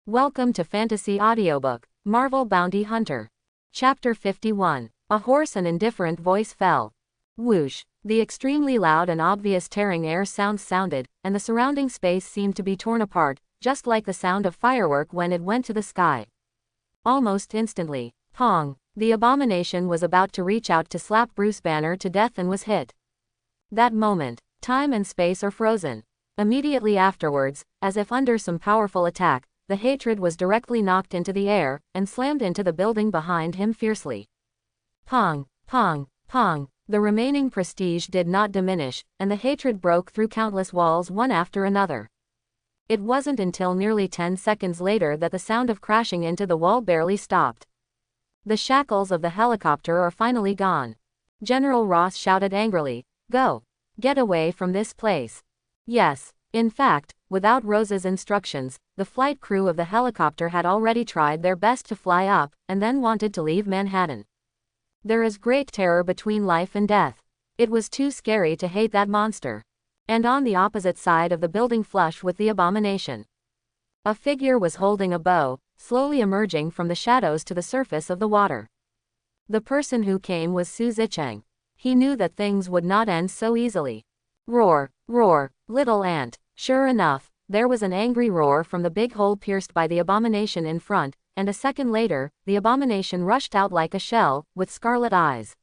Welcome to Fantasy Audiobook, Marvel Bounty Hunter. Chapter 51. A hoarse and indifferent voice fell. Whoosh. The extremely loud and obvious tearing air sounds sounded, and the surrounding space seemed to be torn apart, just like the sound of firework when it went to the sky. Almost instantly, pong, the Abomination was about to reach out to slap Bruce Banner to death and was hit. That moment, time and space are frozen. Immediately afterwards, as if under some powerful attack, the hatred was directly knocked into the air, and slammed into the building behind him fiercely. Pong, pong, pong. The remaining prestige did not diminish, and the hatred broke through countless walls one after another. It wasn't until nearly 10 seconds later that the sound of crashing into the wall barely stopped. The shackles of the helicopter are finally gone. General Ross shouted angrily, "Go! Get away from this place!" Yes, in fact, without Rose's instructions, the flight crew of the helicopter had already tried their best to fly up, and then wanted to leave Manhattan. There is great terror between life and death. It was too scary to hate that monster. And on the opposite side of the building flush with the Abomination, a figure was holding a bow, slowly emerging from the shadows to the surface of the water. The person who came was Su Zicheng. He knew that things would not end so easily. Roar, roar, little ant. Sure enough, there was an angry roar from the big hole pierced by the Abomination in front, and a second later, the Abomination rushed out like a shell, with scarlet eyes.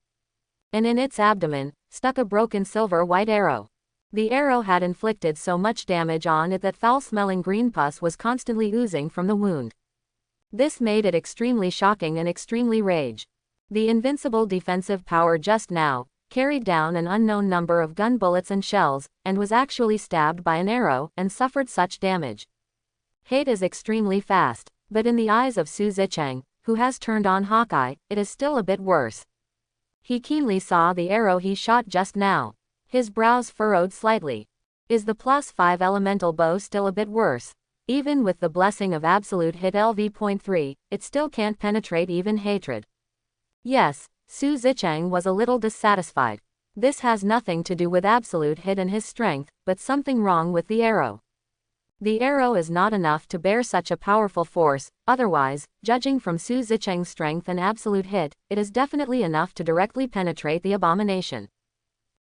And in its abdomen, stuck a broken silver-white arrow. The arrow had inflicted so much damage on it that foul-smelling green pus was constantly oozing from the wound. This made it extremely shocking and extremely rage. The invincible defensive power just now carried down an unknown number of gun bullets and shells, and was actually stabbed by an arrow, and suffered such damage. Hate is extremely fast, but in the eyes of Su Zicheng, who has turned on Hawkeye, it is still a bit worse. He keenly saw the arrow he shot just now. His brows furrowed slightly. Is the +5 elemental bow still a bit worse? Even with the blessing of absolute hit LV.3, it still can't penetrate even hatred. Yes, Su Zicheng was a little dissatisfied. This has nothing to do with absolute hit and his strength, but something wrong with the arrow. The arrow is not enough to bear such a powerful force, otherwise, judging from Su Zicheng's strength and absolute hit, it is definitely enough to directly penetrate the Abomination.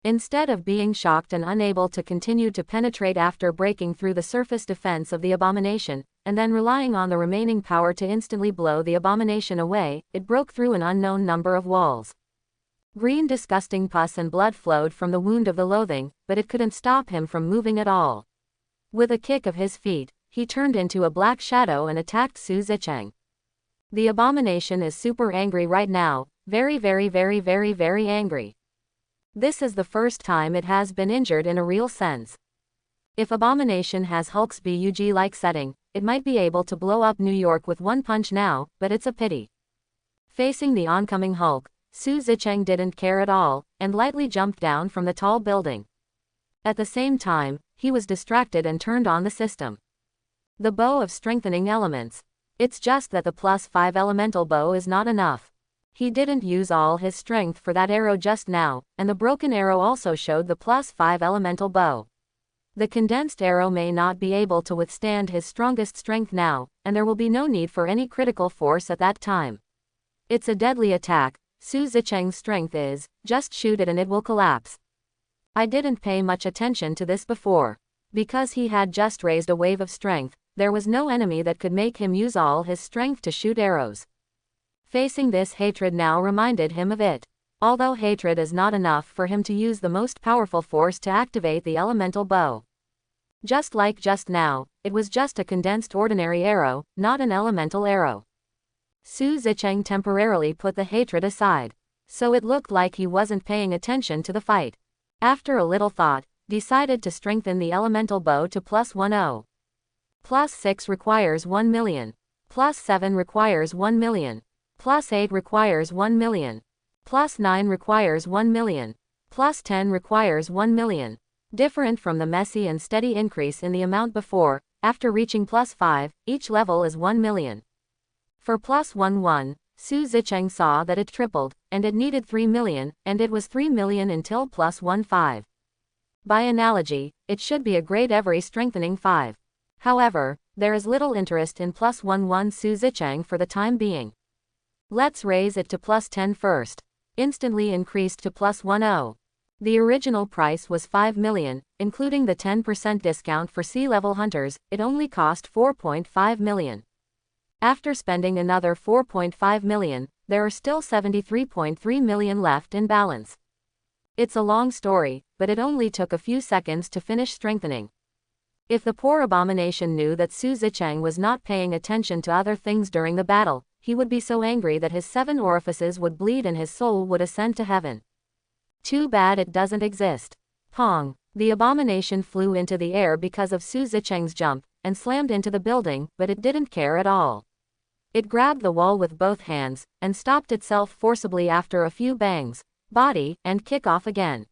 Instead of being shocked and unable to continue to penetrate after breaking through the surface defense of the Abomination, and then relying on the remaining power to instantly blow the Abomination away, it broke through an unknown number of walls. Green disgusting pus and blood flowed from the wound of the loathing, but it couldn't stop him from moving at all. With a kick of his feet, he turned into a black shadow and attacked Su Zicheng. The Abomination is super angry right now, very angry. This is the first time it has been injured in a real sense. If Abomination has Hulk's bug-like setting, it might be able to blow up New York with one punch now, but it's a pity. Facing the oncoming Hulk, Su Zicheng didn't care at all, and lightly jumped down from the tall building. At the same time, he was distracted and turned on the system. The bow of strengthening elements. It's just that the +5 elemental bow is not enough. He didn't use all his strength for that arrow just now, and the broken arrow also showed the +5 elemental bow. The condensed arrow may not be able to withstand his strongest strength now, and there will be no need for any critical force at that time. It's a deadly attack. Su Zicheng's strength is, just shoot it and it will collapse. I didn't pay much attention to this before. Because he had just raised a wave of strength, there was no enemy that could make him use all his strength to shoot arrows. Facing this hatred now reminded him of it. Although hatred is not enough for him to use the most powerful force to activate the elemental bow. Just like just now, it was just a condensed ordinary arrow, not an elemental arrow. Su Zicheng temporarily put the hatred aside. So it looked like he wasn't paying attention to the fight. After a little thought, decided to strengthen the elemental bow to +10. +6 requires 1 million. +7 requires 1 million. +8 requires 1 million. +9 requires 1 million. +10 requires 1 million. Different from the messy and steady increase in the amount before, after reaching +5, each level is 1 million. For +11, Su Zicheng saw that it tripled, and it needed 3 million, and it was 3 million until +15. By analogy, it should be a grade every strengthening 5. However, There is little interest in +11 Su Zicheng for the time being. Let's raise it to +10 first. Instantly increased to +10. The original price was 5 million, including the 10% discount for sea-level hunters. It only cost 4.5 million. After spending another 4.5 million, there are still 73.3 million left in balance. It's a long story, but it only took a few seconds to finish strengthening. If the poor Abomination knew that Su Zicheng was not paying attention to other things during the battle, he would be so angry that his 7 orifices would bleed and his soul would ascend to heaven. Too bad it doesn't exist. Pong! The Abomination flew into the air because of Su Zicheng's jump, and slammed into the building, but it didn't care at all. It grabbed the wall with both hands, and stopped itself forcibly after a few bangs, body, and kick off again.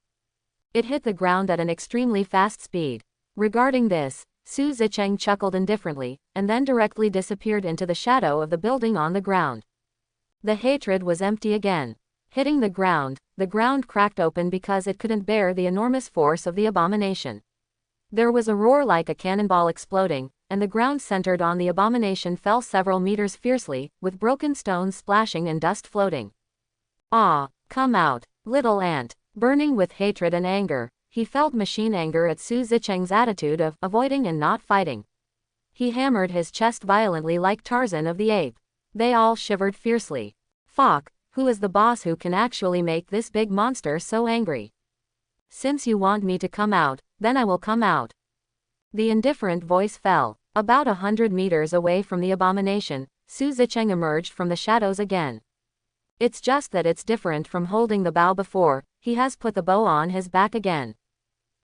It hit the ground at an extremely fast speed. Regarding this, Su Zicheng chuckled indifferently, and then directly disappeared into the shadow of the building on the ground. The hatred was empty again. Hitting the ground cracked open because it couldn't bear the enormous force of the Abomination. There was a roar like a cannonball exploding, and the ground centered on the Abomination fell several meters fiercely, with broken stones splashing and dust floating. Ah, come out, little ant! Burning with hatred and anger, he felt machine anger at Su Zicheng's attitude of avoiding and not fighting. He hammered his chest violently like Tarzan of the Ape. They all shivered fiercely. Fuck, who is the boss who can actually make this big monster so angry? Since you want me to come out, then I will come out. The indifferent voice fell. About 100 meters away from the Abomination, Su Zicheng emerged from the shadows again. It's just that it's different from holding the bow before. He has put the bow on his back again.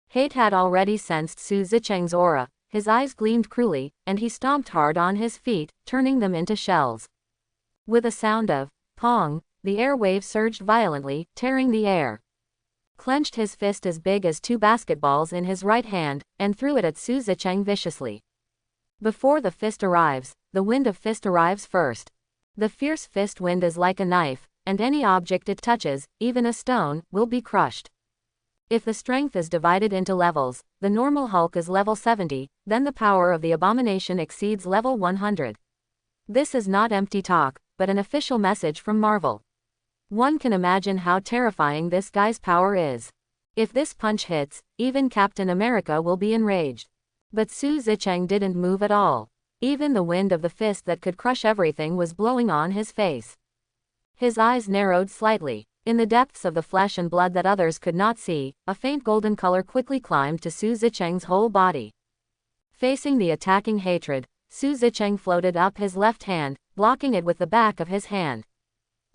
Hate had already sensed Su Zicheng's aura. His eyes gleamed cruelly, and he stomped hard on his feet, turning them into shells. With a sound of pong, the air wave surged violently, tearing the air. Clenched his fist as big as 2 basketballs in his right hand, and threw it at Su Zicheng viciously. Before the fist arrives, the wind of fist arrives first. The fierce fist wind is like a knife, and any object it touches, even a stone, will be crushed. If the strength is divided into levels, the normal Hulk is level 70, then the power of the Abomination exceeds level 100. This is not empty talk, but an official message from Marvel. One can imagine how terrifying this guy's power is. If this punch hits, even Captain America will be enraged. But Su Zicheng didn't move at all. Even the wind of the fist that could crush everything was blowing on his face. His eyes narrowed slightly. In the depths of the flesh and blood that others could not see, a faint golden color quickly climbed to Su Zicheng's whole body. Facing the attacking hatred, Su Zicheng floated up his left hand, blocking it with the back of his hand.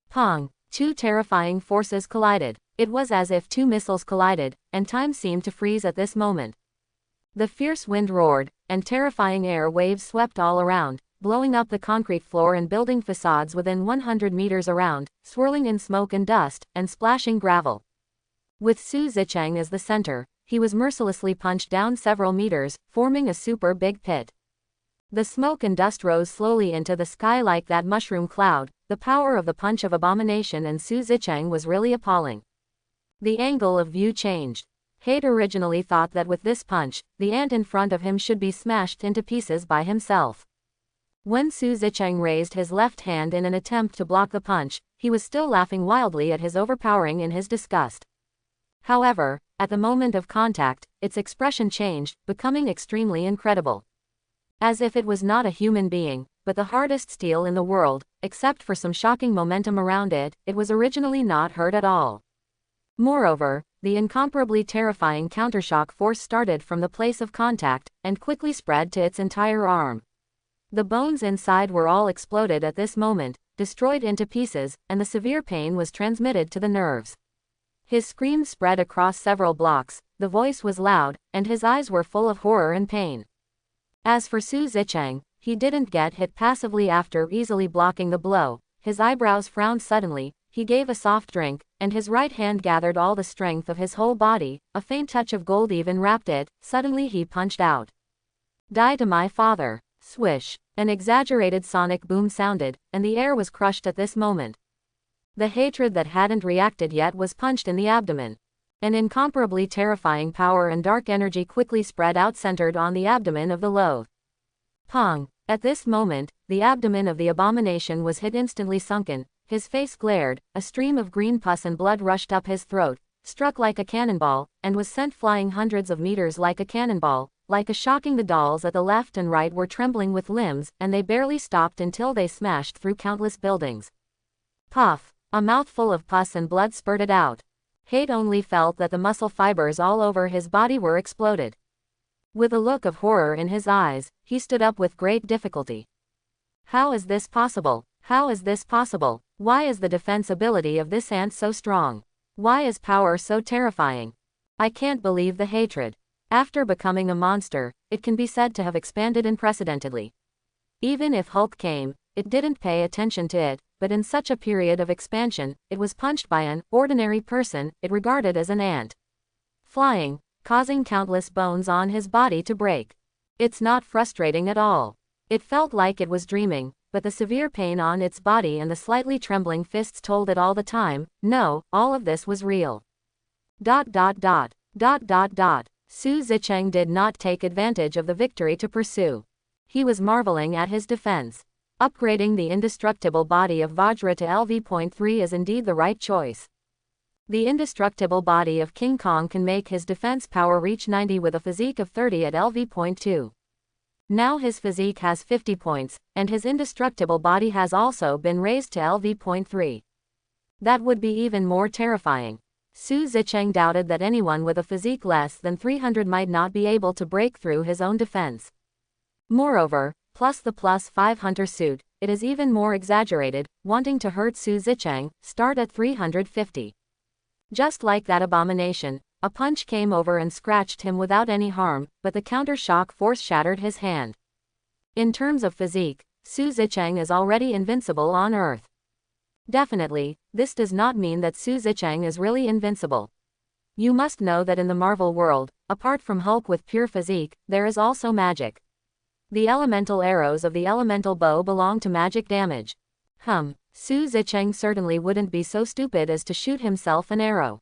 Pong! 2 terrifying forces collided. It was as if 2 missiles collided, and time seemed to freeze at this moment. The fierce wind roared, and terrifying air waves swept all around, blowing up the concrete floor and building facades within 100 meters around, swirling in smoke and dust, and splashing gravel. With Su Zicheng as the center, he was mercilessly punched down several meters, forming a super big pit. The smoke and dust rose slowly into the sky like that mushroom cloud. The power of the punch of Abomination and Su Zicheng was really appalling. The angle of view changed. Hate originally thought that with this punch, the ant in front of him should be smashed into pieces by himself. When Su Zicheng raised his left hand in an attempt to block the punch, he was still laughing wildly at his overpowering in his disgust. However, at the moment of contact, its expression changed, becoming extremely incredible. As if it was not a human being, but the hardest steel in the world, except for some shocking momentum around it, it was originally not hurt at all. Moreover, the incomparably terrifying countershock force started from the place of contact, and quickly spread to its entire arm. The bones inside were all exploded at this moment, destroyed into pieces, and the severe pain was transmitted to the nerves. His screams spread across several blocks, the voice was loud, and his eyes were full of horror and pain. As for Su Zicheng, he didn't get hit passively after easily blocking the blow. His eyebrows frowned suddenly, he gave a soft drink, and his right hand gathered all the strength of his whole body, a faint touch of gold even wrapped it. Suddenly he punched out. Die to my father. Swish. An exaggerated sonic boom sounded, and the air was crushed at this moment. The hatred that hadn't reacted yet was punched in the abdomen. An incomparably terrifying power and dark energy quickly spread out centered on the abdomen of the loathe. Pong. At this moment, the abdomen of the abomination was hit instantly sunken, his face glared, a stream of green pus and blood rushed up his throat, struck like a cannonball, and was sent flying hundreds of meters like a cannonball, like a shocking. The dolls at the left and right were trembling with limbs, and they barely stopped until they smashed through countless buildings. Puff. A mouthful of pus and blood spurted out. Hate only felt that the muscle fibers all over his body were exploded. With a look of horror in his eyes, he stood up with great difficulty. How is this possible? How is this possible? Why is the defense ability of this ant so strong? Why is power so terrifying? I can't believe the hatred. After becoming a monster, it can be said to have expanded unprecedentedly. Even if Hulk came, it didn't pay attention to it, but in such a period of expansion, it was punched by an ordinary person it regarded as an ant. Flying, causing countless bones on his body to break. It's not frustrating at all. It felt like it was dreaming, but the severe pain on its body and the slightly trembling fists told it all the time, no, all of this was real. Su Zicheng did not take advantage of the victory to pursue. He was marveling at his defense. Upgrading the indestructible body of Vajra to LV.3 is indeed the right choice. The indestructible body of King Kong can make his defense power reach 90 with a physique of 30 at LV.2. Now his physique has 50 points, and his indestructible body has also been raised to LV.3. That would be even more terrifying. Su Zicheng doubted that anyone with a physique less than 300 might not be able to break through his own defense. Moreover, plus the +5 hunter suit, it is even more exaggerated, wanting to hurt Su Zicheng, start at 350. Just like that abomination, a punch came over and scratched him without any harm, but the counter-shock force shattered his hand. In terms of physique, Su Zicheng is already invincible on Earth. Definitely, this does not mean that Su Zicheng is really invincible. You must know that in the Marvel world, apart from Hulk with pure physique, there is also magic. The elemental arrows of the elemental bow belong to magic damage. Su Zicheng certainly wouldn't be so stupid as to shoot himself an arrow.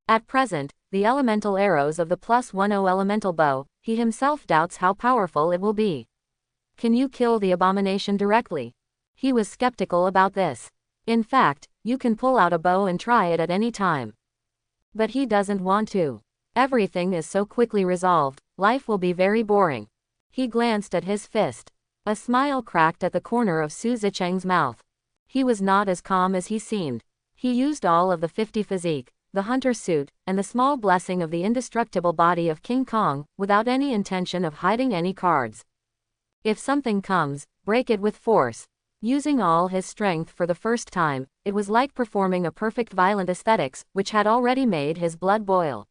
At present, the elemental arrows of the +10 elemental bow, he himself doubts how powerful it will be. Can you kill the abomination directly? He was skeptical about this. In fact, you can pull out a bow and try it at any time. But he doesn't want to. Everything is so quickly resolved, life will be very boring. He glanced at his fist. A smile cracked at the corner of Su Zicheng's mouth. He was not as calm as he seemed. He used all of the 50 physique, the hunter suit, and the small blessing of the indestructible body of King Kong, without any intention of hiding any cards. If something comes, break it with force. Using all his strength for the first time, it was like performing a perfect violent aesthetics, which had already made his blood boil.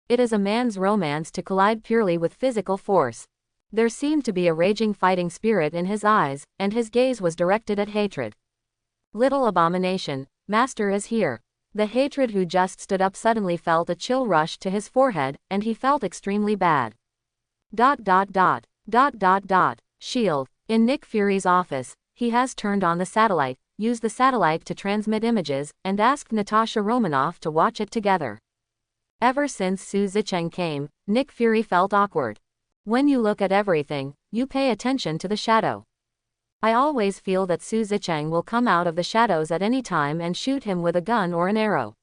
It is a man's romance to collide purely with physical force. There seemed to be a raging fighting spirit in his eyes, and his gaze was directed at hatred. Little abomination, master is here. The hatred who just stood up suddenly felt a chill rush to his forehead, and he felt extremely bad. Shield. In Nick Fury's office, he has turned on the satellite, used the satellite to transmit images, and asked Natasha Romanoff to watch it together. Ever since Su Zicheng came, Nick Fury felt awkward. When you look at everything, you pay attention to the shadow. I always feel that Su Zicheng will come out of the shadows at any time and shoot him with a gun or an arrow.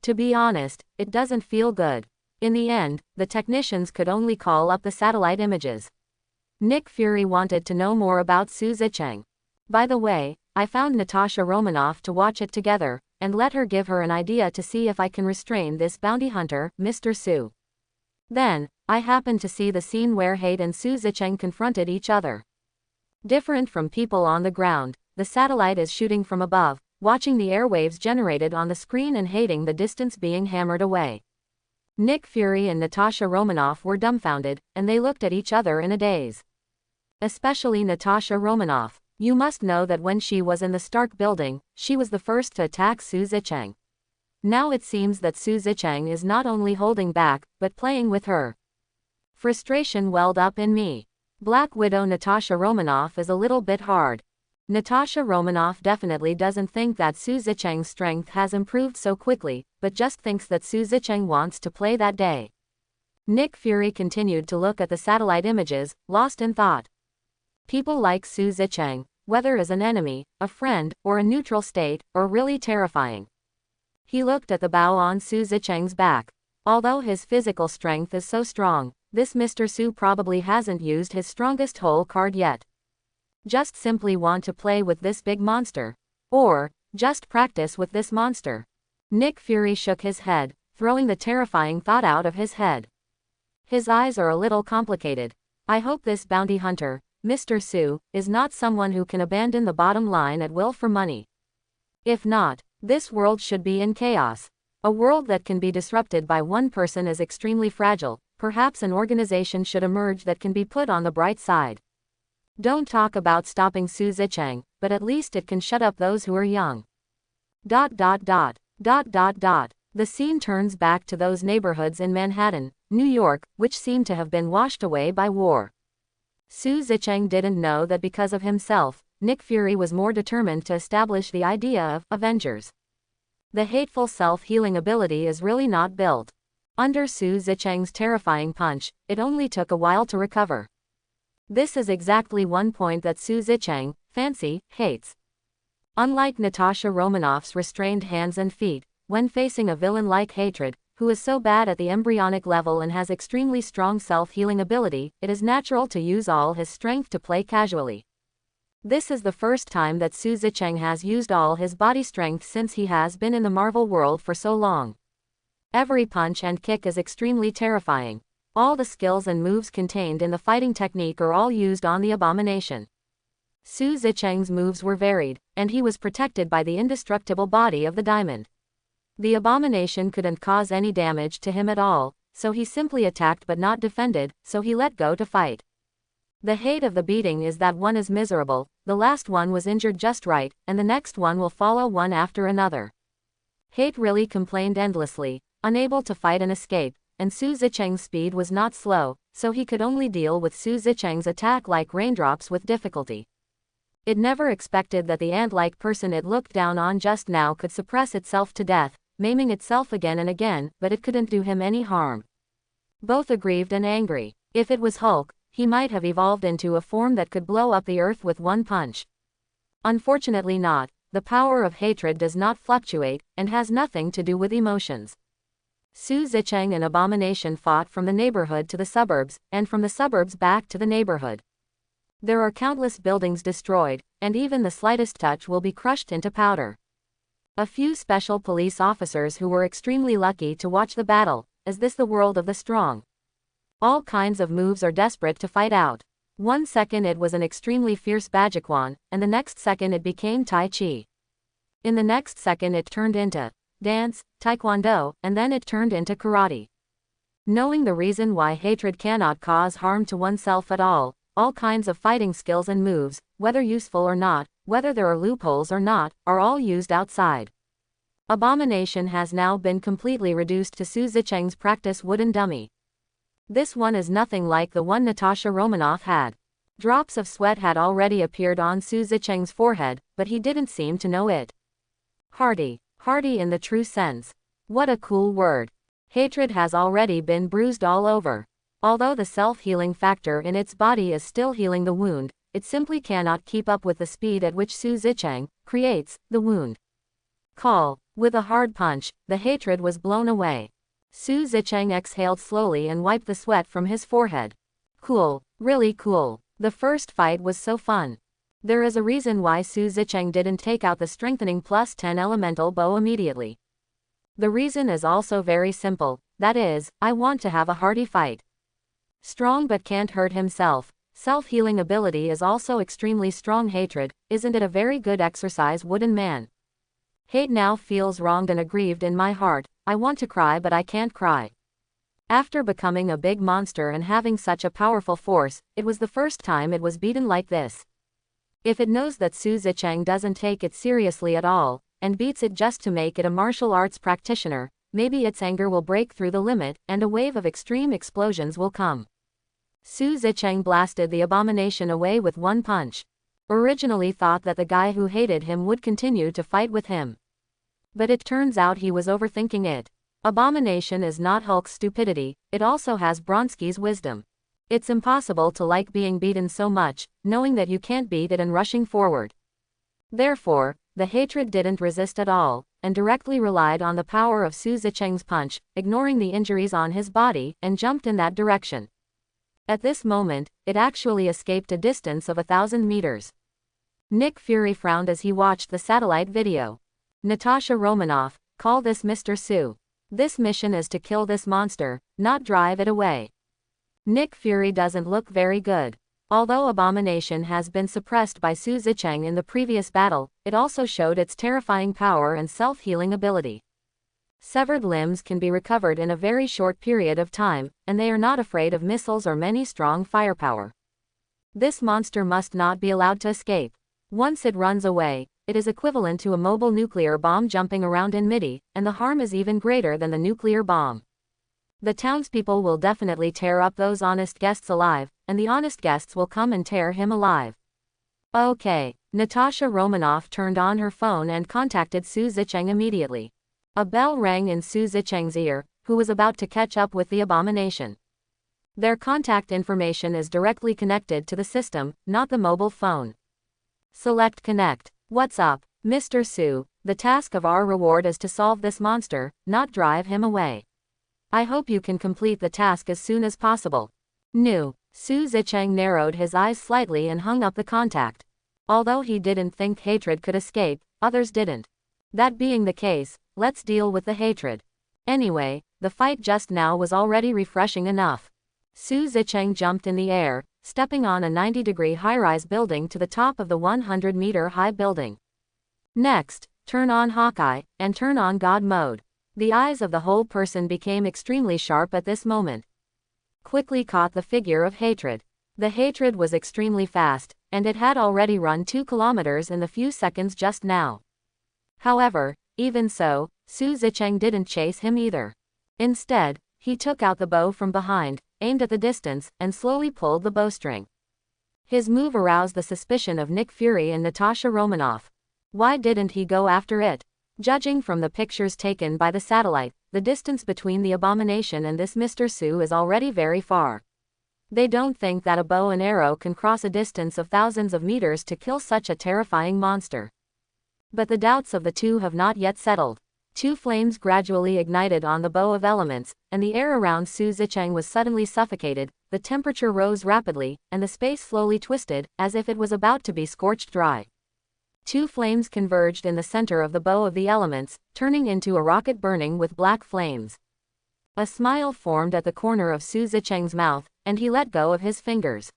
To be honest, it doesn't feel good. In the end, the technicians could only call up the satellite images. Nick Fury wanted to know more about Su Zicheng. By the way, I found Natasha Romanoff to watch it together, and let her give her an idea to see if I can restrain this bounty hunter, Mr. Su. Then, I happened to see the scene where Hate and Su Zicheng confronted each other. Different from people on the ground, the satellite is shooting from above, watching the airwaves generated on the screen and hating the distance being hammered away. Nick Fury and Natasha Romanoff were dumbfounded, and they looked at each other in a daze. Especially Natasha Romanoff. You must know that when she was in the Stark building, she was the first to attack Su Zicheng. Now it seems that Su Zicheng is not only holding back, but playing with her. Frustration welled up in me. Black Widow Natasha Romanoff is a little bit hard. Natasha Romanoff definitely doesn't think that Su Zicheng's strength has improved so quickly, but just thinks that Su Zicheng wants to play that day. Nick Fury continued to look at the satellite images, lost in thought. People like Su Zicheng, whether as an enemy, a friend, or a neutral state, are really terrifying. He looked at the bow on Su Zicheng's back. Although his physical strength is so strong, this Mr. Su probably hasn't used his strongest hole card yet. Just simply want to play with this big monster. Or, just practice with this monster. Nick Fury shook his head, throwing the terrifying thought out of his head. His eyes are a little complicated. I hope this bounty hunter, Mr. Su, is not someone who can abandon the bottom line at will for money. If not, this world should be in chaos. A world that can be disrupted by one person is extremely fragile. Perhaps an organization should emerge that can be put on the bright side. Don't talk about stopping Su Zicheng, but at least it can shut up those who are young. ... The scene turns back to those neighborhoods in Manhattan, New York, which seem to have been washed away by war. Su Zicheng didn't know that because of himself, Nick Fury was more determined to establish the idea of Avengers. The hateful self-healing ability is really not built. Under Su Zicheng's terrifying punch, it only took a while to recover. This is exactly one point that Su Zicheng, fancy, hates. Unlike Natasha Romanoff's restrained hands and feet, when facing a villain like Hatred, who is so bad at the embryonic level and has extremely strong self-healing ability, it is natural to use all his strength to play casually. This is the first time that Su Zicheng has used all his body strength since he has been in the Marvel world for so long. Every punch and kick is extremely terrifying. All the skills and moves contained in the fighting technique are all used on the Abomination. Su Zicheng's moves were varied, and he was protected by the indestructible body of the diamond. The Abomination couldn't cause any damage to him at all, so he simply attacked but not defended, so he let go to fight. The hate of the beating is that one is miserable, the last one was injured just right, and the next one will follow one after another. Hate really complained endlessly, unable to fight and escape, and Su Zicheng's speed was not slow, so he could only deal with Su Zicheng's attack like raindrops with difficulty. It never expected that the ant-like person it looked down on just now could suppress itself to death, maiming itself again and again, but it couldn't do him any harm. Both aggrieved and angry. If it was Hulk, he might have evolved into a form that could blow up the earth with one punch. Unfortunately not, the power of hatred does not fluctuate, and has nothing to do with emotions. Su Zicheng and Abomination fought from the neighborhood to the suburbs, and from the suburbs back to the neighborhood. There are countless buildings destroyed, and even the slightest touch will be crushed into powder. A few special police officers who were extremely lucky to watch the battle, as this the world of the strong. All kinds of moves are desperate to fight out. One second it was an extremely fierce Bajikwan, and the next second it became Tai Chi. In the next second it turned into dance, taekwondo, and then it turned into karate. Knowing the reason why hatred cannot cause harm to oneself at all kinds of fighting skills and moves, whether useful or not, whether there are loopholes or not, are all used outside. Abomination has now been completely reduced to Su Zicheng's practice wooden dummy. This one is nothing like the one Natasha Romanoff had. Drops of sweat had already appeared on Su Zicheng's forehead, but he didn't seem to know it. Hardy. Hardy in the true sense. What a cool word. Hatred has already been bruised all over. Although the self-healing factor in its body is still healing the wound, it simply cannot keep up with the speed at which Su Zicheng creates the wound. Call. With a hard punch, the hatred was blown away. Su Zicheng exhaled slowly and wiped the sweat from his forehead. Cool. Really cool. The first fight was so fun. There is a reason why Su Zicheng didn't take out the strengthening +10 elemental bow immediately. The reason is also very simple, that is, I want to have a hearty fight. Strong but can't hurt himself. Self-healing ability is also extremely strong. Hatred, isn't it a very good exercise, wooden man? Hate now feels wronged and aggrieved in my heart. I want to cry but I can't cry. After becoming a big monster and having such a powerful force, it was the first time it was beaten like this. If it knows that Su Zicheng doesn't take it seriously at all, and beats it just to make it a martial arts practitioner, maybe its anger will break through the limit, and a wave of extreme explosions will come. Su Zicheng blasted the Abomination away with one punch. Originally thought that the guy who hated him would continue to fight with him. But it turns out he was overthinking it. Abomination is not Hulk's stupidity, it also has Bronski's wisdom. It's impossible to like being beaten so much, knowing that you can't beat it and rushing forward. Therefore, the hatred didn't resist at all, and directly relied on the power of Su Zicheng's punch, ignoring the injuries on his body, and jumped in that direction. At this moment, it actually escaped a distance of 1,000 meters. Nick Fury frowned as he watched the satellite video. Natasha Romanoff, call this Mr. Su. This mission is to kill this monster, not drive it away. Nick Fury doesn't look very good. Although Abomination has been suppressed by Su Zicheng in the previous battle, it also showed its terrifying power and self-healing ability. Severed limbs can be recovered in a very short period of time, and they are not afraid of missiles or many strong firepower. This monster must not be allowed to escape. Once it runs away, it is equivalent to a mobile nuclear bomb jumping around in midi, and the harm is even greater than the nuclear bomb. The townspeople will definitely tear up those honest guests alive, and the honest guests will come and tear him alive. Okay. Natasha Romanoff turned on her phone and contacted Su Zicheng immediately. A bell rang in Su Zicheng's ear, who was about to catch up with the Abomination. Their contact information is directly connected to the system, not the mobile phone. Select Connect. What's up, Mr. Su? The task of our reward is to solve this monster, not drive him away. I hope you can complete the task as soon as possible. No. Su Zicheng narrowed his eyes slightly and hung up the contact. Although he didn't think hatred could escape, others didn't. That being the case, let's deal with the hatred. Anyway, the fight just now was already refreshing enough. Su Zicheng jumped in the air, stepping on a 90-degree high-rise building to the top of the 100-meter-high building. Next, turn on Hawkeye, and turn on God mode. The eyes of the whole person became extremely sharp at this moment. Quickly caught the figure of hatred. The hatred was extremely fast, and it had already run 2 kilometers in the few seconds just now. However, even so, Su Zicheng didn't chase him either. Instead, he took out the bow from behind, aimed at the distance, and slowly pulled the bowstring. His move aroused the suspicion of Nick Fury and Natasha Romanoff. Why didn't he go after it? Judging from the pictures taken by the satellite, the distance between the Abomination and this Mr. Su is already very far. They don't think that a bow and arrow can cross a distance of thousands of meters to kill such a terrifying monster. But the doubts of the two have not yet settled. 2 flames gradually ignited on the bow of elements, and the air around Su Zicheng was suddenly suffocated, the temperature rose rapidly, and the space slowly twisted, as if it was about to be scorched dry. 2 flames converged in the center of the bow of the elements, turning into a rocket burning with black flames. A smile formed at the corner of Su Zicheng's mouth, and he let go of his fingers.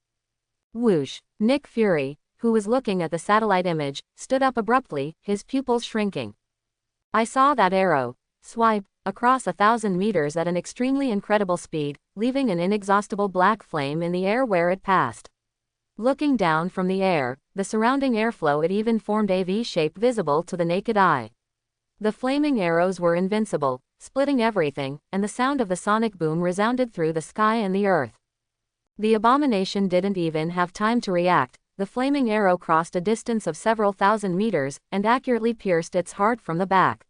Whoosh! Nick Fury, who was looking at the satellite image, stood up abruptly, his pupils shrinking. I saw that arrow swipe across 1,000 meters at an extremely incredible speed, leaving an inexhaustible black flame in the air where it passed. Looking down from the air, the surrounding airflow, it even formed a V-shape visible to the naked eye. The flaming arrows were invincible, splitting everything, and the sound of the sonic boom resounded through the sky and the earth. The Abomination didn't even have time to react. The flaming arrow crossed a distance of several thousand meters, and accurately pierced its heart from the back.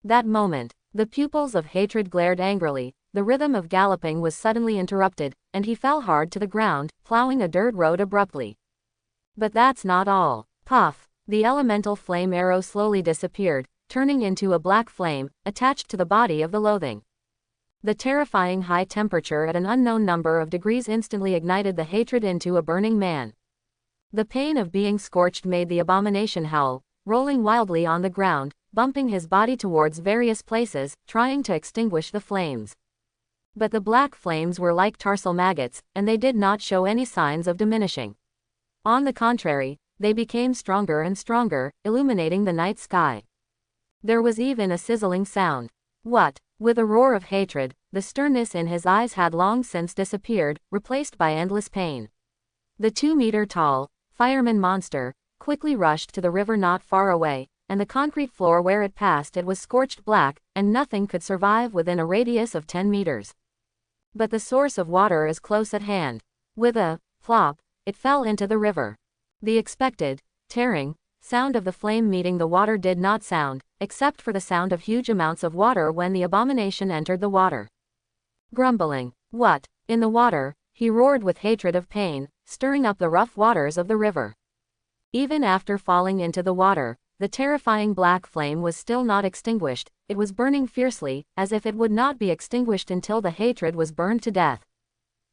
That moment, the pupils of hatred glared angrily, the rhythm of galloping was suddenly interrupted, and he fell hard to the ground, plowing a dirt road abruptly. But that's not all. Puff! The elemental flame arrow slowly disappeared, turning into a black flame, attached to the body of the loathing. The terrifying high temperature at an unknown number of degrees instantly ignited the hatred into a burning man. The pain of being scorched made the Abomination howl, rolling wildly on the ground, bumping his body towards various places, trying to extinguish the flames. But the black flames were like tarsal maggots, and they did not show any signs of diminishing. On the contrary, they became stronger and stronger, illuminating the night sky. There was even a sizzling sound. What? With a roar of hatred, the sternness in his eyes had long since disappeared, replaced by endless pain. The 2-meter-tall fireman monster quickly rushed to the river not far away, and the concrete floor where it passed, it was scorched black, and nothing could survive within a radius of 10 meters. But the source of water is close at hand. With a plop, it fell into the river. The expected tearing sound of the flame meeting the water did not sound, except for the sound of huge amounts of water when the Abomination entered the water. Grumbling. What? In the water, he roared with hatred of pain, stirring up the rough waters of the river. Even after falling into the water, the terrifying black flame was still not extinguished. It was burning fiercely, as if it would not be extinguished until the hatred was burned to death.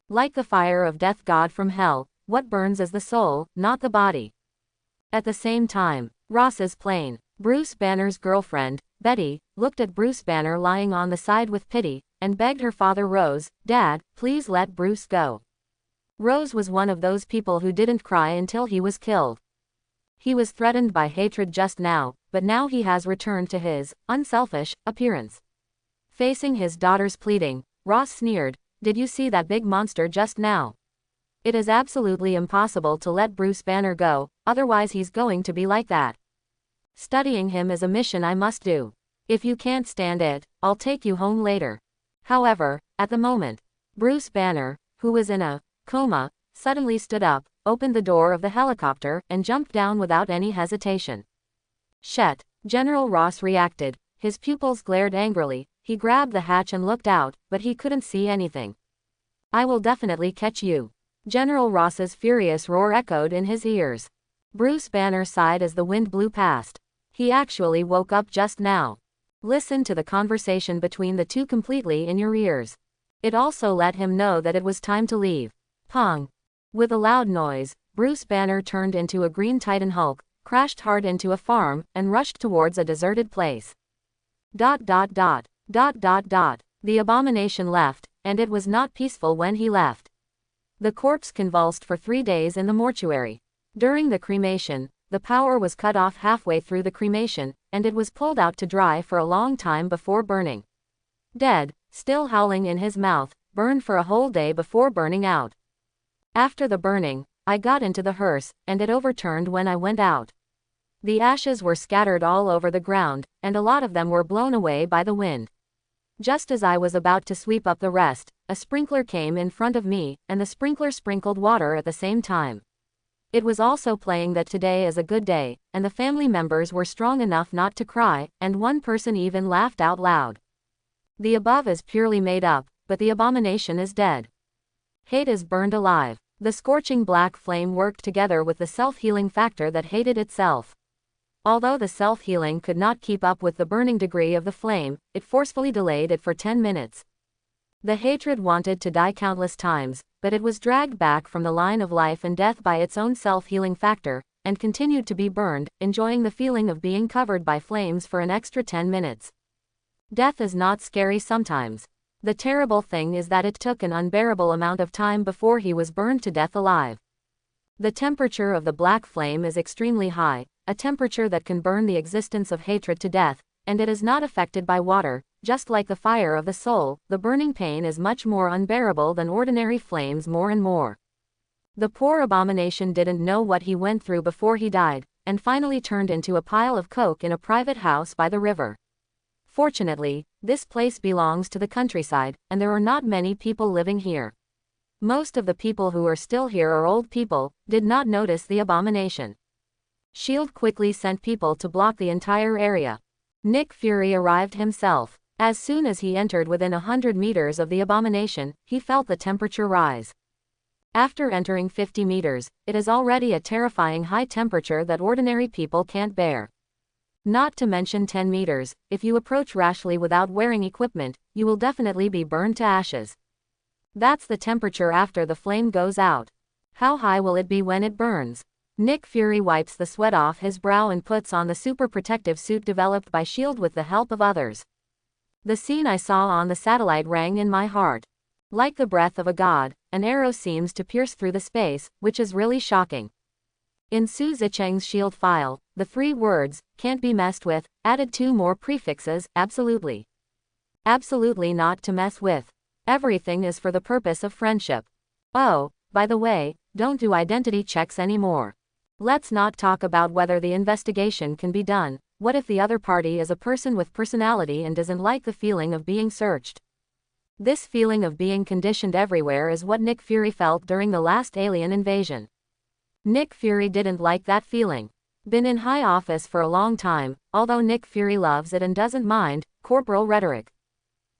Like the fire of death god from hell, what burns is the soul, not the body. At the same time, Ross's plane, Bruce Banner's girlfriend, Betty, looked at Bruce Banner lying on the side with pity, and begged her father Rose, "Dad, please let Bruce go." Rose was one of those people who didn't cry until he was killed. He was threatened by hatred just now, but now he has returned to his unselfish appearance. Facing his daughter's pleading, Ross sneered, "Did you see that big monster just now? It is absolutely impossible to let Bruce Banner go, otherwise he's going to be like that. Studying him is a mission I must do. If you can't stand it, I'll take you home later." However, at the moment, Bruce Banner, who was in a coma, suddenly stood up, opened the door of the helicopter, and jumped down without any hesitation. Shit! General Ross reacted. His pupils glared angrily. He grabbed the hatch and looked out, but he couldn't see anything. "I will definitely catch you." General Ross's furious roar echoed in his ears. Bruce Banner sighed as the wind blew past. He actually woke up just now. Listen to the conversation between the two completely in your ears. It also let him know that it was time to leave. Pong! With a loud noise, Bruce Banner turned into a green Titan Hulk, crashed hard into a farm, and rushed towards a deserted place. The Abomination left, and it was not peaceful when he left. The corpse convulsed for 3 days in the mortuary. During the cremation, the power was cut off halfway through the cremation, and it was pulled out to dry for a long time before burning. Dead, still howling in his mouth, burned for a whole day before burning out. After the burning, I got into the hearse, and it overturned when I went out. The ashes were scattered all over the ground, and a lot of them were blown away by the wind. Just as I was about to sweep up the rest, a sprinkler came in front of me, and the sprinkler sprinkled water at the same time. It was also playing that today is a good day, and the family members were strong enough not to cry, and one person even laughed out loud. The above is purely made up, but the abomination is dead. Hate is burned alive. The scorching black flame worked together with the self-healing factor that hated itself. Although the self-healing could not keep up with the burning degree of the flame, it forcefully delayed it for 10 minutes. The hatred wanted to die countless times, but it was dragged back from the line of life and death by its own self-healing factor, and continued to be burned, enjoying the feeling of being covered by flames for an extra 10 minutes. Death is not scary sometimes. The terrible thing is that it took an unbearable amount of time before he was burned to death alive. The temperature of the black flame is extremely high, a temperature that can burn the existence of hatred to death, and it is not affected by water. Just like the fire of the soul, the burning pain is much more unbearable than ordinary flames more and more. The poor abomination didn't know what he went through before he died, and finally turned into a pile of coke in a private house by the river. Fortunately, this place belongs to the countryside, and there are not many people living here. Most of the people who are still here are old people, did not notice the abomination. S.H.I.E.L.D. quickly sent people to block the entire area. Nick Fury arrived himself. As soon as he entered within 100 meters of the abomination, he felt the temperature rise. After entering 50 meters, it is already a terrifying high temperature that ordinary people can't bear. Not to mention 10 meters, if you approach rashly without wearing equipment, you will definitely be burned to ashes. That's the temperature after the flame goes out. How high will it be when it burns? Nick Fury wipes the sweat off his brow and puts on the super protective suit developed by S.H.I.E.L.D. with the help of others. The scene I saw on the satellite rang in my heart. Like the breath of a god, an arrow seems to pierce through the space, which is really shocking. In Su Zicheng's S.H.I.E.L.D. file, the 3 words, "can't be messed with," added 2 more prefixes, absolutely. Absolutely not to mess with. Everything is for the purpose of friendship. Oh, by the way, don't do identity checks anymore. Let's not talk about whether the investigation can be done. What if the other party is a person with personality and doesn't like the feeling of being searched? This feeling of being conditioned everywhere is what Nick Fury felt during the last alien invasion. Nick Fury didn't like that feeling. Been in high office for a long time, although Nick Fury loves it and doesn't mind corporal rhetoric.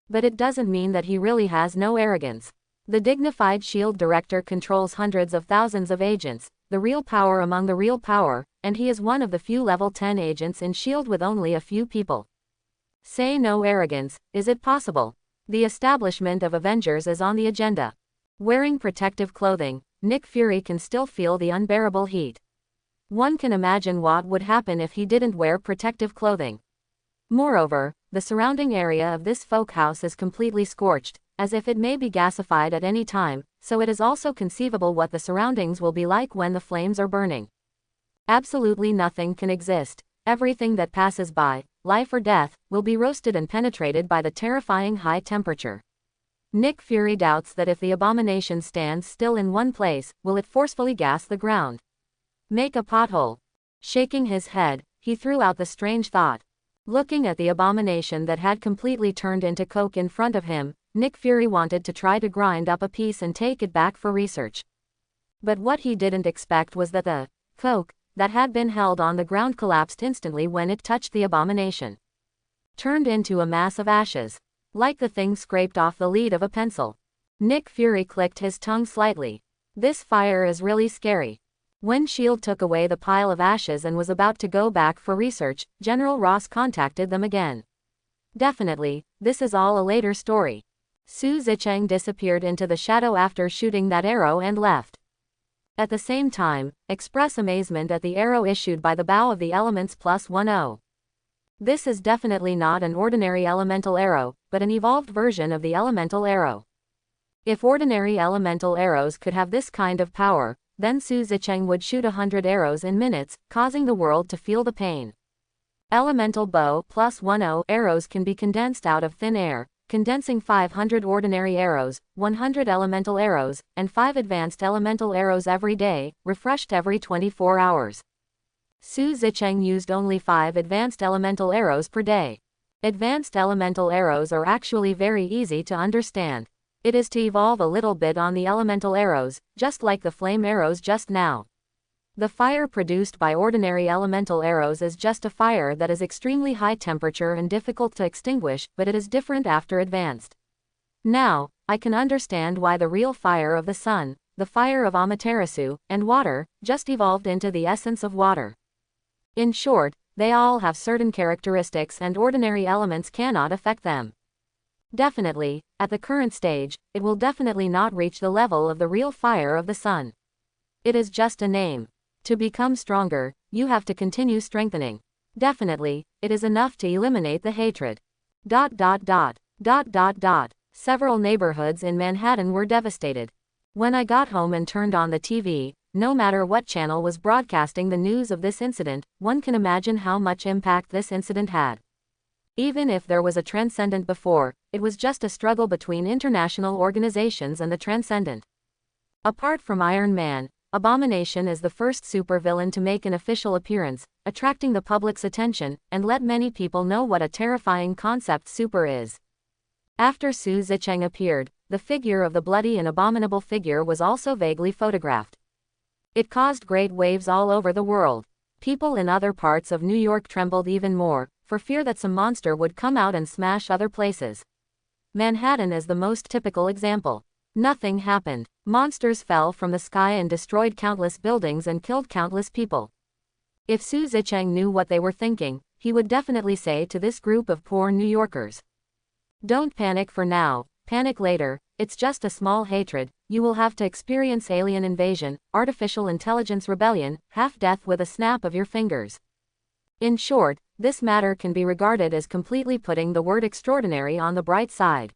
But it doesn't mean that he really has no arrogance. The dignified SHIELD director controls hundreds of thousands of agents, the real power among the real power, and he is one of the few level 10 agents in SHIELD with only a few people. Say no arrogance, is it possible? The establishment of Avengers is on the agenda. Wearing protective clothing, Nick Fury can still feel the unbearable heat. One can imagine what would happen if he didn't wear protective clothing. Moreover, the surrounding area of this folk house is completely scorched, as if it may be gasified at any time, so it is also conceivable what the surroundings will be like when the flames are burning. Absolutely nothing can exist. Everything that passes by, life or death, will be roasted and penetrated by the terrifying high temperature. Nick Fury doubts that if the Abomination stands still in one place, will it forcefully gas the ground. Make a pothole. Shaking his head, he threw out the strange thought. Looking at the Abomination that had completely turned into coke in front of him, Nick Fury wanted to try to grind up a piece and take it back for research. But what he didn't expect was that the coke that had been held on the ground collapsed instantly when it touched the Abomination. Turned into a mass of ashes. Like the thing scraped off the lead of a pencil. Nick Fury clicked his tongue slightly. This fire is really scary. When SHIELD took away the pile of ashes and was about to go back for research, General Ross contacted them again. Definitely, this is all a later story. Su Zicheng disappeared into the shadow after shooting that arrow and left. At the same time, express amazement at the arrow issued by the bow of the Elements +10. This is definitely not an ordinary elemental arrow, but an evolved version of the elemental arrow. If ordinary elemental arrows could have this kind of power, then Su Zicheng would shoot 100 arrows in minutes, causing the world to feel the pain. Elemental bow +10 arrows can be condensed out of thin air, condensing 500 ordinary arrows, 100 elemental arrows, and 5 advanced elemental arrows every day, refreshed every 24 hours. Su Zicheng used only 5 advanced elemental arrows per day. Advanced elemental arrows are actually very easy to understand. It is to evolve a little bit on the elemental arrows, just like the flame arrows just now. The fire produced by ordinary elemental arrows is just a fire that is extremely high temperature and difficult to extinguish, but it is different after advanced. Now, I can understand why the real fire of the sun, the fire of Amaterasu, and water, just evolved into the essence of water. In short, they all have certain characteristics and ordinary elements cannot affect them. Definitely, at the current stage, it will definitely not reach the level of the real fire of the sun. It is just a name. To become stronger, you have to continue strengthening. Definitely, it is enough to eliminate the hatred. ... Several neighborhoods in Manhattan were devastated. When I got home and turned on the TV, no matter what channel was broadcasting the news of this incident, one can imagine how much impact this incident had. Even if there was a transcendent before, it was just a struggle between international organizations and the transcendent. Apart from Iron Man, Abomination is the first supervillain to make an official appearance, attracting the public's attention, and let many people know what a terrifying concept super is. After Su Zicheng appeared, the figure of the bloody and abominable figure was also vaguely photographed. It caused great waves all over the world. People in other parts of New York trembled even more, for fear that some monster would come out and smash other places. Manhattan is the most typical example. Nothing happened. Monsters fell from the sky and destroyed countless buildings and killed countless people. If Su Zicheng knew what they were thinking, he would definitely say to this group of poor New Yorkers, "Don't panic for now, panic later, it's just a small hatred, you will have to experience alien invasion, artificial intelligence rebellion, half-death with a snap of your fingers." In short, this matter can be regarded as completely putting the word extraordinary on the bright side.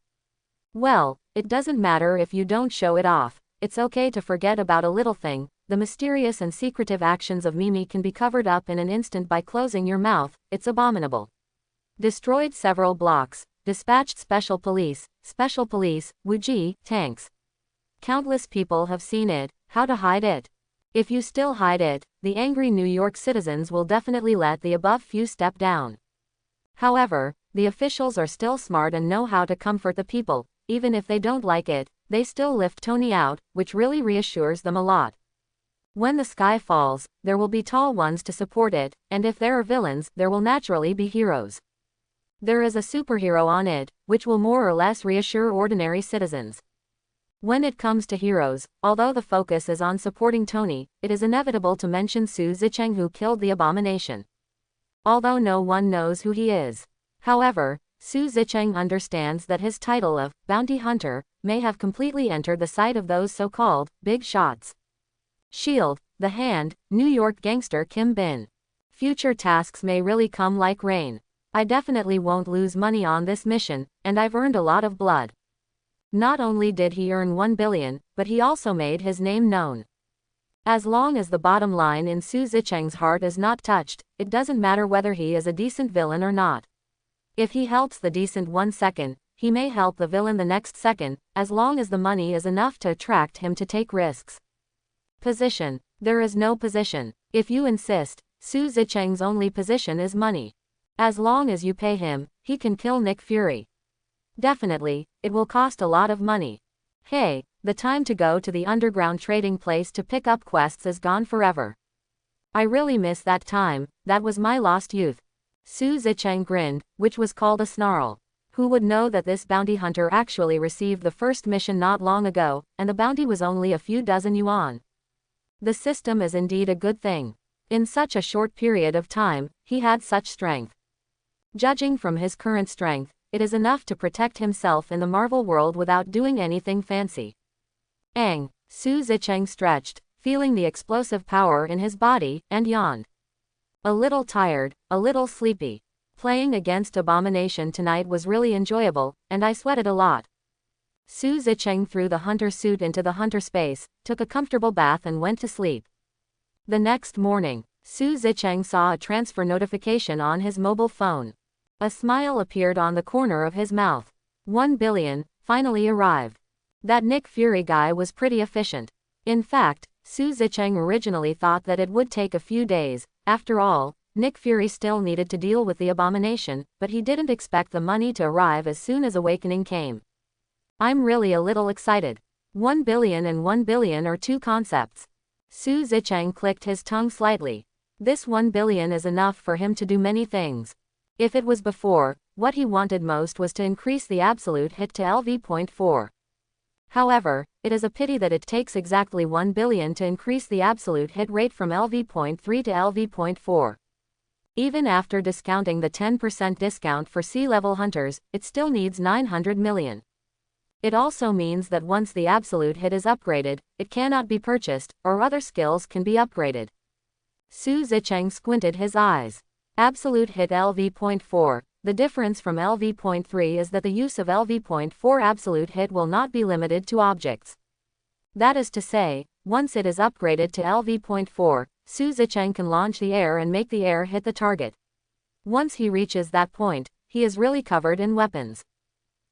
Well, it doesn't matter if you don't show it off, it's okay to forget about a little thing, the mysterious and secretive actions of Mimi can be covered up in an instant by closing your mouth, it's abominable. Destroyed several blocks, dispatched special police, Wuji, tanks. Countless people have seen it, how to hide it. If you still hide it, the angry New York citizens will definitely let the above few step down. However, the officials are still smart and know how to comfort the people, even if they don't like it, they still lift Tony out, which really reassures them a lot. When the sky falls, there will be tall ones to support it, and if there are villains, there will naturally be heroes. There is a superhero on it, which will more or less reassure ordinary citizens. When it comes to heroes, although the focus is on supporting Tony, it is inevitable to mention Su Zicheng, who killed the Abomination. Although no one knows who he is. However, Su Zicheng understands that his title of bounty hunter may have completely entered the sight of those so-called big shots. Shield, the Hand, New York gangster Kim Bin. Future tasks may really come like rain. I definitely won't lose money on this mission, and I've earned a lot of blood. Not only did he earn 1 billion, but he also made his name known. As long as the bottom line in Su Zicheng's heart is not touched, it doesn't matter whether he is a decent villain or not. If he helps the decent 1 second, he may help the villain the next second, as long as the money is enough to attract him to take risks. Position. There is no position. If you insist, Su Zicheng's only position is money. As long as you pay him, he can kill Nick Fury. Definitely, it will cost a lot of money. Hey, the time to go to the underground trading place to pick up quests is gone forever. I really miss that time, that was my lost youth. Su Zicheng grinned, which was called a snarl. Who would know that this bounty hunter actually received the first mission not long ago, and the bounty was only a few dozen yuan. The system is indeed a good thing. In such a short period of time, he had such strength. Judging from his current strength, it is enough to protect himself in the Marvel world without doing anything fancy. Su Zicheng stretched, feeling the explosive power in his body, and yawned. A little tired, a little sleepy. Playing against Abomination tonight was really enjoyable, and I sweated a lot. Su Zicheng threw the hunter suit into the hunter space, took a comfortable bath and went to sleep. The next morning, Su Zicheng saw a transfer notification on his mobile phone. A smile appeared on the corner of his mouth. 1 billion, finally arrived. That Nick Fury guy was pretty efficient. In fact, Su Zicheng originally thought that it would take a few days. After all, Nick Fury still needed to deal with the Abomination, but he didn't expect the money to arrive as soon as Awakening came. I'm really a little excited. 1 billion and 1 billion are two concepts. Su Zicheng clicked his tongue slightly. This 1 billion is enough for him to do many things. If it was before, what he wanted most was to increase the absolute hit to LV.4. However, it is a pity that it takes exactly 1 billion to increase the absolute hit rate from LV.3 to LV.4. Even after discounting the 10% discount for C-level hunters, it still needs 900 million. It also means that once the absolute hit is upgraded, it cannot be purchased, or other skills can be upgraded. Su Zicheng squinted his eyes. Absolute hit LV.4. The difference from LV.3 is that the use of LV.4 absolute hit will not be limited to objects. That is to say, once it is upgraded to LV.4, Su Zicheng can launch the air and make the air hit the target. Once he reaches that point, he is really covered in weapons.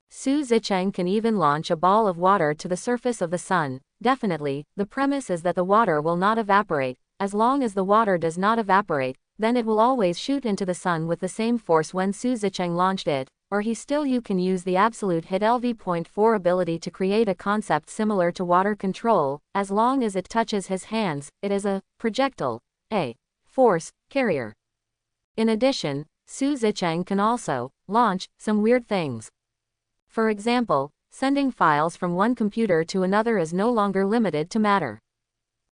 Su Zicheng can even launch a ball of water to the surface of the sun. Definitely, the premise is that the water will not evaporate. As long as the water does not evaporate, then it will always shoot into the sun with the same force when Su Zicheng launched it, or you can use the absolute hit LV.4 ability to create a concept similar to water control. As long as it touches his hands, it is a projectile, a force carrier. In addition, Su Zicheng can also launch some weird things. For example, sending files from one computer to another is no longer limited to matter.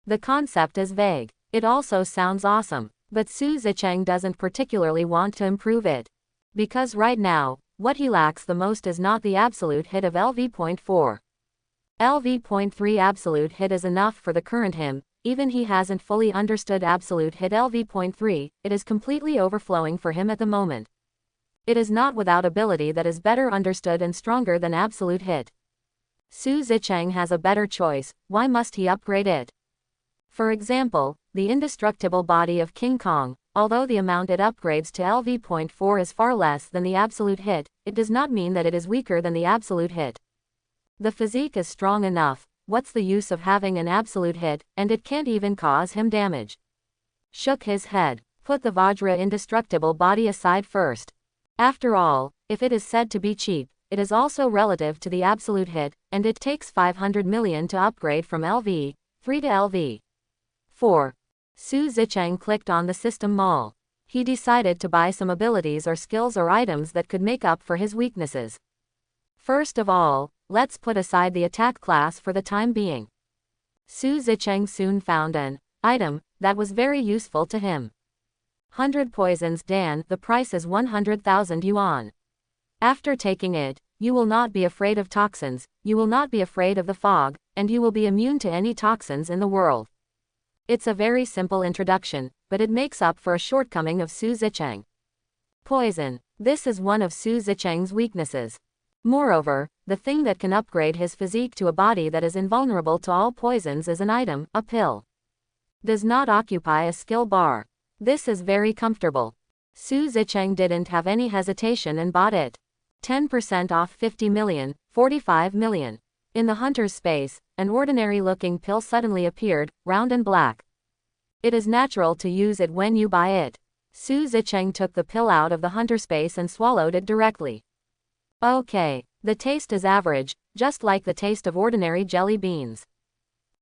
The concept is vague. It also sounds awesome, but Su Zicheng doesn't particularly want to improve it. Because right now, what he lacks the most is not the absolute hit of LV.4. LV.3 absolute hit is enough for the current him, even he hasn't fully understood absolute hit LV.3, it is completely overflowing for him at the moment. It is not without ability that is better understood and stronger than absolute hit. Su Zicheng has a better choice, why must he upgrade it? For example, the indestructible body of King Kong, although the amount it upgrades to LV.4 is far less than the absolute hit, it does not mean that it is weaker than the absolute hit. The physique is strong enough, what's the use of having an absolute hit, and it can't even cause him damage. Shook his head. Put the Vajra indestructible body aside first. After all, if it is said to be cheap, it is also relative to the absolute hit, and it takes 500 million to upgrade from LV.3 to LV.4. Su Zicheng clicked on the system mall. He decided to buy some abilities or skills or items that could make up for his weaknesses. First of all, let's put aside the attack class for the time being. Su Zicheng soon found an item that was very useful to him. 100 poisons Dan, the price is 100,000 yuan. After taking it, you will not be afraid of toxins, you will not be afraid of the fog, and you will be immune to any toxins in the world. It's a very simple introduction, but it makes up for a shortcoming of Su Zicheng. Poison. This is one of Su Zicheng's weaknesses. Moreover, the thing that can upgrade his physique to a body that is invulnerable to all poisons is an item, a pill. Does not occupy a skill bar. This is very comfortable. Su Zicheng didn't have any hesitation and bought it. 10% off 50 million, 45 million. In the hunter's space, an ordinary-looking pill suddenly appeared, round and black. It is natural to use it when you buy it. Su Zicheng took the pill out of the hunter space and swallowed it directly. Okay, the taste is average, just like the taste of ordinary jelly beans.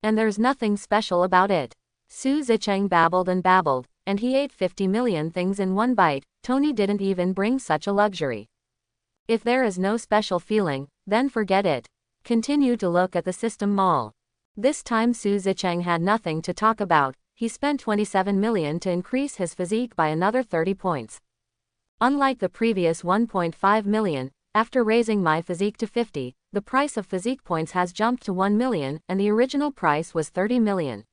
And there's nothing special about it. Su Zicheng babbled, and he ate 50 million things in one bite. Tony didn't even bring such a luxury. If there is no special feeling, then forget it. Continue to look at the system mall. This time Su Zicheng had nothing to talk about. He spent 27 million to increase his physique by another 30 points. Unlike the previous 1.5 million, after raising my physique to 50, the price of physique points has jumped to 1 million, and the original price was 30 million.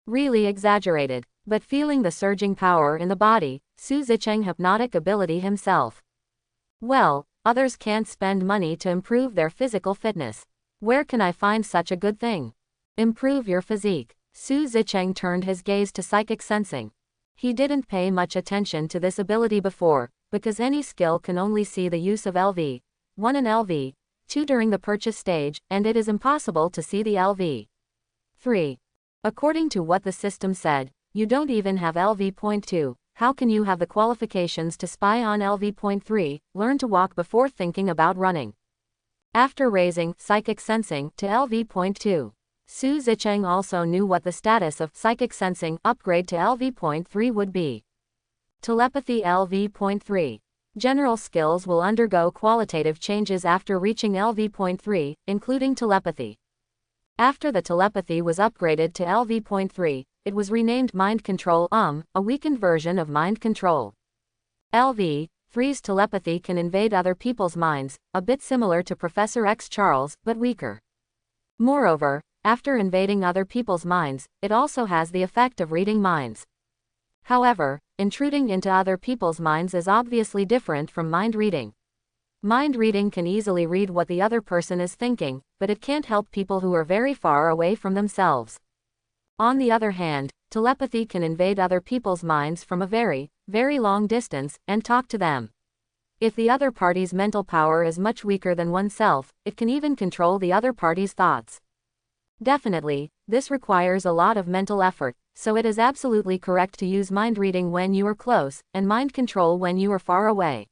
Really exaggerated, but feeling the surging power in the body, Su Zicheng hypnotic ability himself. Well, others can't spend money to improve their physical fitness. Where can I find such a good thing? Improve your physique. Su Zicheng turned his gaze to psychic sensing. He didn't pay much attention to this ability before, because any skill can only see the use of LV1 and LV2 during the purchase stage, and it is impossible to see the LV3. According to what the system said, you don't even have LV.2. How can you have the qualifications to spy on LV.3, learn to walk before thinking about running? After raising psychic sensing to LV.2, Su Zicheng also knew what the status of psychic sensing upgrade to LV.3 would be. Telepathy LV.3. General skills will undergo qualitative changes after reaching LV.3, including telepathy. After the telepathy was upgraded to LV.3, it was renamed Mind Control, a weakened version of Mind Control. LV.3's telepathy can invade other people's minds, a bit similar to Professor X Charles, but weaker. Moreover, after invading other people's minds, it also has the effect of reading minds. However, intruding into other people's minds is obviously different from mind reading. Mind reading can easily read what the other person is thinking, but it can't help people who are very far away from themselves. On the other hand, telepathy can invade other people's minds from a very, very long distance, and talk to them. If the other party's mental power is much weaker than oneself, it can even control the other party's thoughts. Definitely, this requires a lot of mental effort, so it is absolutely correct to use mind reading when you are close, and mind control when you are far away.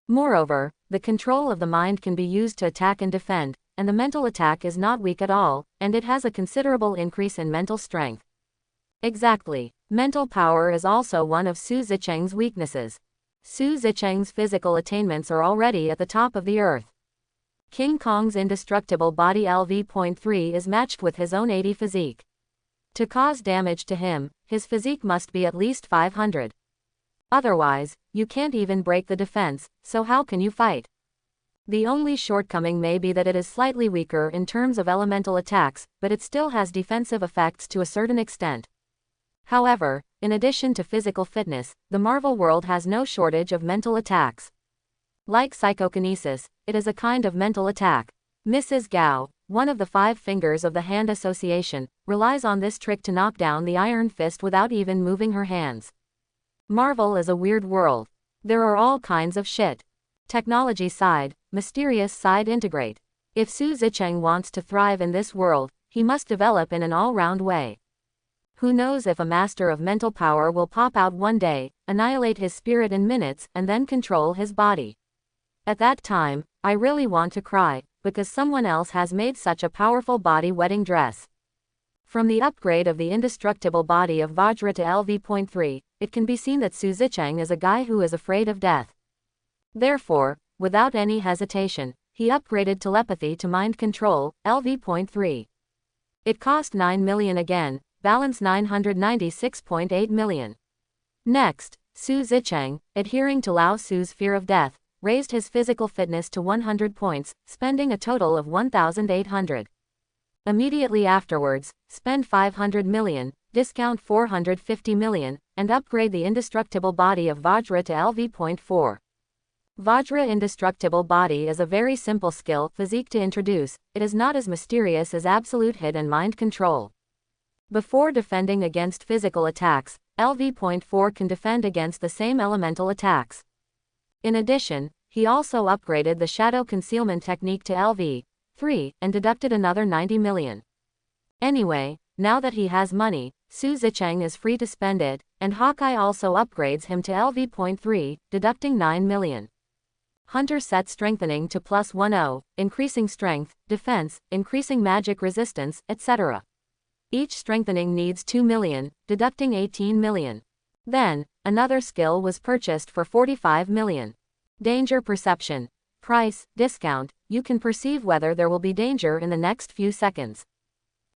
Moreover, the control of the mind can be used to attack and defend, and the mental attack is not weak at all, and it has a considerable increase in mental strength. Exactly. Mental power is also one of Su Zicheng's weaknesses. Su Zicheng's physical attainments are already at the top of the earth. King Kong's indestructible body LV.3 is matched with his own 80 physique. To cause damage to him, his physique must be at least 500. Otherwise, you can't even break the defense, so how can you fight? The only shortcoming may be that it is slightly weaker in terms of elemental attacks, but it still has defensive effects to a certain extent. However, in addition to physical fitness, the Marvel world has no shortage of mental attacks. Like psychokinesis, it is a kind of mental attack. Mrs. Gao, one of the 5 fingers of the Hand Association, relies on this trick to knock down the Iron Fist without even moving her hands. Marvel is a weird world. There are all kinds of shit. Technology side, mysterious side integrate. If Su Zicheng wants to thrive in this world, he must develop in an all-round way. Who knows if a master of mental power will pop out one day, annihilate his spirit in minutes, and then control his body. At that time, I really want to cry, because someone else has made such a powerful body wedding dress. From the upgrade of the indestructible body of Vajra to LV.3, it can be seen that Su Zicheng is a guy who is afraid of death. Therefore, without any hesitation, he he upgraded telepathy to mind control, LV.3. It cost 9 million again, balance 996.8 million. Next, Su Zicheng, adhering to Lao Su's fear of death, raised his physical fitness to 100 points, spending a total of 1,800. Immediately afterwards, spend 500 million, discount 450 million, and upgrade the indestructible body of Vajra to LV.4. Vajra indestructible body is a very simple skill physique to introduce. It is not as mysterious as absolute hit and mind control. Before defending against physical attacks, LV.4 can defend against the same elemental attacks. In addition, he also upgraded the shadow concealment technique to LV.3 and deducted another 90 million. Anyway, now that he has money, Su Zicheng is free to spend it, and Hawkeye also upgrades him to LV.3, deducting 9 million. Hunter set strengthening to +10, increasing strength, defense, increasing magic resistance, etc. Each strengthening needs 2 million, deducting 18 million. Then, another skill was purchased for 45 million. Danger perception. Price, discount, you can perceive whether there will be danger in the next few seconds.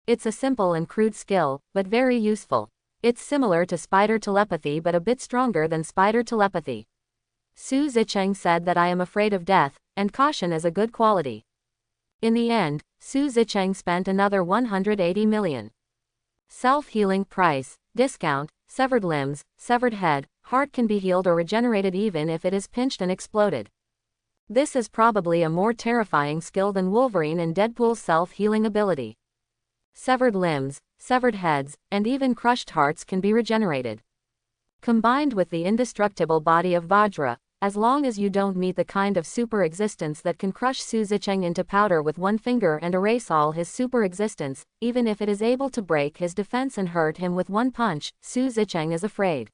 It's a simple and crude skill, but very useful. It's similar to spider telepathy but a bit stronger than spider telepathy. Su Zicheng said that I am afraid of death, and caution is a good quality. In the end, Su Zicheng spent another 180 million. Self-healing price, discount, severed limbs, severed head, heart can be healed or regenerated even if it is pinched and exploded. This is probably a more terrifying skill than Wolverine and Deadpool's self-healing ability. Severed limbs, severed heads, and even crushed hearts can be regenerated. Combined with the indestructible body of Vajra, as long as you don't meet the kind of super existence that can crush Su Zicheng into powder with one finger and erase all his super existence, even if it is able to break his defense and hurt him with one punch, Su Zicheng is afraid.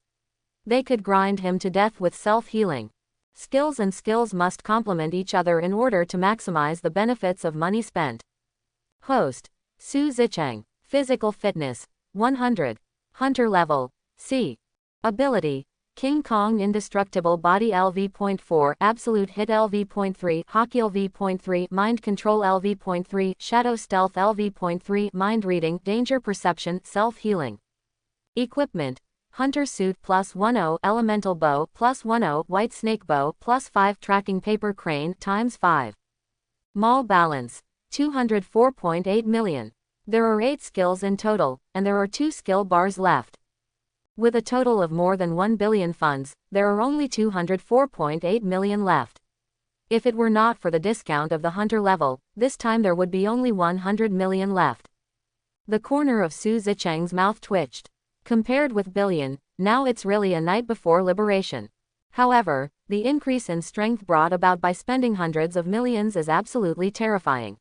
They could grind him to death with self-healing. Skills and skills must complement each other in order to maximize the benefits of money spent. Host, Su Zicheng. Physical fitness, 100. Hunter level, C. Ability, King Kong indestructible body LV.4, absolute hit LV.3, hockey LV.3, mind control LV.3, shadow stealth LV.3, mind reading, danger perception, self-healing. Equipment, hunter suit +10, elemental bow +10, white snake bow +5, tracking paper crane ×5. Mall balance, 204.8 million. There are 8 skills in total, and there are 2 skill bars left. With a total of more than 1 billion funds, there are only 204.8 million left. If it were not for the discount of the hunter level, this time there would be only 100 million left. The corner of Su Zicheng's mouth twitched. Compared with billion, now it's really a night before liberation. However, the increase in strength brought about by spending hundreds of millions is absolutely terrifying.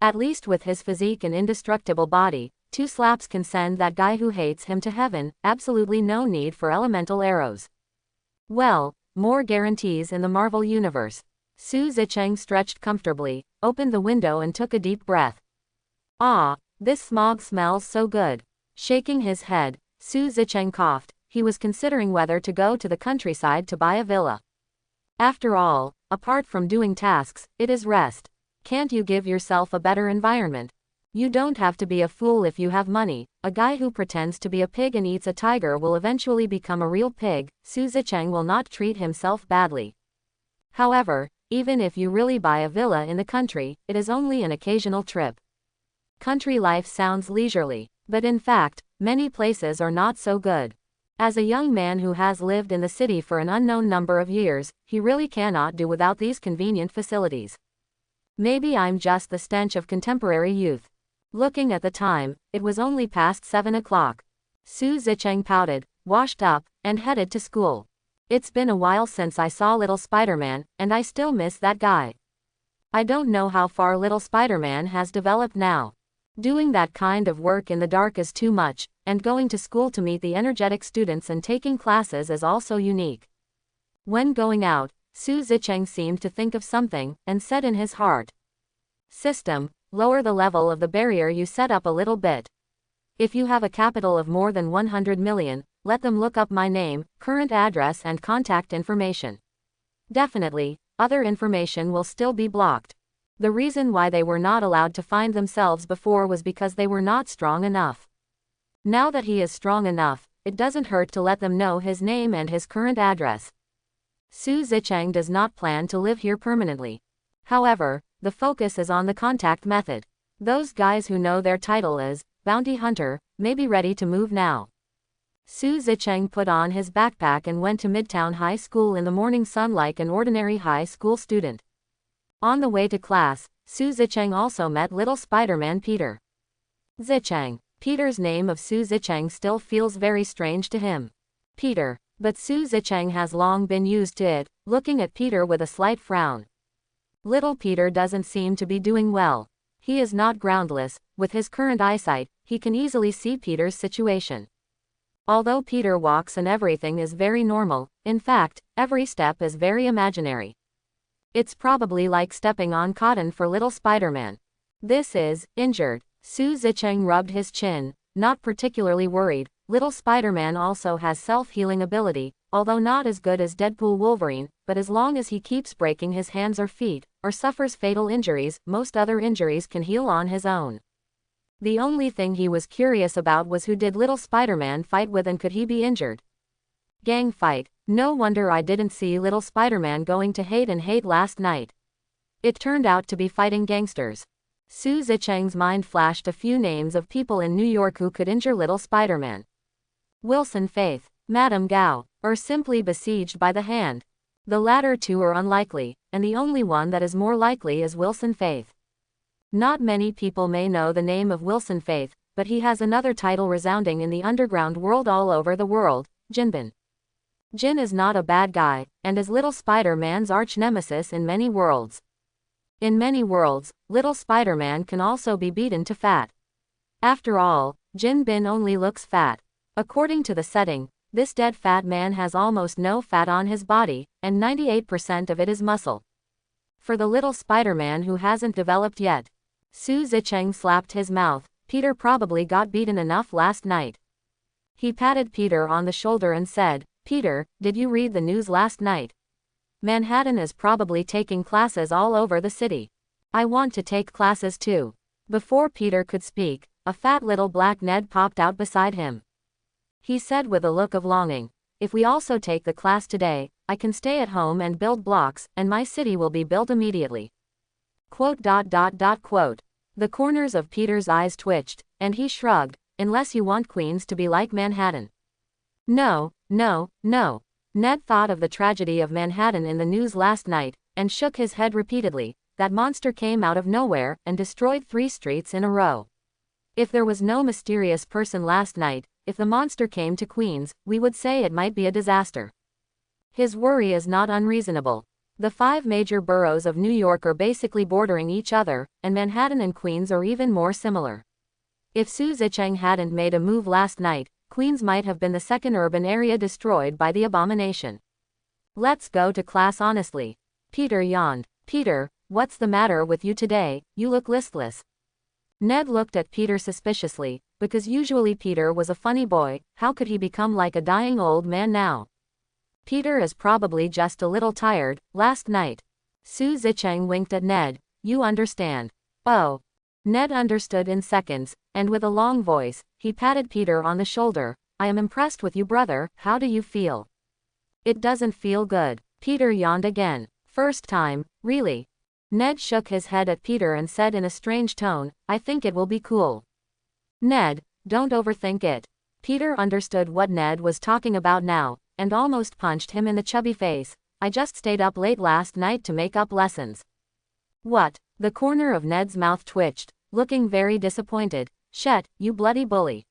At least with his physique and indestructible body, 2 slaps can send that guy who hates him to heaven, absolutely no need for elemental arrows. Well, more guarantees in the Marvel Universe. Su Zicheng stretched comfortably, opened the window and took a deep breath. Ah, this smog smells so good. Shaking his head, Su Zicheng coughed. He was considering whether to go to the countryside to buy a villa. After all, apart from doing tasks, it is rest. Can't you give yourself a better environment? You don't have to be a fool if you have money. A guy who pretends to be a pig and eats a tiger will eventually become a real pig. Su Zicheng will not treat himself badly. However, even if you really buy a villa in the country, it is only an occasional trip. Country life sounds leisurely, but in fact, many places are not so good. As a young man who has lived in the city for an unknown number of years, he really cannot do without these convenient facilities. Maybe I'm just the stench of contemporary youth. Looking at the time, it was only past 7 o'clock. Su Zicheng pouted, washed up, and headed to school. It's been a while since I saw Little Spider-Man, and I still miss that guy. I don't know how far Little Spider-Man has developed now. Doing that kind of work in the dark is too much, and going to school to meet the energetic students and taking classes is also unique. When going out, Su Zicheng seemed to think of something, and said in his heart, "System, lower the level of the barrier you set up a little bit. If you have a capital of more than 100 million, let them look up my name, current address and contact information. Definitely, other information will still be blocked. The reason why they were not allowed to find themselves before was because they were not strong enough. Now that he is strong enough, it doesn't hurt to let them know his name and his current address. Su Zicheng does not plan to live here permanently. However, the focus is on the contact method. Those guys who know their title is bounty hunter may be ready to move now. Su Zicheng put on his backpack and went to Midtown High School in the morning sun like an ordinary high school student. On the way to class, Su Zicheng also met little Spider-Man Peter. Zicheng. Peter's name of Su Zicheng still feels very strange to him. Peter. But Su Zicheng has long been used to it, looking at Peter with a slight frown. Little Peter doesn't seem to be doing well. He is not groundless. With his current eyesight, he can easily see Peter's situation. Although Peter walks and everything is very normal, in fact, every step is very imaginary. It's probably like stepping on cotton for little Spider-Man. This is injured. Su Zicheng rubbed his chin, not particularly worried. Little Spider-Man also has self-healing ability, although not as good as Deadpool Wolverine, but as long as he keeps breaking his hands or feet, or suffers fatal injuries, most other injuries can heal on his own. The only thing he was curious about was who did little Spider-Man fight with and could he be injured? Gang fight. No wonder I didn't see little Spider-Man going to hate last night. It turned out to be fighting gangsters. Su Zicheng's mind flashed a few names of people in New York who could injure little Spider-Man. Wilson Faith, Madame Gao, or simply besieged by the Hand. The latter two are unlikely, and the only one that is more likely is Wilson Faith. Not many people may know the name of Wilson Faith, but he has another title resounding in the underground world all over the world, Jinbin. Jin is not a bad guy, and is little Spider-Man's arch-nemesis in many worlds. In many worlds, little Spider-Man can also be beaten to fat. After all, Jin Bin only looks fat. According to the setting, this dead fat man has almost no fat on his body, and 98% of it is muscle. For the little Spider-Man who hasn't developed yet. Su Zicheng slapped his mouth. Peter probably got beaten enough last night. He patted Peter on the shoulder and said, "Peter, did you read the news last night? Manhattan is probably taking classes all over the city. I want to take classes too." Before Peter could speak, a fat little black Ned popped out beside him. He said with a look of longing, "If we also take the class today, I can stay at home and build blocks, and my city will be built immediately." Quote. The corners of Peter's eyes twitched, and he shrugged, "Unless you want Queens to be like Manhattan." No. Ned thought of the tragedy of Manhattan in the news last night, and shook his head repeatedly. That monster came out of nowhere, and destroyed 3 streets in a row. If there was no mysterious person last night, if the monster came to Queens, we would say it might be a disaster. His worry is not unreasonable. The 5 major boroughs of New York are basically bordering each other, and Manhattan and Queens are even more similar. If Su Zicheng hadn't made a move last night, Queens might have been the second urban area destroyed by the Abomination. Let's go to class honestly. Peter yawned. Peter, what's the matter with you today? You look listless. Ned looked at Peter suspiciously, because usually Peter was a funny boy. How could he become like a dying old man now? Peter is probably just a little tired. Last night. Su Zicheng winked at Ned. You understand. Oh. Ned understood in seconds, and with a long voice, he patted Peter on the shoulder. I am impressed with you, brother. How do you feel? It doesn't feel good. Peter yawned again. First time, really? Ned shook his head at Peter and said in a strange tone, I think it will be cool. Ned, don't overthink it. Peter understood what Ned was talking about now, and almost punched him in the chubby face. I just stayed up late last night to make up lessons. What? The corner of Ned's mouth twitched, looking very disappointed. Shet, you bloody bully.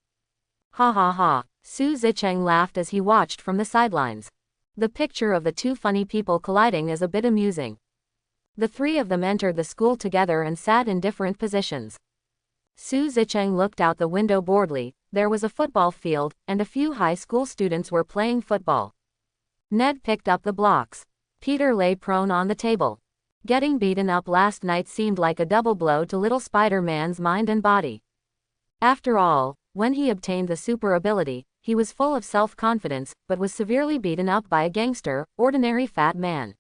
Ha ha ha. Su Zicheng laughed as he watched from the sidelines. The picture of the 2 funny people colliding is a bit amusing. The 3 of them entered the school together and sat in different positions. Su Zicheng looked out the window boredly. There was a football field, and a few high school students were playing football. Ned picked up the blocks. Peter lay prone on the table. Getting beaten up last night seemed like a double blow to little Spider-Man's mind and body. After all, when he obtained the super ability, he was full of self-confidence, but was severely beaten up by a gangster, ordinary fat man.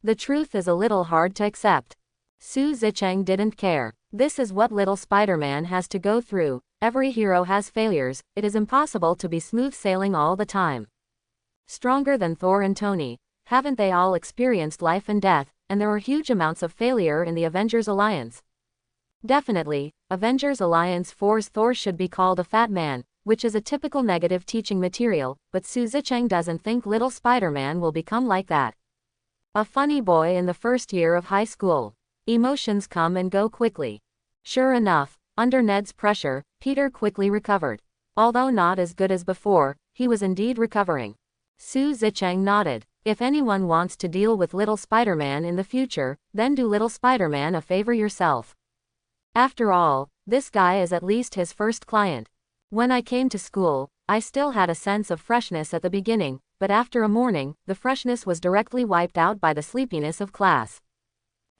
The truth is a little hard to accept. Su Zicheng didn't care. This is what little Spider-Man has to go through. Every hero has failures, it is impossible to be smooth sailing all the time. Stronger than Thor and Tony. Haven't they all experienced life and death, and there are huge amounts of failure in the Avengers Alliance? Definitely, Avengers Alliance 4's Thor should be called a fat man, which is a typical negative teaching material, but Su Zicheng doesn't think little Spider-Man will become like that. A funny boy in the first year of high school. Emotions come and go quickly. Sure enough, under Ned's pressure, Peter quickly recovered. Although not as good as before, he was indeed recovering. Su Zicheng nodded. If anyone wants to deal with little Spider-Man in the future, then do little Spider-Man a favor yourself. After all, this guy is at least his first client. When I came to school, I still had a sense of freshness at the beginning, but after a morning, the freshness was directly wiped out by the sleepiness of class.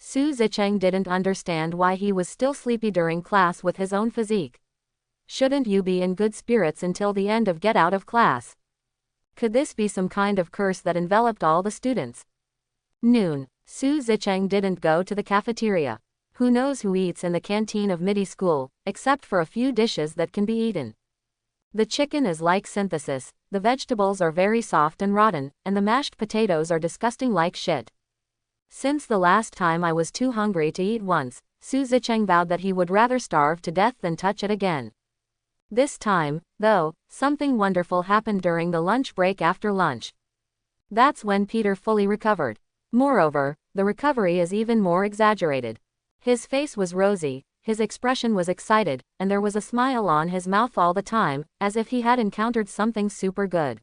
Su Zicheng didn't understand why he was still sleepy during class with his own physique. Shouldn't you be in good spirits until the end of get out of class? Could this be some kind of curse that enveloped all the students? Noon. Su Zicheng didn't go to the cafeteria. Who knows who eats in the canteen of MIDI school, except for a few dishes that can be eaten. The chicken is like synthesis, the vegetables are very soft and rotten, and the mashed potatoes are disgusting like shit. Since the last time I was too hungry to eat once, Su Zicheng vowed that he would rather starve to death than touch it again. This time, though, something wonderful happened during the lunch break after lunch. That's when Peter fully recovered. Moreover, the recovery is even more exaggerated. His face was rosy, his expression was excited, and there was a smile on his mouth all the time, as if he had encountered something super good.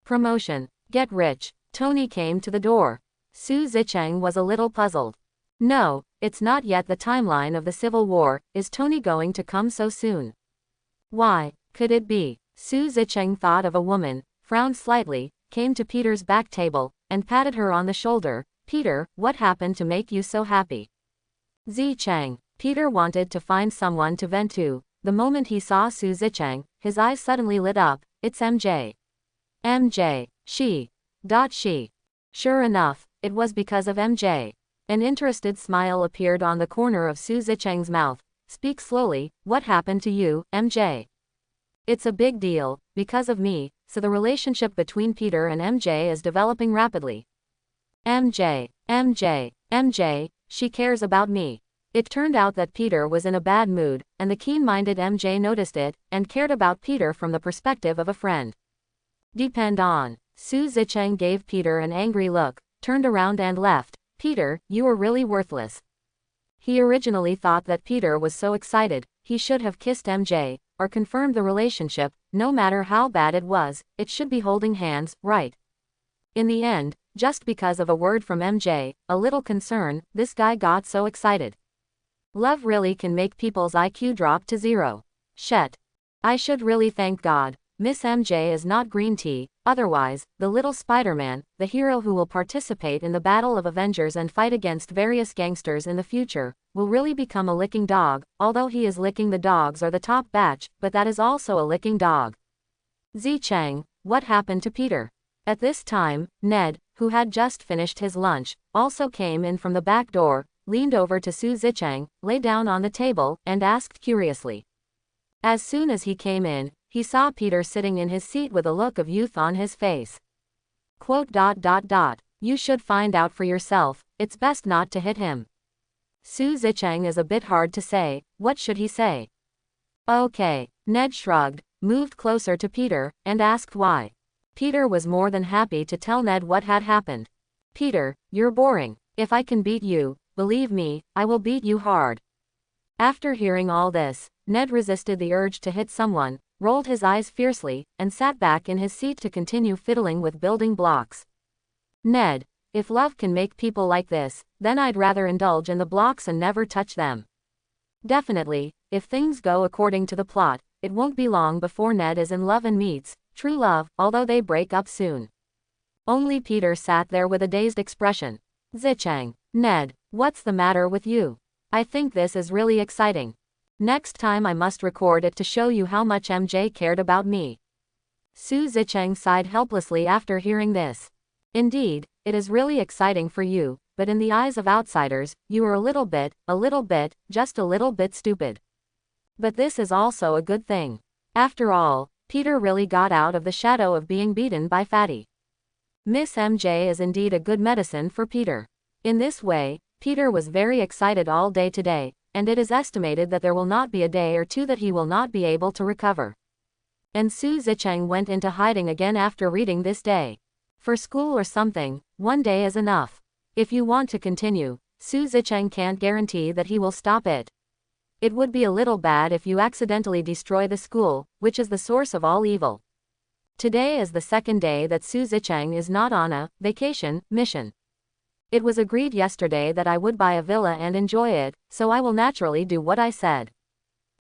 Promotion. Get rich. Tony came to the door. Su Zicheng was a little puzzled. No, it's not yet the timeline of the Civil War. Is Tony going to come so soon? Why could it be? Su Zicheng thought of a woman, frowned slightly, came to Peter's back table, and patted her on the shoulder. Peter, what happened to make you so happy? Zicheng. Peter wanted to find someone to vent to. The moment he saw Su Zicheng, his eyes suddenly lit up. It's MJ. MJ. She. Sure enough, it was because of MJ. An interested smile appeared on the corner of Su Zicheng's mouth. Speak slowly, what happened to you, MJ? It's a big deal, because of me, so the relationship between Peter and MJ is developing rapidly. MJ, she cares about me. It turned out that Peter was in a bad mood, and the keen-minded MJ noticed it, and cared about Peter from the perspective of a friend. Depend on. Su Zicheng gave Peter an angry look, turned around and left. Peter, you are really worthless. He originally thought that Peter was so excited, he should have kissed MJ, or confirmed the relationship, no matter how bad it was, it should be holding hands, right? In the end, just because of a word from MJ, a little concern, this guy got so excited. Love really can make people's IQ drop to 0. Shit. I should really thank God. Miss MJ is not green tea, otherwise, the little Spider-Man, the hero who will participate in the Battle of Avengers and fight against various gangsters in the future, will really become a licking dog, although he is licking the dogs or the top batch, but that is also a licking dog. Zicheng, what happened to Peter? At this time, Ned, who had just finished his lunch, also came in from the back door, leaned over to Su Zicheng, lay down on the table, and asked curiously. As soon as he came in, he saw Peter sitting in his seat with a look of youth on his face. Quote, You should find out for yourself, it's best not to hit him. Su Zicheng is a bit hard to say, what should he say? Okay, Ned shrugged, moved closer to Peter, and asked why. Peter was more than happy to tell Ned what had happened. Peter, you're boring. If I can beat you, believe me, I will beat you hard. After hearing all this, Ned resisted the urge to hit someone, rolled his eyes fiercely, and sat back in his seat to continue fiddling with building blocks. Ned, if love can make people like this, then I'd rather indulge in the blocks and never touch them. Definitely, if things go according to the plot, it won't be long before Ned is in love and meets true love, although they break up soon. Only Peter sat there with a dazed expression. Zicheng, Ned, what's the matter with you? I think this is really exciting. Next time I must record it to show you how much MJ cared about me. Su Zicheng sighed helplessly after hearing this. Indeed, it is really exciting for you, but in the eyes of outsiders, you are just a little bit stupid. But this is also a good thing. After all, Peter really got out of the shadow of being beaten by Fatty. Miss MJ is indeed a good medicine for Peter. In this way, Peter was very excited all day today, and it is estimated that there will not be a day or two that he will not be able to recover. And Su Zicheng went into hiding again after reading this day. For school or something, one day is enough. If you want to continue, Su Zicheng can't guarantee that he will stop it. It would be a little bad if you accidentally destroy the school, which is the source of all evil. Today is the second day that Su Zicheng is not on a vacation mission. It was agreed yesterday that I would buy a villa and enjoy it, so I will naturally do what I said.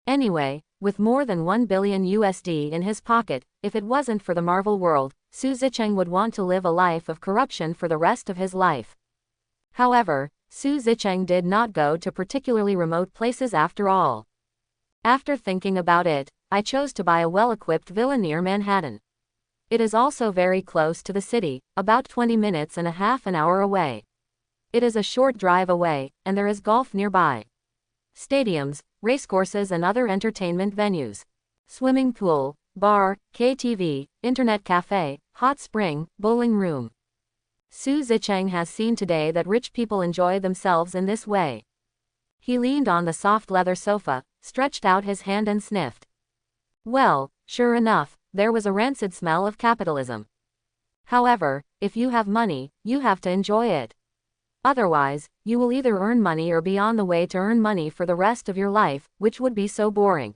Anyway, with more than 1 billion USD in his pocket, if it wasn't for the Marvel world, Su Zicheng would want to live a life of corruption for the rest of his life. However, Su Zicheng did not go to particularly remote places after all. After thinking about it, I chose to buy a well-equipped villa near Manhattan. It is also very close to the city, about 20 minutes and a half an hour away. It is a short drive away, and there is golf nearby. Stadiums, racecourses and other entertainment venues. Swimming pool, bar, KTV, internet cafe, hot spring, bowling room. Su Zicheng has seen today that rich people enjoy themselves in this way. He leaned on the soft leather sofa, stretched out his hand and sniffed. Well, sure enough, there was a rancid smell of capitalism. However, if you have money, you have to enjoy it. Otherwise, you will either earn money or be on the way to earn money for the rest of your life, which would be so boring.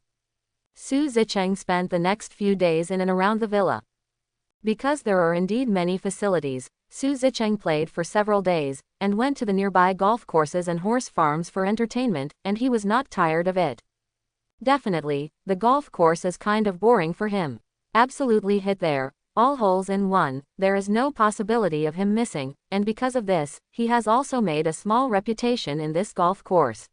Su Zicheng spent the next few days in and around the villa. Because there are indeed many facilities, Su Zicheng played for several days, and went to the nearby golf courses and horse farms for entertainment, and he was not tired of it. Definitely, the golf course is kind of boring for him. Absolutely hit there, all holes in one, there is no possibility of him missing, and because of this, he has also made a small reputation in this golf course.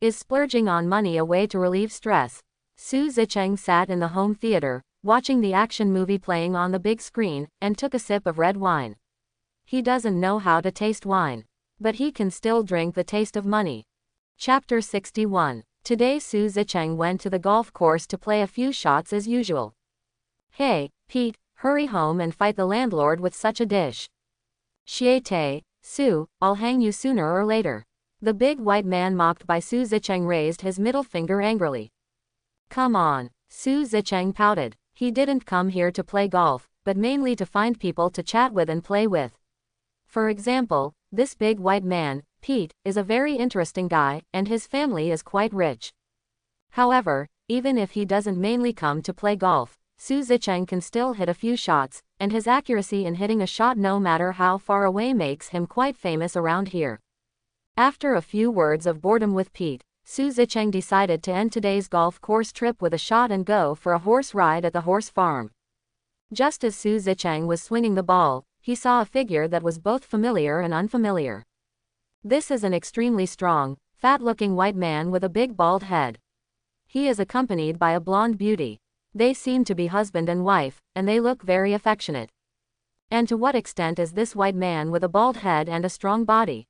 Is splurging on money a way to relieve stress? Su Zicheng sat in the home theater, watching the action movie playing on the big screen, and took a sip of red wine. He doesn't know how to taste wine, but he can still drink the taste of money. Chapter 61. Today Su Zicheng went to the golf course to play a few shots as usual. Hey, Pete, hurry home and fight the landlord with such a dish. Shiete, Su, I'll hang you sooner or later. The big white man mocked by Su Zicheng raised his middle finger angrily. Come on, Su Zicheng pouted. He didn't come here to play golf, but mainly to find people to chat with and play with. For example, this big white man, Pete, is a very interesting guy, and his family is quite rich. However, even if he doesn't mainly come to play golf, Su Zicheng can still hit a few shots, and his accuracy in hitting a shot no matter how far away makes him quite famous around here. After a few words of boredom with Pete, Su Zicheng decided to end today's golf course trip with a shot and go for a horse ride at the horse farm. Just as Su Zicheng was swinging the ball, he saw a figure that was both familiar and unfamiliar. This is an extremely strong, fat-looking white man with a big bald head. He is accompanied by a blonde beauty. They seem to be husband and wife, and they look very affectionate. And to what extent is this white man with a bald head and a strong body?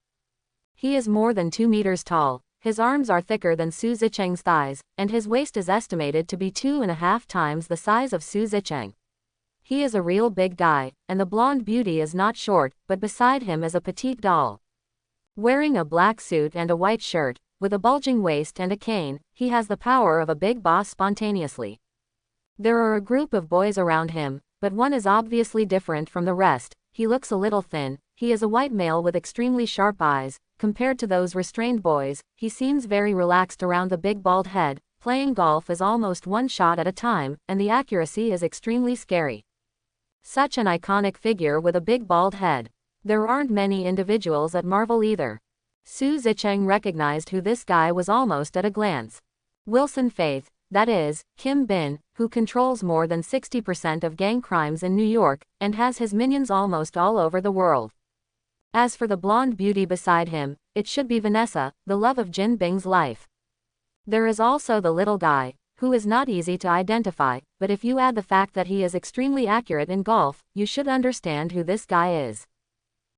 He is more than 2 meters tall, his arms are thicker than Su Zicheng's thighs, and his waist is estimated to be 2.5 times the size of Su Zicheng. He is a real big guy, and the blonde beauty is not short, but beside him is a petite doll. Wearing a black suit and a white shirt, with a bulging waist and a cane, he has the power of a big boss spontaneously. There are a group of boys around him, but one is obviously different from the rest. He looks a little thin, he is a white male with extremely sharp eyes. Compared to those restrained boys, he seems very relaxed around the big bald head. Playing golf is almost one shot at a time, and the accuracy is extremely scary. Such an iconic figure with a big bald head. There aren't many individuals at Marvel either. Su Zicheng recognized who this guy was almost at a glance. Wilson Faith, that is, Kim Bin, who controls more than 60% of gang crimes in New York, and has his minions almost all over the world. As for the blonde beauty beside him, it should be Vanessa, the love of Jin Bing's life. There is also the little guy, who is not easy to identify, but if you add the fact that he is extremely accurate in golf, you should understand who this guy is.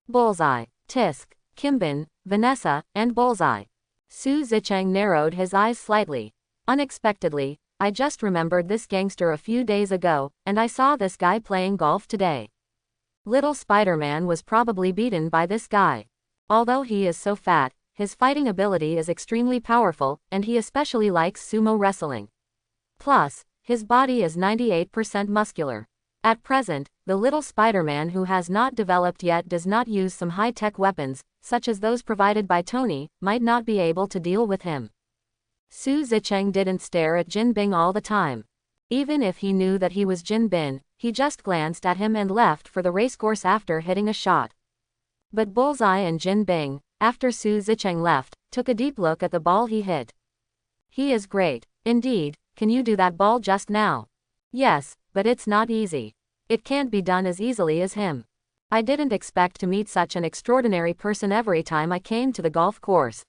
Bullseye. Tisk. Kimbin, Vanessa, and Bullseye. Su Zicheng narrowed his eyes slightly. Unexpectedly, I just remembered this gangster a few days ago, and I saw this guy playing golf today. Little Spider-Man was probably beaten by this guy. Although he is so fat, his fighting ability is extremely powerful, and he especially likes sumo wrestling. Plus, his body is 98% muscular. At present, the little Spider-Man who has not developed yet does not use some high-tech weapons, such as those provided by Tony, might not be able to deal with him. Su Zicheng didn't stare at Jin Bing all the time. Even if he knew that he was Jin Bin, he just glanced at him and left for the racecourse after hitting a shot. But Bullseye and Jin Bing, after Su Zicheng left, took a deep look at the ball he hit. He is great. Indeed, can you do that ball just now? Yes, but it's not easy. It can't be done as easily as him. I didn't expect to meet such an extraordinary person every time I came to the golf course.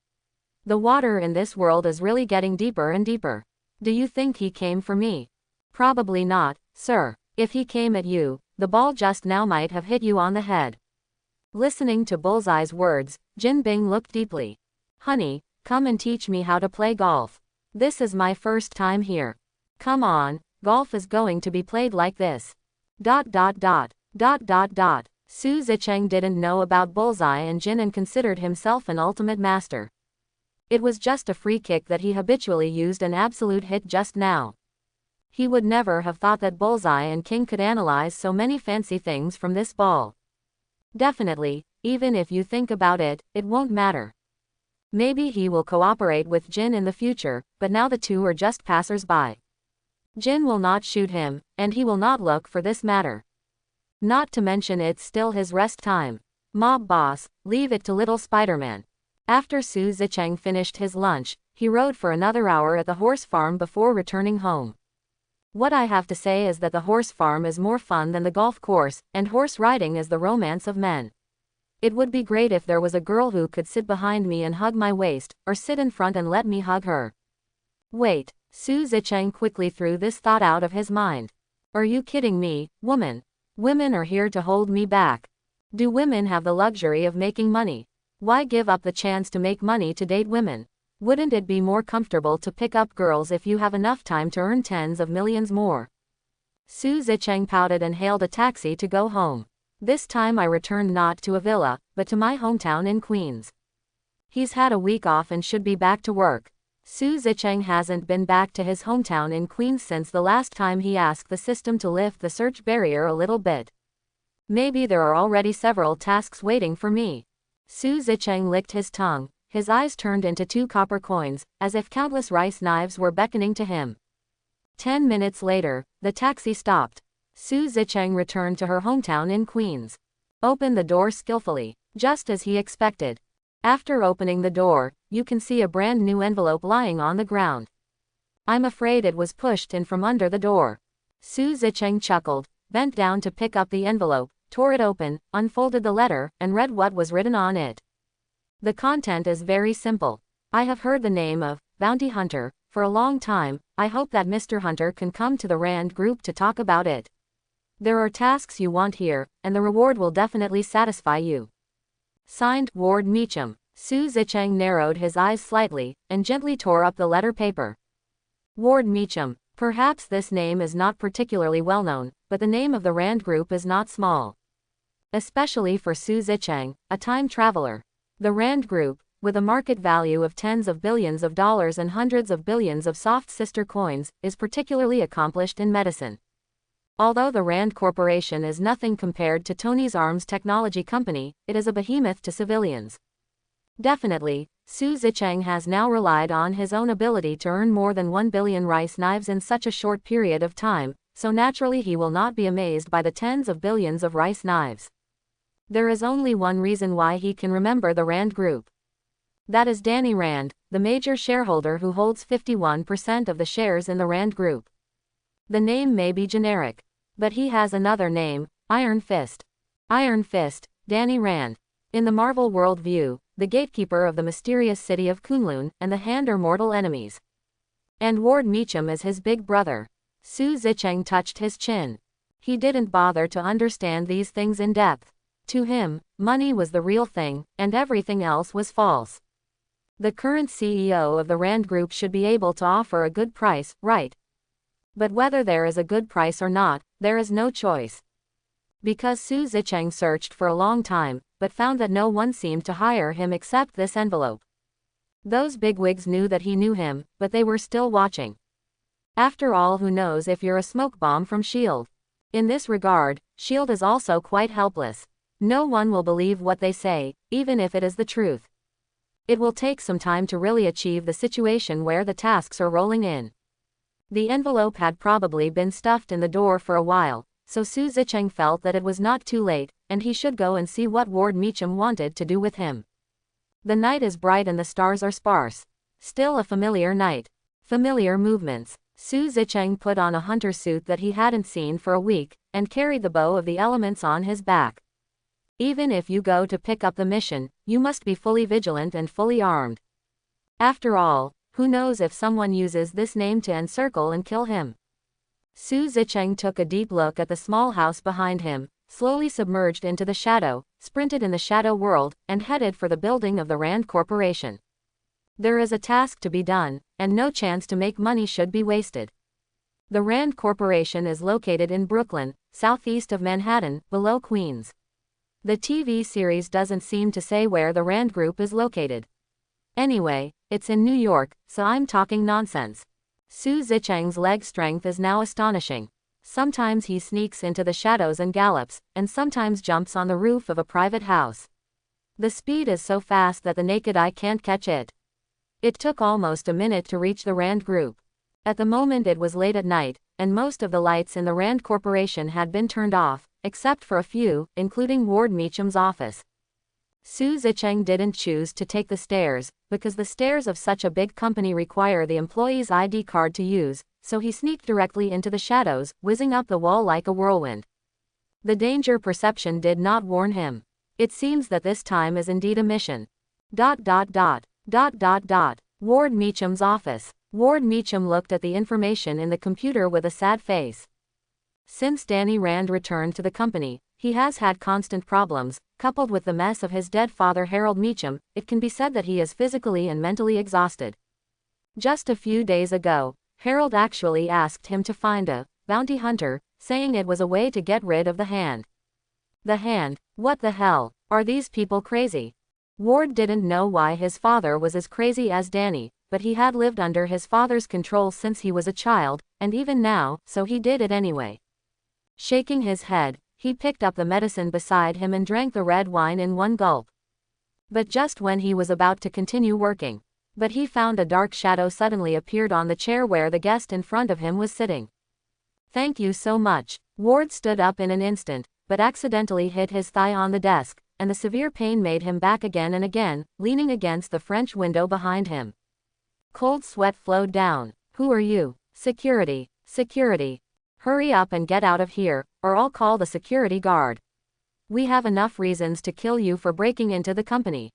The water in this world is really getting deeper and deeper. Do you think he came for me? Probably not, sir. If he came at you, the ball just now might have hit you on the head. Listening to Bullseye's words, Jin Bing looked deeply. Honey, come and teach me how to play golf. This is my first time here. Come on, golf is going to be played like this. ... Su Zicheng didn't know about Bullseye and Jin and considered himself an ultimate master. It was just a free kick that he habitually used an absolute hit just now. He would never have thought that Bullseye and King could analyze so many fancy things from this ball. Definitely, even if you think about it, it won't matter. Maybe he will cooperate with Jin in the future, but now the two are just passers-by. Jin will not shoot him, and he will not look for this matter. Not to mention it's still his rest time. Mob boss, leave it to little Spider-Man. After Su Zicheng finished his lunch, he rode for another hour at the horse farm before returning home. What I have to say is that the horse farm is more fun than the golf course, and horse riding is the romance of men. It would be great if there was a girl who could sit behind me and hug my waist, or sit in front and let me hug her. Wait, Su Zicheng quickly threw this thought out of his mind. Are you kidding me, woman? Women are here to hold me back. Do women have the luxury of making money? Why give up the chance to make money to date women? Wouldn't it be more comfortable to pick up girls if you have enough time to earn tens of millions more? Su Zicheng pouted and hailed a taxi to go home. This time I returned not to a villa, but to my hometown in Queens. He's had a week off and should be back to work. Su Zicheng hasn't been back to his hometown in Queens since the last time he asked the system to lift the search barrier a little bit. Maybe there are already several tasks waiting for me. Su Zicheng licked his tongue. His eyes turned into 2 copper coins, as if countless rice knives were beckoning to him. 10 minutes later, the taxi stopped. Su Zicheng returned to her hometown in Queens. Opened the door skillfully, just as he expected. After opening the door, you can see a brand new envelope lying on the ground. I'm afraid it was pushed in from under the door. Su Zicheng chuckled, bent down to pick up the envelope, tore it open, unfolded the letter, and read what was written on it. The content is very simple. I have heard the name of Bounty Hunter for a long time. I hope that Mr. Hunter can come to the Rand Group to talk about it. There are tasks you want here, and the reward will definitely satisfy you. Signed, Ward Meacham. Su Zicheng narrowed his eyes slightly, and gently tore up the letter paper. Ward Meacham. Perhaps this name is not particularly well known, but the name of the Rand Group is not small. Especially for Su Zicheng, a time traveler. The Rand Group, with a market value of tens of billions of dollars and hundreds of billions of soft sister coins, is particularly accomplished in medicine. Although the Rand Corporation is nothing compared to Tony's arms technology company, it is a behemoth to civilians. Definitely, Su Zicheng has now relied on his own ability to earn more than 1 billion rice knives in such a short period of time, so naturally he will not be amazed by the tens of billions of rice knives. There is only one reason why he can remember the Rand Group. That is Danny Rand, the major shareholder who holds 51% of the shares in the Rand Group. The name may be generic, but he has another name, Iron Fist. Iron Fist, Danny Rand. In the Marvel worldview, the gatekeeper of the mysterious city of Kunlun and the Hand are mortal enemies. And Ward Meacham is his big brother. Su Zicheng touched his chin. He didn't bother to understand these things in depth. To him, money was the real thing, and everything else was false. The current CEO of the Rand Group should be able to offer a good price, right? But whether there is a good price or not, there is no choice. Because Su Zicheng searched for a long time, but found that no one seemed to hire him except this envelope. Those bigwigs knew that he knew him, but they were still watching. After all, who knows if you're a smoke bomb from S.H.I.E.L.D.? In this regard, S.H.I.E.L.D. is also quite helpless. No one will believe what they say, even if it is the truth. It will take some time to really achieve the situation where the tasks are rolling in. The envelope had probably been stuffed in the door for a while, so Su Zicheng felt that it was not too late, and he should go and see what Ward Meacham wanted to do with him. The night is bright and the stars are sparse. Still a familiar night. Familiar movements. Su Zicheng put on a hunter suit that he hadn't seen for a week, and carried the bow of the elements on his back. Even if you go to pick up the mission, you must be fully vigilant and fully armed. After all, who knows if someone uses this name to encircle and kill him? Su Zicheng took a deep look at the small house behind him, slowly submerged into the shadow, sprinted in the shadow world, and headed for the building of the Rand Corporation. There is a task to be done, and no chance to make money should be wasted. The Rand Corporation is located in Brooklyn, southeast of Manhattan, below Queens. The TV series doesn't seem to say where the Rand Group is located. Anyway, it's in New York, so I'm talking nonsense. Su Zicheng's leg strength is now astonishing. Sometimes he sneaks into the shadows and gallops, and sometimes jumps on the roof of a private house. The speed is so fast that the naked eye can't catch it. It took almost a minute to reach the Rand Group. At the moment it was late at night, and most of the lights in the Rand Corporation had been turned off, except for a few, including Ward Meacham's office. Su Zicheng didn't choose to take the stairs, because the stairs of such a big company require the employee's ID card to use, so he sneaked directly into the shadows, whizzing up the wall like a whirlwind. The danger perception did not warn him. It seems that this time is indeed a mission. ... Ward Meacham's office. Ward Meacham looked at the information in the computer with a sad face. Since Danny Rand returned to the company, he has had constant problems, coupled with the mess of his dead father Harold Meacham. It can be said that he is physically and mentally exhausted. Just a few days ago, Harold actually asked him to find a bounty hunter, saying it was a way to get rid of the Hand. The Hand? What the hell? Are these people crazy? Ward didn't know why his father was as crazy as Danny, but he had lived under his father's control since he was a child, and even now, so he did it anyway. Shaking his head, he picked up the medicine beside him and drank the red wine in one gulp. But just when he was about to continue working, he found a dark shadow suddenly appeared on the chair where the guest in front of him was sitting. "Thank you so much." Ward stood up in an instant, but accidentally hit his thigh on the desk, and the severe pain made him back again and again, leaning against the French window behind him. Cold sweat flowed down. "Who are you?" "Security. Security. Hurry up and get out of here, or I'll call the security guard. We have enough reasons to kill you for breaking into the company."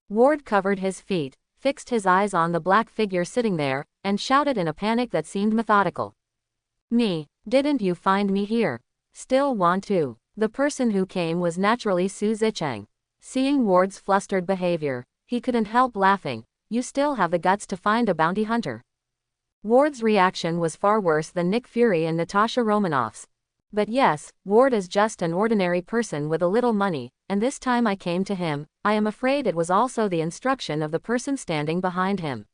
Ward covered his feet, fixed his eyes on the black figure sitting there, and shouted in a panic that seemed methodical. "Me? Didn't you find me here? Still want to?" The person who came was naturally Su Zicheng. Seeing Ward's flustered behavior, he couldn't help laughing. "You still have the guts to find a bounty hunter?" Ward's reaction was far worse than Nick Fury and Natasha Romanoff's. "But yes, Ward is just an ordinary person with a little money, and this time I came to him." I am afraid it was also the instruction of the person standing behind him.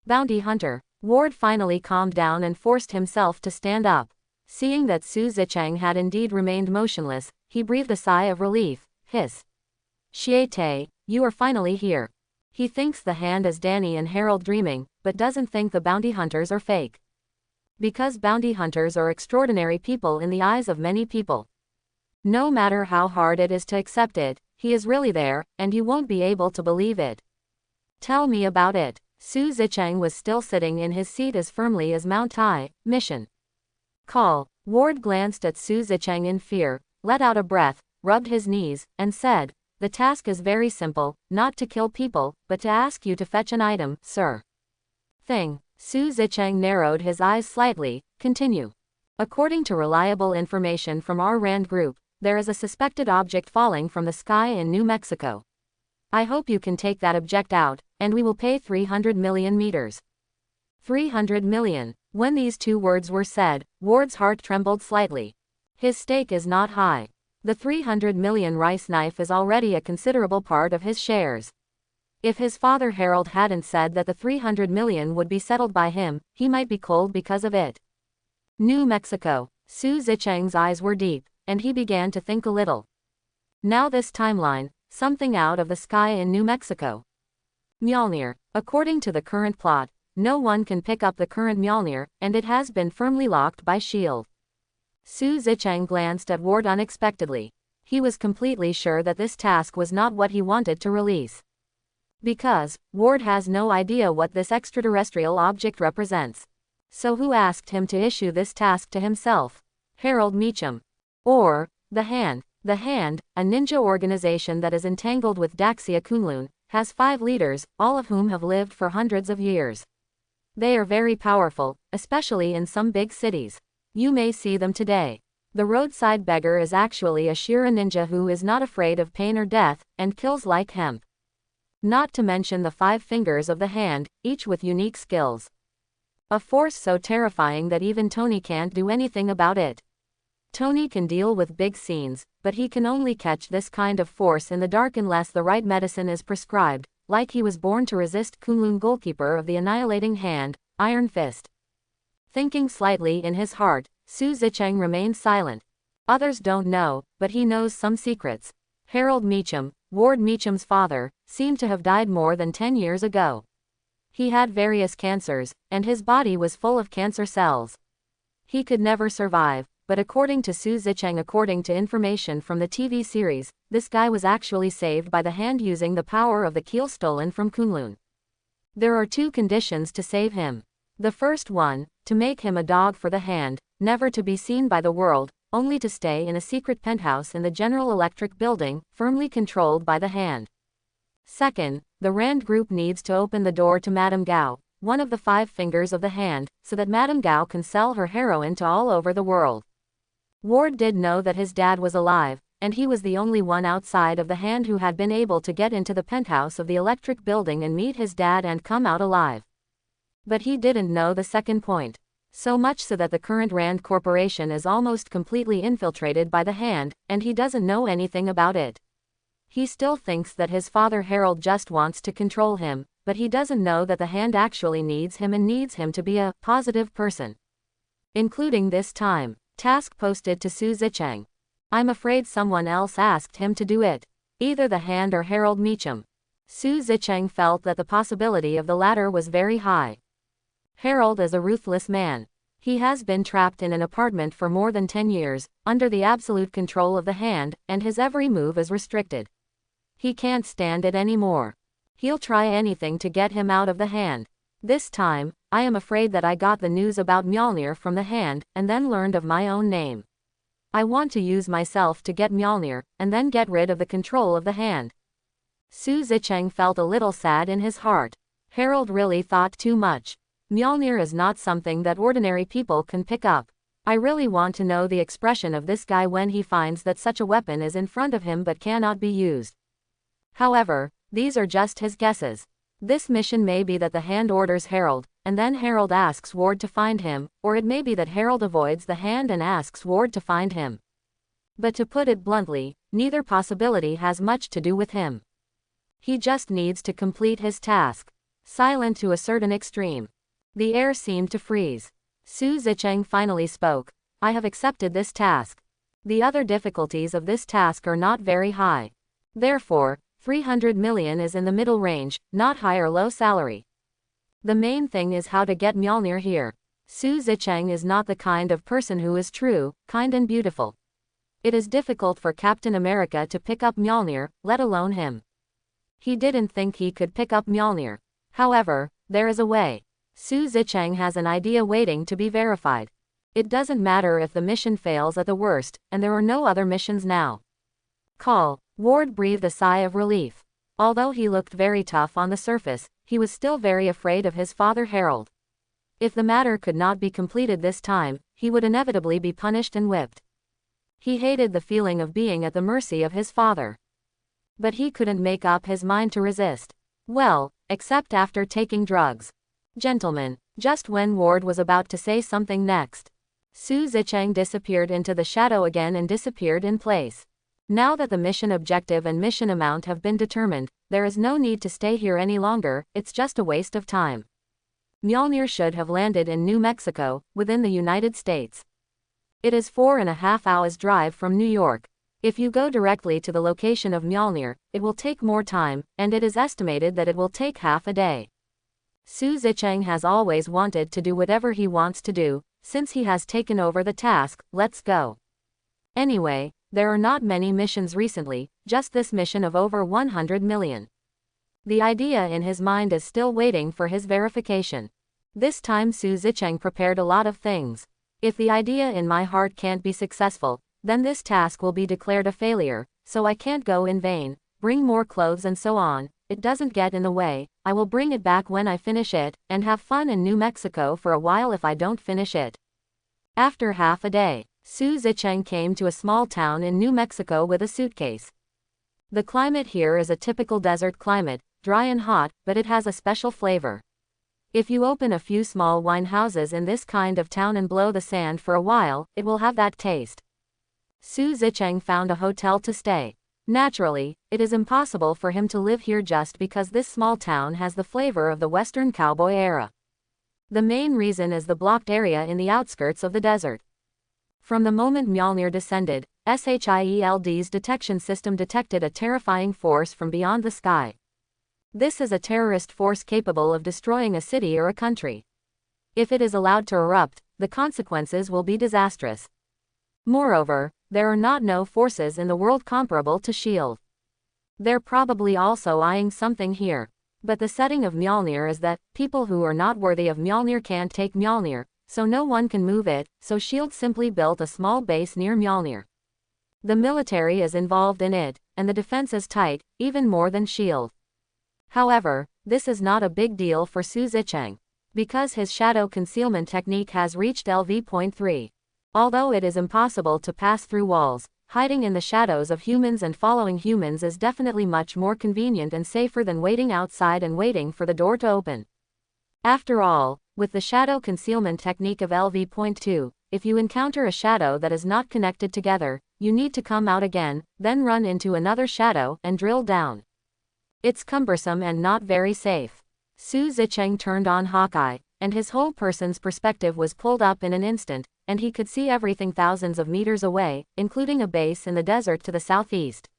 "Bounty hunter." Ward finally calmed down and forced himself to stand up. Seeing that Su Zicheng had indeed remained motionless, he breathed a sigh of relief. "Hiss. Shiete, you are finally here." He thinks the Hand is Danny and Harold dreaming, but doesn't think the bounty hunters are fake. Because bounty hunters are extraordinary people in the eyes of many people. No matter how hard it is to accept it, he is really there, and you won't be able to believe it. "Tell me about it." Su Zicheng was still sitting in his seat as firmly as Mount Tai. "Mission. Call." Ward glanced at Su Zicheng in fear, let out a breath, rubbed his knees, and said, "The task is very simple, not to kill people, but to ask you to fetch an item, sir." "Thing." Su Zicheng narrowed his eyes slightly. "Continue." "According to reliable information from our Rand Group, there is a suspected object falling from the sky in New Mexico. I hope you can take that object out, and we will pay 300 million meters. 300 million. When these two words were said, Ward's heart trembled slightly. His stake is not high. The 300 million rice knife is already a considerable part of his shares. If his father Harold hadn't said that the 300 million would be settled by him, he might be cold because of it. New Mexico. Su Zicheng's eyes were deep, and he began to think a little. Now this timeline, something out of the sky in New Mexico. Mjolnir. According to the current plot, no one can pick up the current Mjolnir, and it has been firmly locked by S.H.I.E.L.D. Su Zicheng glanced at Ward unexpectedly. He was completely sure that this task was not what he wanted to release. Because, Ward has no idea what this extraterrestrial object represents. So who asked him to issue this task to himself? Harold Meacham. Or, The Hand. The Hand, a ninja organization that is entangled with Daxia Kunlun, has 5 leaders, all of whom have lived for hundreds of years. They are very powerful, especially in some big cities. You may see them today. The roadside beggar is actually a Shira ninja who is not afraid of pain or death, and kills like hemp. Not to mention the 5 fingers of the hand, each with unique skills. A force so terrifying that even Tony can't do anything about it. Tony can deal with big scenes, but he can only catch this kind of force in the dark unless the right medicine is prescribed, like he was born to resist Kunlun goalkeeper of the annihilating hand, Iron Fist. Thinking slightly in his heart, Su Zicheng remained silent. Others don't know, but he knows some secrets. Harold Meacham, Ward Meacham's father, seemed to have died more than 10 years ago. He had various cancers, and his body was full of cancer cells. He could never survive, but according to Su Zicheng, according to information from the TV series, this guy was actually saved by the hand using the power of the keel stolen from Kunlun. There are 2 conditions to save him. The first one, to make him a dog for the hand, never to be seen by the world, only to stay in a secret penthouse in the General Electric building, firmly controlled by the hand. Second, the Rand group needs to open the door to Madame Gao, one of the 5 fingers of the hand, so that Madame Gao can sell her heroin to all over the world. Ward did know that his dad was alive, and he was the only one outside of the hand who had been able to get into the penthouse of the Electric building and meet his dad and come out alive. But he didn't know the second point. So much so that the current Rand Corporation is almost completely infiltrated by the hand, and he doesn't know anything about it. He still thinks that his father Harold just wants to control him, but he doesn't know that the hand actually needs him and needs him to be a positive person. Including this time. Task posted to Su Zicheng. I'm afraid someone else asked him to do it. Either the hand or Harold Meacham. Su Zicheng felt that the possibility of the latter was very high. Harold is a ruthless man. He has been trapped in an apartment for more than 10 years, under the absolute control of the hand, and his every move is restricted. He can't stand it anymore. He'll try anything to get him out of the hand. This time, I am afraid that I got the news about Mjolnir from the hand, and then learned of my own name. I want to use myself to get Mjolnir, and then get rid of the control of the hand. Su Zicheng felt a little sad in his heart. Harold really thought too much. Mjolnir is not something that ordinary people can pick up. I really want to know the expression of this guy when he finds that such a weapon is in front of him but cannot be used. However, these are just his guesses. This mission may be that the hand orders Harold, and then Harold asks Ward to find him, or it may be that Harold avoids the hand and asks Ward to find him. But to put it bluntly, neither possibility has much to do with him. He just needs to complete his task. Silent to a certain extreme. The air seemed to freeze. Su Zicheng finally spoke. I have accepted this task. The other difficulties of this task are not very high. Therefore, 300 million is in the middle range, not high or low salary. The main thing is how to get Mjolnir here. Su Zicheng is not the kind of person who is true, kind and beautiful. It is difficult for Captain America to pick up Mjolnir, let alone him. He didn't think he could pick up Mjolnir. However, there is a way. Su Zicheng has an idea waiting to be verified. It doesn't matter if the mission fails at the worst, and there are no other missions now. Call. Ward breathed a sigh of relief. Although he looked very tough on the surface, he was still very afraid of his father Harold. If the matter could not be completed this time, he would inevitably be punished and whipped. He hated the feeling of being at the mercy of his father. But he couldn't make up his mind to resist. Well, except after taking drugs. Gentlemen, just when Ward was about to say something next, Su Zicheng disappeared into the shadow again and disappeared in place. Now that the mission objective and mission amount have been determined, there is no need to stay here any longer, it's just a waste of time. Mjolnir should have landed in New Mexico, within the United States. It is 4.5 hours drive from New York. If you go directly to the location of Mjolnir, it will take more time, and it is estimated that it will take half a day. Su Zicheng has always wanted to do whatever he wants to do, since he has taken over the task. Let's go. Anyway, there are not many missions recently, just this mission of over 100 million. The idea in his mind is still waiting for his verification. This time Su Zicheng prepared a lot of things. If the idea in my heart can't be successful, then this task will be declared a failure, so I can't go in vain, bring more clothes and so on, it doesn't get in the way, I will bring it back when I finish it, and have fun in New Mexico for a while if I don't finish it. After half a day, Su Zicheng came to a small town in New Mexico with a suitcase. The climate here is a typical desert climate, dry and hot, but it has a special flavor. If you open a few small wine houses in this kind of town and blow the sand for a while, it will have that taste. Su Zicheng found a hotel to stay. Naturally, it is impossible for him to live here just because this small town has the flavor of the Western cowboy era. The main reason is the blocked area in the outskirts of the desert. From the moment Mjolnir descended, SHIELD's detection system detected a terrifying force from beyond the sky. This is a terrorist force capable of destroying a city or a country. If it is allowed to erupt, the consequences will be disastrous. Moreover, there are no forces in the world comparable to S.H.I.E.L.D. They're probably also eyeing something here. But the setting of Mjolnir is that people who are not worthy of Mjolnir can't take Mjolnir, so no one can move it, so S.H.I.E.L.D. simply built a small base near Mjolnir. The military is involved in it, and the defense is tight, even more than S.H.I.E.L.D. However, this is not a big deal for Su Zicheng, because his shadow concealment technique has reached LV.3. Although it is impossible to pass through walls, hiding in the shadows of humans and following humans is definitely much more convenient and safer than waiting outside and waiting for the door to open. After all, with the shadow concealment technique of LV.2, if you encounter a shadow that is not connected together, you need to come out again, then run into another shadow, and drill down. It's cumbersome and not very safe. Su Zicheng turned on Hawkeye, and his whole person's perspective was pulled up in an instant, and he could see everything thousands of meters away, including a base in the desert to the southeast.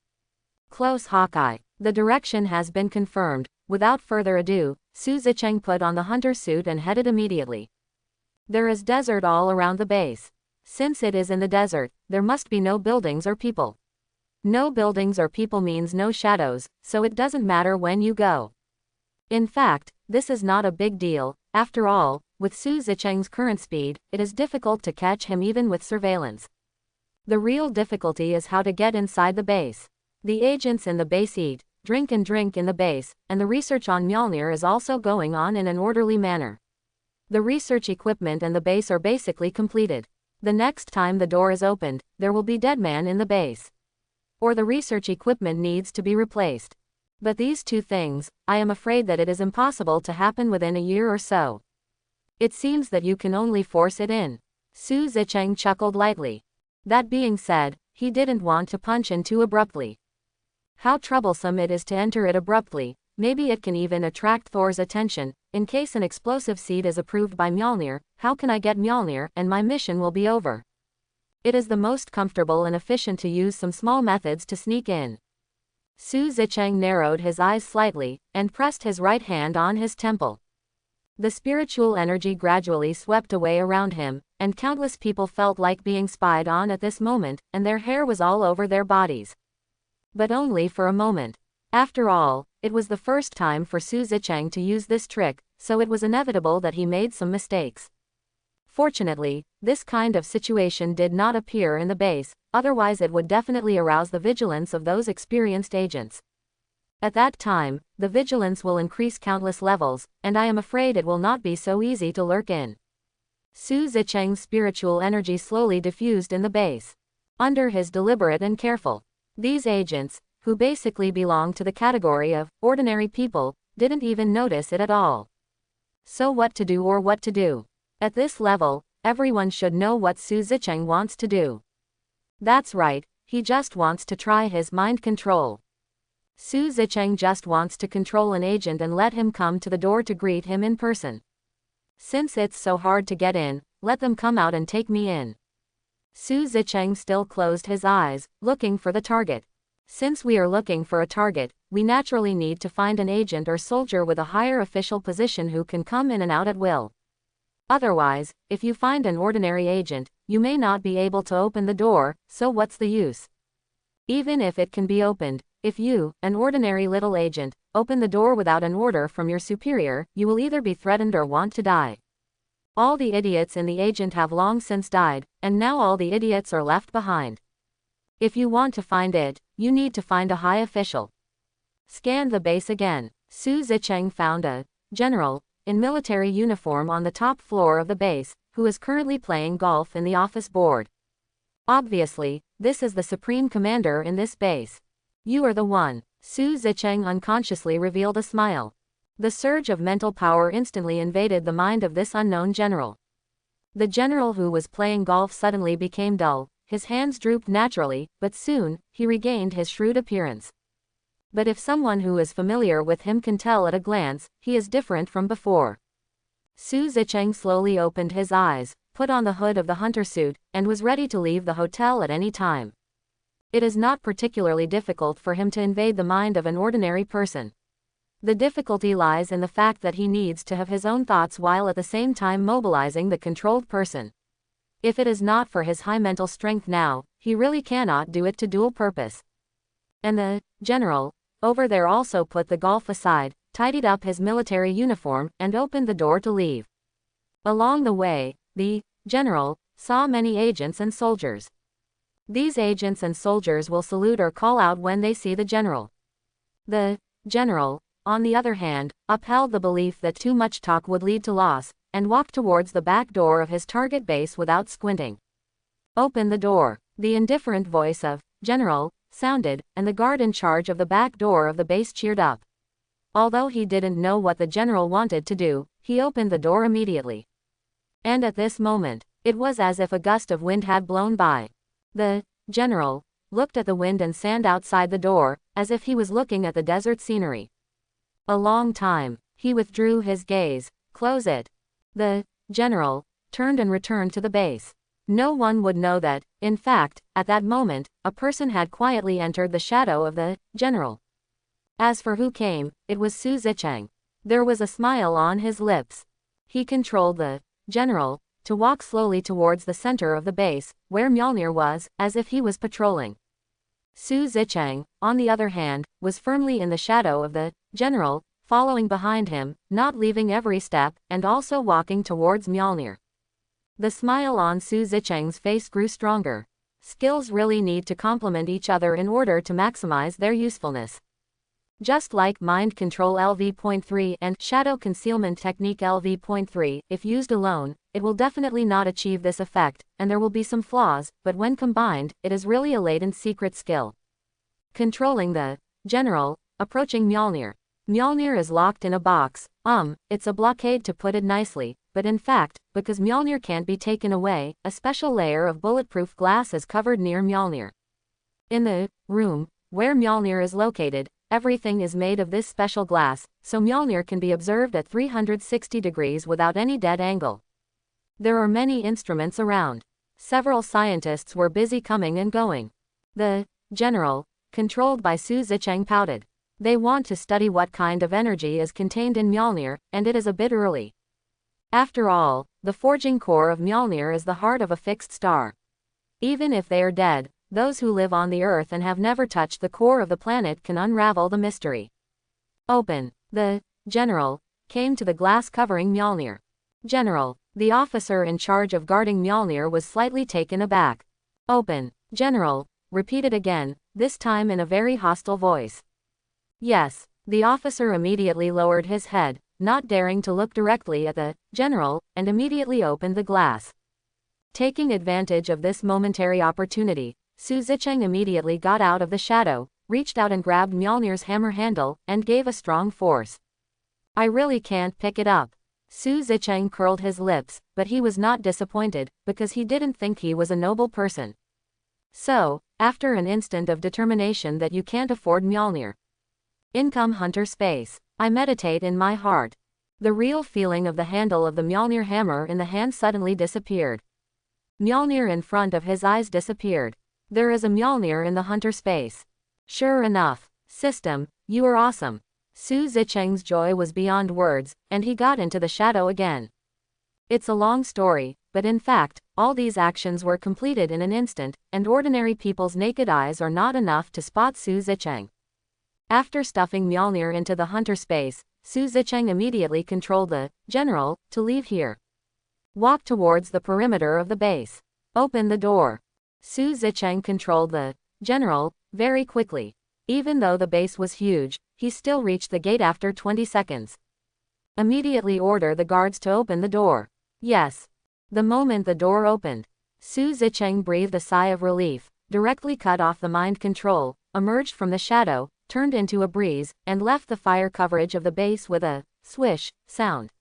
Close, Hawkeye. The direction has been confirmed. Without further ado, Su Zicheng put on the hunter suit and headed immediately. There is desert all around the base. Since it is in the desert, there must be no buildings or people. No buildings or people means no shadows, so it doesn't matter when you go. In fact, this is not a big deal. After all, with Su Zicheng's current speed, it is difficult to catch him even with surveillance. The real difficulty is how to get inside the base. The agents in the base eat, drink in the base, and the research on Mjolnir is also going on in an orderly manner. The research equipment and the base are basically completed. The next time the door is opened, there will be dead man in the base. Or the research equipment needs to be replaced. But these two things, I am afraid that it is impossible to happen within a year or so. It seems that you can only force it in. Su Zicheng chuckled lightly. That being said, he didn't want to punch in too abruptly. How troublesome it is to enter it abruptly. Maybe it can even attract Thor's attention. In case an explosive seed is approved by Mjolnir, how can I get Mjolnir, and my mission will be over? It is the most comfortable and efficient to use some small methods to sneak in. Su Zicheng narrowed his eyes slightly, and pressed his right hand on his temple. The spiritual energy gradually swept away around him, and countless people felt like being spied on at this moment, and their hair was all over their bodies. But only for a moment. After all, it was the first time for Su Zicheng to use this trick, so it was inevitable that he made some mistakes. Fortunately, this kind of situation did not appear in the base, otherwise it would definitely arouse the vigilance of those experienced agents. At that time, the vigilance will increase countless levels, and I am afraid it will not be so easy to lurk in. Su Zicheng's spiritual energy slowly diffused in the base. under his deliberate and careful. These agents, who basically belong to the category of ordinary people, didn't even notice it at all. So what to do or what to do? At this level, everyone should know what Su Zicheng wants to do. That's right, he just wants to try his mind control. Su Zicheng just wants to control an agent and let him come to the door to greet him in person. Since it's so hard to get in, let them come out and take me in. Su Zicheng still closed his eyes, looking for the target. Since we are looking for a target, we naturally need to find an agent or soldier with a higher official position who can come in and out at will. Otherwise, if you find an ordinary agent, you may not be able to open the door, so what's the use? Even if it can be opened, if you, an ordinary little agent, open the door without an order from your superior, you will either be threatened or want to die. All the idiots in the agent have long since died, and now all the idiots are left behind. If you want to find it, you need to find a high official. Scan the base again. Su Zicheng found a general in military uniform on the top floor of the base, who is currently playing golf in the office board. Obviously, this is the supreme commander in this base. You are the one. Su Zicheng unconsciously revealed a smile. The surge of mental power instantly invaded the mind of this unknown general. The general who was playing golf suddenly became dull, his hands drooped naturally, but soon, he regained his shrewd appearance. But if someone who is familiar with him can tell at a glance, he is different from before. Su Zicheng slowly opened his eyes, put on the hood of the hunter suit, and was ready to leave the hotel at any time. It is not particularly difficult for him to invade the mind of an ordinary person. The difficulty lies in the fact that he needs to have his own thoughts while at the same time mobilizing the controlled person. If it is not for his high mental strength now, he really cannot do it to dual purpose. And the general over there also put the golf aside, tidied up his military uniform, and opened the door to leave. Along the way, the general saw many agents and soldiers. These agents and soldiers will salute or call out when they see the general. The general, on the other hand, upheld the belief that too much talk would lead to loss, and walked towards the back door of his target base without squinting. Open the door. The indifferent voice of general sounded, and the guard in charge of the back door of the base cheered up. Although he didn't know what the general wanted to do, he opened the door immediately. And at this moment, it was as if a gust of wind had blown by. The general looked at the wind and sand outside the door, as if he was looking at the desert scenery. A long time, he withdrew his gaze. Close it. The general turned and returned to the base. No one would know that, in fact, at that moment, a person had quietly entered the shadow of the general. As for who came, it was Su Zicheng. There was a smile on his lips. He controlled the general to walk slowly towards the center of the base, where Mjolnir was, as if he was patrolling. Su Zicheng, on the other hand, was firmly in the shadow of the general, following behind him, not leaving every step, and also walking towards Mjolnir. The smile on Su Zicheng's face grew stronger. Skills really need to complement each other in order to maximize their usefulness. Just like Mind Control LV.3 and Shadow Concealment Technique LV.3, if used alone, it will definitely not achieve this effect, and there will be some flaws, but when combined, it is really a latent secret skill. Controlling the general, approaching Mjolnir. Mjolnir is locked in a box. It's a blockade to put it nicely, but in fact, because Mjolnir can't be taken away, a special layer of bulletproof glass is covered near Mjolnir. In the room where Mjolnir is located, everything is made of this special glass, so Mjolnir can be observed at 360 degrees without any dead angle. There are many instruments around. Several scientists were busy coming and going. The general, controlled by Su Zicheng, pouted. They want to study what kind of energy is contained in Mjolnir, and it is a bit early. After all, the forging core of Mjolnir is the heart of a fixed star. Even if they are dead, those who live on the Earth and have never touched the core of the planet can unravel the mystery. Open. The general came to the glass covering Mjolnir. General. The officer in charge of guarding Mjolnir was slightly taken aback. Open. General repeated again, this time in a very hostile voice. Yes. The officer immediately lowered his head, not daring to look directly at the general, and immediately opened the glass. Taking advantage of this momentary opportunity, Su Zicheng immediately got out of the shadow, reached out and grabbed Mjolnir's hammer handle, and gave a strong force. I really can't pick it up. Su Zicheng curled his lips, but he was not disappointed, because he didn't think he was a noble person. So, after an instant of determination that you can't afford Mjolnir. Income Hunter Space. I meditate in my heart. The real feeling of the handle of the Mjolnir hammer in the hand suddenly disappeared. Mjolnir in front of his eyes disappeared. There is a Mjolnir in the Hunter Space. Sure enough. System, you are awesome. Su Zicheng's joy was beyond words, and he got into the shadow again. It's a long story, but in fact, all these actions were completed in an instant, and ordinary people's naked eyes are not enough to spot Su Zicheng. After stuffing Mjolnir into the Hunter Space, Su Zicheng immediately controlled the general to leave here. Walk towards the perimeter of the base. Open the door. Su Zicheng controlled the general very quickly. Even though the base was huge, he still reached the gate after 20 seconds. Immediately order the guards to open the door. Yes. The moment the door opened, Su Zicheng breathed a sigh of relief, directly cut off the mind control, emerged from the shadow, turned into a breeze, and left the fire coverage of the base with a swish sound.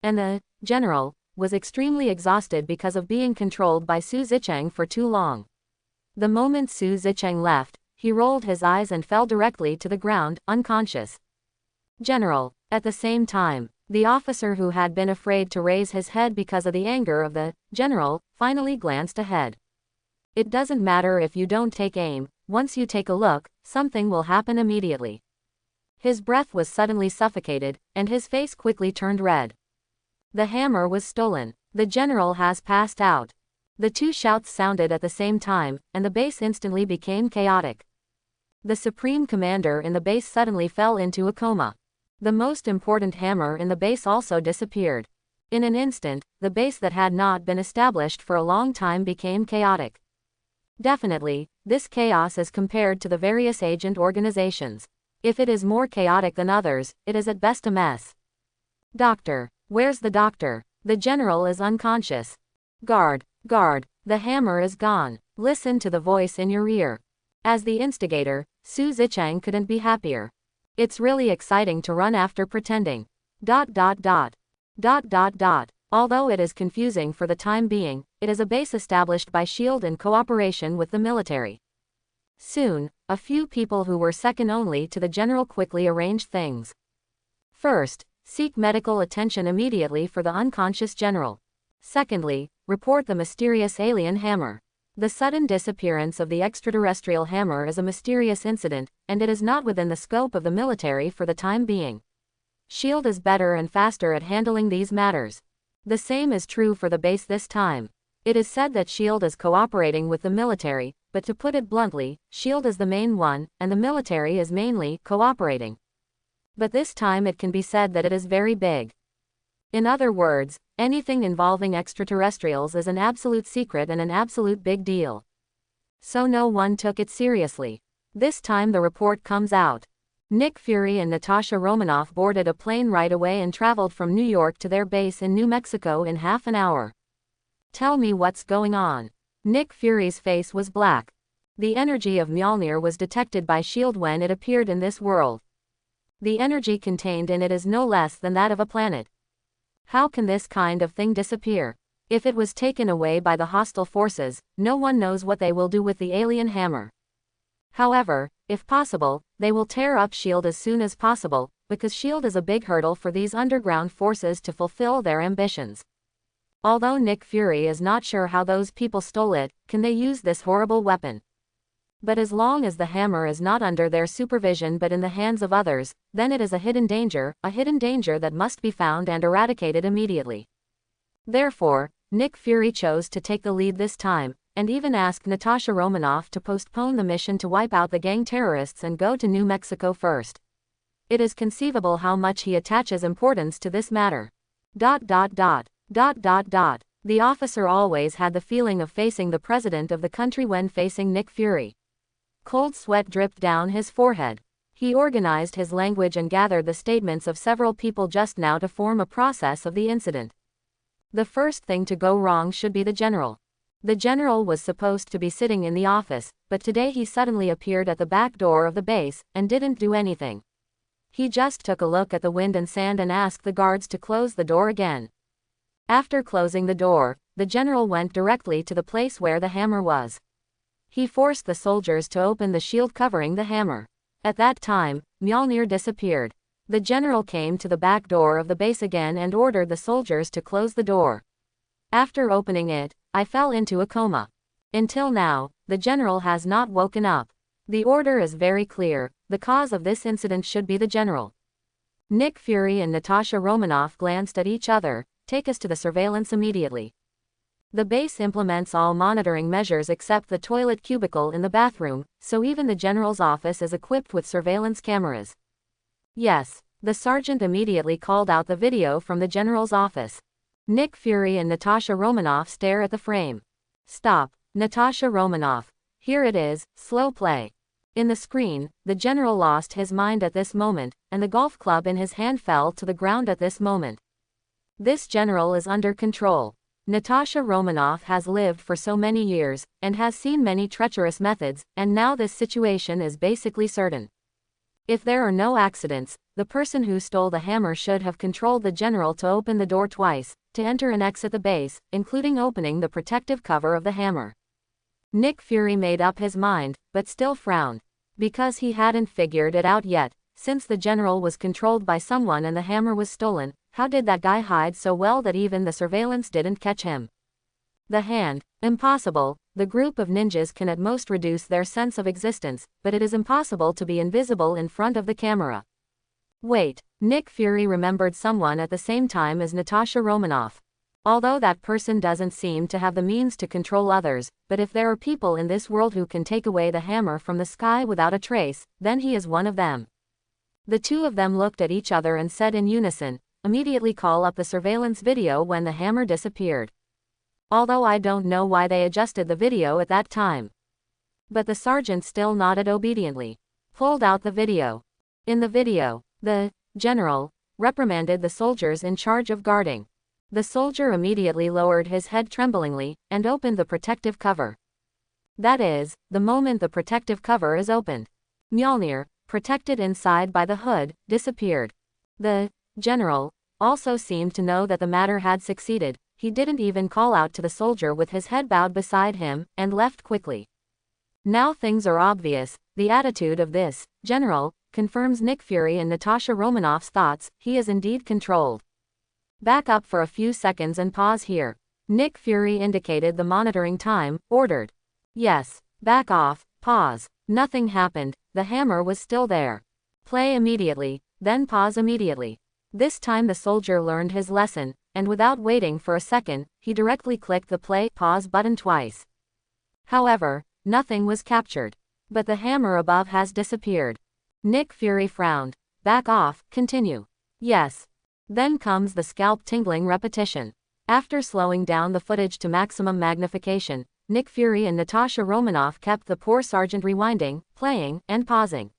And the general was extremely exhausted because of being controlled by Su Zicheng for too long. The moment Su Zicheng left, he rolled his eyes and fell directly to the ground, unconscious. General. At the same time, the officer who had been afraid to raise his head because of the anger of the general, finally glanced ahead. It doesn't matter if you don't take aim, once you take a look, something will happen immediately. His breath was suddenly suffocated, and his face quickly turned red. The hammer was stolen. The general has passed out. The two shouts sounded at the same time, and the base instantly became chaotic. The supreme commander in the base suddenly fell into a coma. The most important hammer in the base also disappeared. In an instant, the base that had not been established for a long time became chaotic. Definitely, this chaos is compared to the various agent organizations. If it is more chaotic than others, it is at best a mess. Doctor. Where's the doctor? The general is unconscious. Guard. Guard. The hammer is gone. Listen to the voice in your ear. As the instigator, Su Zicheng couldn't be happier. It's really exciting to run after pretending. ... Although it is confusing for the time being, it is a base established by S.H.I.E.L.D. in cooperation with the military. Soon, a few people who were second only to the general quickly arranged things. First, seek medical attention immediately for the unconscious general. Secondly, report the mysterious alien hammer. The sudden disappearance of the extraterrestrial hammer is a mysterious incident, and it is not within the scope of the military for the time being. S.H.I.E.L.D. is better and faster at handling these matters. The same is true for the base this time. It is said that S.H.I.E.L.D. is cooperating with the military, but to put it bluntly, S.H.I.E.L.D. is the main one, and the military is mainly cooperating. But this time it can be said that it is very big. In other words, anything involving extraterrestrials is an absolute secret and an absolute big deal. So no one took it seriously. This time the report comes out. Nick Fury and Natasha Romanoff boarded a plane right away and traveled from New York to their base in New Mexico in half an hour. Tell me what's going on. Nick Fury's face was black. The energy of Mjolnir was detected by S.H.I.E.L.D. when it appeared in this world. The energy contained in it is no less than that of a planet. How can this kind of thing disappear? If it was taken away by the hostile forces, no one knows what they will do with the alien hammer. However, if possible, they will tear up S.H.I.E.L.D. as soon as possible, because S.H.I.E.L.D. is a big hurdle for these underground forces to fulfill their ambitions. Although Nick Fury is not sure how those people stole it, can they use this horrible weapon? But as long as the hammer is not under their supervision but in the hands of others, then it is a hidden danger that must be found and eradicated immediately. Therefore, Nick Fury chose to take the lead this time, and even asked Natasha Romanoff to postpone the mission to wipe out the gang terrorists and go to New Mexico first. It is conceivable how much he attaches importance to this matter. The officer always had the feeling of facing the president of the country when facing Nick Fury. Cold sweat dripped down his forehead. He organized his language and gathered the statements of several people just now to form a process of the incident. The first thing to go wrong should be the general. The general was supposed to be sitting in the office, but today he suddenly appeared at the back door of the base, and didn't do anything. He just took a look at the wind and sand and asked the guards to close the door again. After closing the door, the general went directly to the place where the hammer was. He forced the soldiers to open the shield covering the hammer. At that time, Mjolnir disappeared. The general came to the back door of the base again and ordered the soldiers to close the door. After opening it, I fell into a coma. Until now, the general has not woken up. The order is very clear. The cause of this incident should be the general. Nick Fury and Natasha Romanoff glanced at each other. Take us to the surveillance immediately. The base implements all monitoring measures except the toilet cubicle in the bathroom, so even the general's office is equipped with surveillance cameras. Yes. The sergeant immediately called out the video from the general's office. Nick Fury and Natasha Romanoff stare at the frame. Stop. Natasha Romanoff. Here it is, slow play. In the screen, the general lost his mind at this moment, and the golf club in his hand fell to the ground at this moment. This general is under control. Natasha Romanoff has lived for so many years, and has seen many treacherous methods, and now this situation is basically certain. If there are no accidents, the person who stole the hammer should have controlled the general to open the door twice, to enter and exit the base, including opening the protective cover of the hammer. Nick Fury made up his mind, but still frowned. Because he hadn't figured it out yet, since the general was controlled by someone and the hammer was stolen, how did that guy hide so well that even the surveillance didn't catch him? The hand. Impossible. The group of ninjas can at most reduce their sense of existence, but it is impossible to be invisible in front of the camera. Wait. Nick Fury remembered someone at the same time as Natasha Romanoff. Although that person doesn't seem to have the means to control others, but if there are people in this world who can take away the hammer from the sky without a trace, then he is one of them. The two of them looked at each other and said in unison, immediately call up the surveillance video when the hammer disappeared. Although I don't know why they adjusted the video at that time. But the sergeant still nodded obediently. Pulled out the video. In the video, the general reprimanded the soldiers in charge of guarding. The soldier immediately lowered his head tremblingly, and opened the protective cover. That is, the moment the protective cover is opened, Mjolnir, protected inside by the hood, disappeared. The general also seemed to know that the matter had succeeded. He didn't even call out to the soldier with his head bowed beside him, and left quickly. Now things are obvious. The attitude of this general confirms Nick Fury and Natasha Romanoff's thoughts. He is indeed controlled. Back up for a few seconds and pause here. Nick Fury indicated the monitoring time, ordered. Yes. Back off, pause. Nothing happened. The hammer was still there. Play immediately, then pause immediately. This time the soldier learned his lesson, and without waiting for a second, he directly clicked the play-pause button twice. However, nothing was captured. But the hammer above has disappeared. Nick Fury frowned. Back off, continue. Yes. Then comes the scalp-tingling repetition. After slowing down the footage to maximum magnification, Nick Fury and Natasha Romanoff kept the poor sergeant rewinding, playing, and pausing.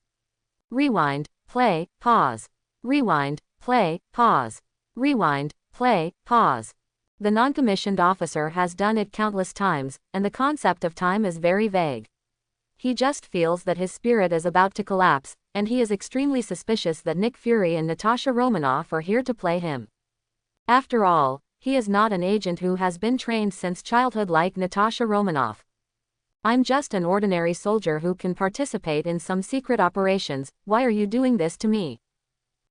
Rewind, play, pause. Rewind, play, pause. Rewind, play, pause. The non-commissioned officer has done it countless times, and the concept of time is very vague. He just feels that his spirit is about to collapse, and he is extremely suspicious that Nick Fury and Natasha Romanoff are here to play him. After all, he is not an agent who has been trained since childhood like Natasha Romanoff. I'm just an ordinary soldier who can participate in some secret operations. Why are you doing this to me?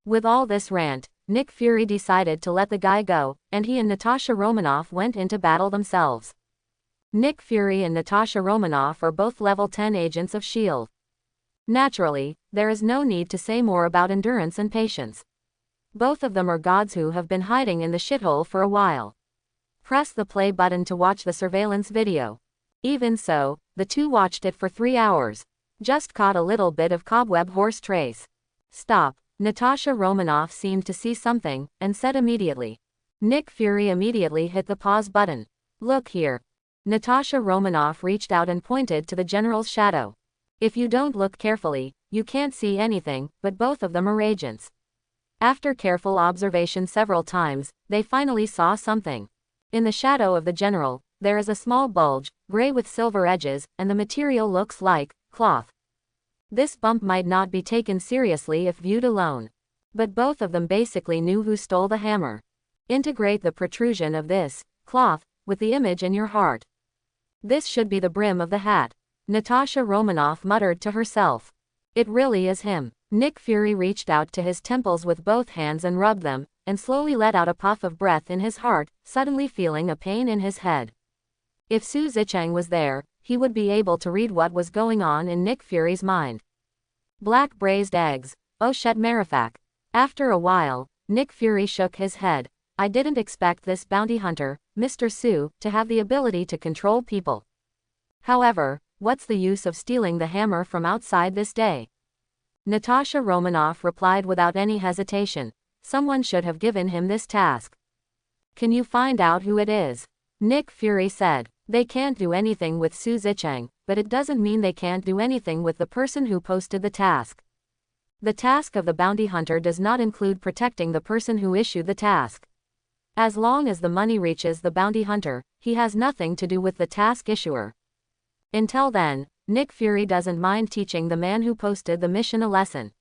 With all this rant, Nick Fury decided to let the guy go, and he and Natasha Romanoff went into battle themselves. Nick Fury and Natasha Romanoff are both level 10 agents of S.H.I.E.L.D. Naturally, there is no need to say more about endurance and patience. Both of them are gods who have been hiding in the shithole for a while. Press the play button to watch the surveillance video. Even so, the two watched it for 3 hours. Just caught a little bit of cobweb horse trace. Stop. Natasha Romanoff seemed to see something, and said immediately. Nick Fury immediately hit the pause button. Look here. Natasha Romanoff reached out and pointed to the general's shadow. If you don't look carefully, you can't see anything, but both of them are agents. After careful observation several times, they finally saw something. In the shadow of the general, There is a small bulge, gray with silver edges, and the material looks like cloth. This bump might not be taken seriously if viewed alone. But both of them basically knew who stole the hammer. Integrate the protrusion of this cloth with the image in your heart. This should be the brim of the hat. Natasha Romanoff muttered to herself. It really is him. Nick Fury reached out to his temples with both hands and rubbed them, and slowly let out a puff of breath in his heart, suddenly feeling a pain in his head. If Su Zicheng was there, he would be able to read what was going on in Nick Fury's mind. Black braised eggs. Oh shit Marifak. After a while, Nick Fury shook his head. I didn't expect this bounty hunter, Mr. Su, to have the ability to control people. However, what's the use of stealing the hammer from outside this day? Natasha Romanoff replied without any hesitation. Someone should have given him this task. Can you find out who it is? Nick Fury said. They can't do anything with Su Zicheng, but it doesn't mean they can't do anything with the person who posted the task. The task of the bounty hunter does not include protecting the person who issued the task. As long as the money reaches the bounty hunter, he has nothing to do with the task issuer. Until then, Nick Fury doesn't mind teaching the man who posted the mission a lesson.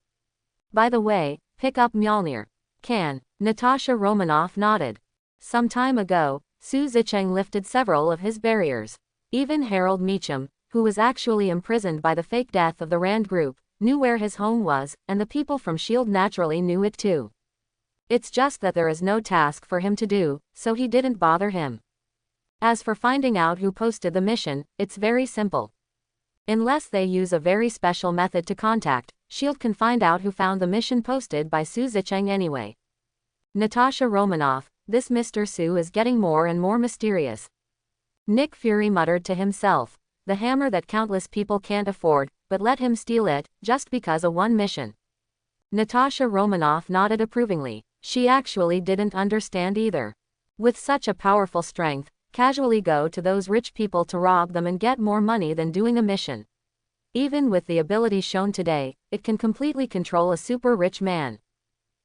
By the way, pick up Mjolnir. Can. Natasha Romanoff nodded. Some time ago, Su Zicheng lifted several of his barriers. Even Harold Meacham, who was actually imprisoned by the fake death of the Rand group, knew where his home was, and the people from S.H.I.E.L.D. naturally knew it too. It's just that there is no task for him to do, so he didn't bother him. As for finding out who posted the mission, it's very simple. Unless they use a very special method to contact, S.H.I.E.L.D. can find out who found the mission posted by Su Zicheng anyway. Natasha Romanoff, this Mr. Su is getting more and more mysterious. Nick Fury muttered to himself. The hammer that countless people can't afford, but let him steal it, just because of one mission. Natasha Romanoff nodded approvingly. She actually didn't understand either. With such a powerful strength, casually go to those rich people to rob them and get more money than doing a mission. Even with the ability shown today, it can completely control a super rich man.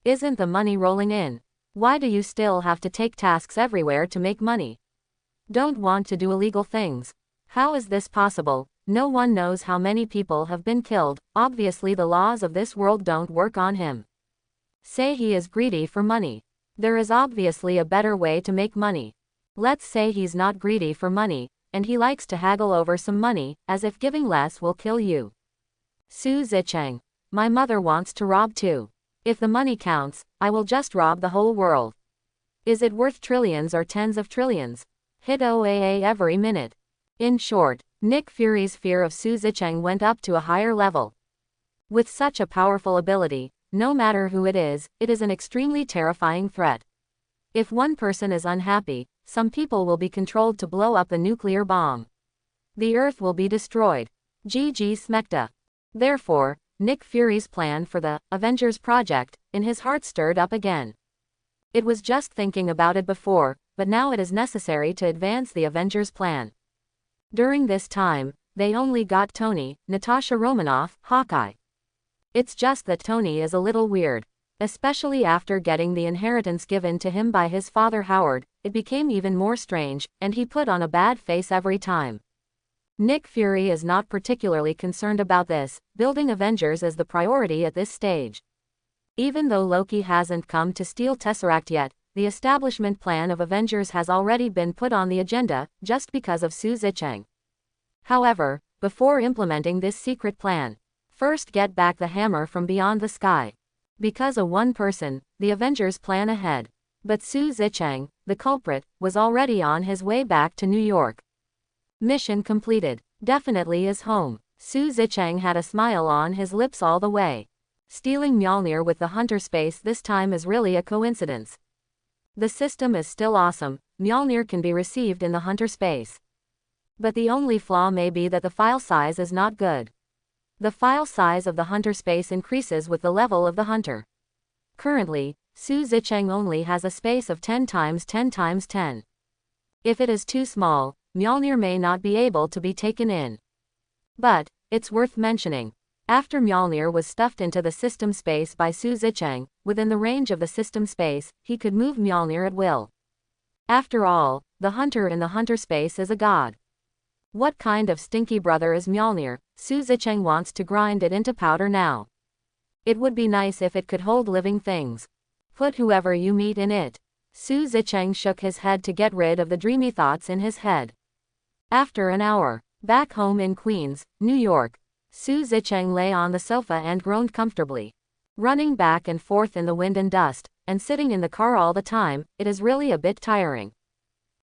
Isn't the money rolling in? Why do you still have to take tasks everywhere to make money? Don't want to do illegal things. How is this possible? No one knows how many people have been killed. Obviously the laws of this world don't work on him. Say he is greedy for money. There is obviously a better way to make money. Let's say he's not greedy for money, and he likes to haggle over some money, as if giving less will kill you. Su Zicheng. My mother wants to rob too. If the money counts, I will just rob the whole world. Is it worth trillions or tens of trillions? Hit OAA every minute. In short, Nick Fury's fear of Su Zicheng went up to a higher level. With such a powerful ability, no matter who it is an extremely terrifying threat. If one person is unhappy, some people will be controlled to blow up a nuclear bomb. The Earth will be destroyed. GG Smecta. Therefore, Nick Fury's plan for the Avengers project, in his heart stirred up again. It was just thinking about it before, but now it is necessary to advance the Avengers plan. During this time, they only got Tony, Natasha Romanoff, Hawkeye. It's just that Tony is a little weird. Especially after getting the inheritance given to him by his father Howard, it became even more strange, and he put on a bad face every time. Nick Fury is not particularly concerned about this, building Avengers is the priority at this stage. Even though Loki hasn't come to steal Tesseract yet, the establishment plan of Avengers has already been put on the agenda, just because of Su Zicheng. However, before implementing this secret plan, first get back the hammer from beyond the sky. Because of one person, the Avengers plan ahead. But Su Zicheng, the culprit, was already on his way back to New York. Mission completed. Definitely is home. Su Zicheng had a smile on his lips all the way. Stealing Mjolnir with the hunter space this time is really a coincidence. The system is still awesome. Mjolnir can be received in the hunter space. But the only flaw may be that the file size is not good. The file size of the hunter space increases with the level of the hunter. Currently, Su Zicheng only has a space of 10 × 10 × 10. If it is too small, Mjolnir may not be able to be taken in. But, it's worth mentioning. After Mjolnir was stuffed into the system space by Su Zicheng, within the range of the system space, he could move Mjolnir at will. After all, the hunter in the hunter space is a god. What kind of stinky brother is Mjolnir? Su Zicheng wants to grind it into powder now. It would be nice if it could hold living things. Put whoever you meet in it. Su Zicheng shook his head to get rid of the dreamy thoughts in his head. After an hour, back home in Queens, New York, Su Zicheng lay on the sofa and groaned comfortably. Running back and forth in the wind and dust, and sitting in the car all the time, it is really a bit tiring.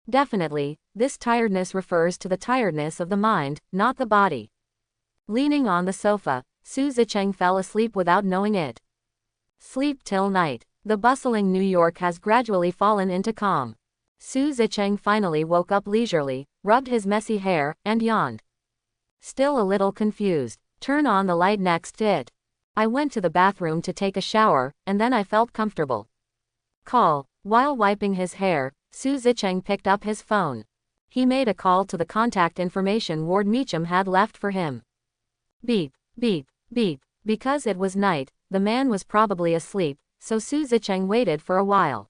Definitely, this tiredness refers to the tiredness of the mind, not the body. Leaning on the sofa, Su Zicheng fell asleep without knowing it. Sleep till night. The bustling New York has gradually fallen into calm. Su Zicheng finally woke up leisurely, rubbed his messy hair, and yawned. Still a little confused. Turn on the light next to it. I went to the bathroom to take a shower, and then I felt comfortable. Call. While wiping his hair, Su Zicheng picked up his phone. He made a call to the contact information Ward Meacham had left for him. Beep, beep, beep. Because it was night, the man was probably asleep, so Su Zicheng waited for a while.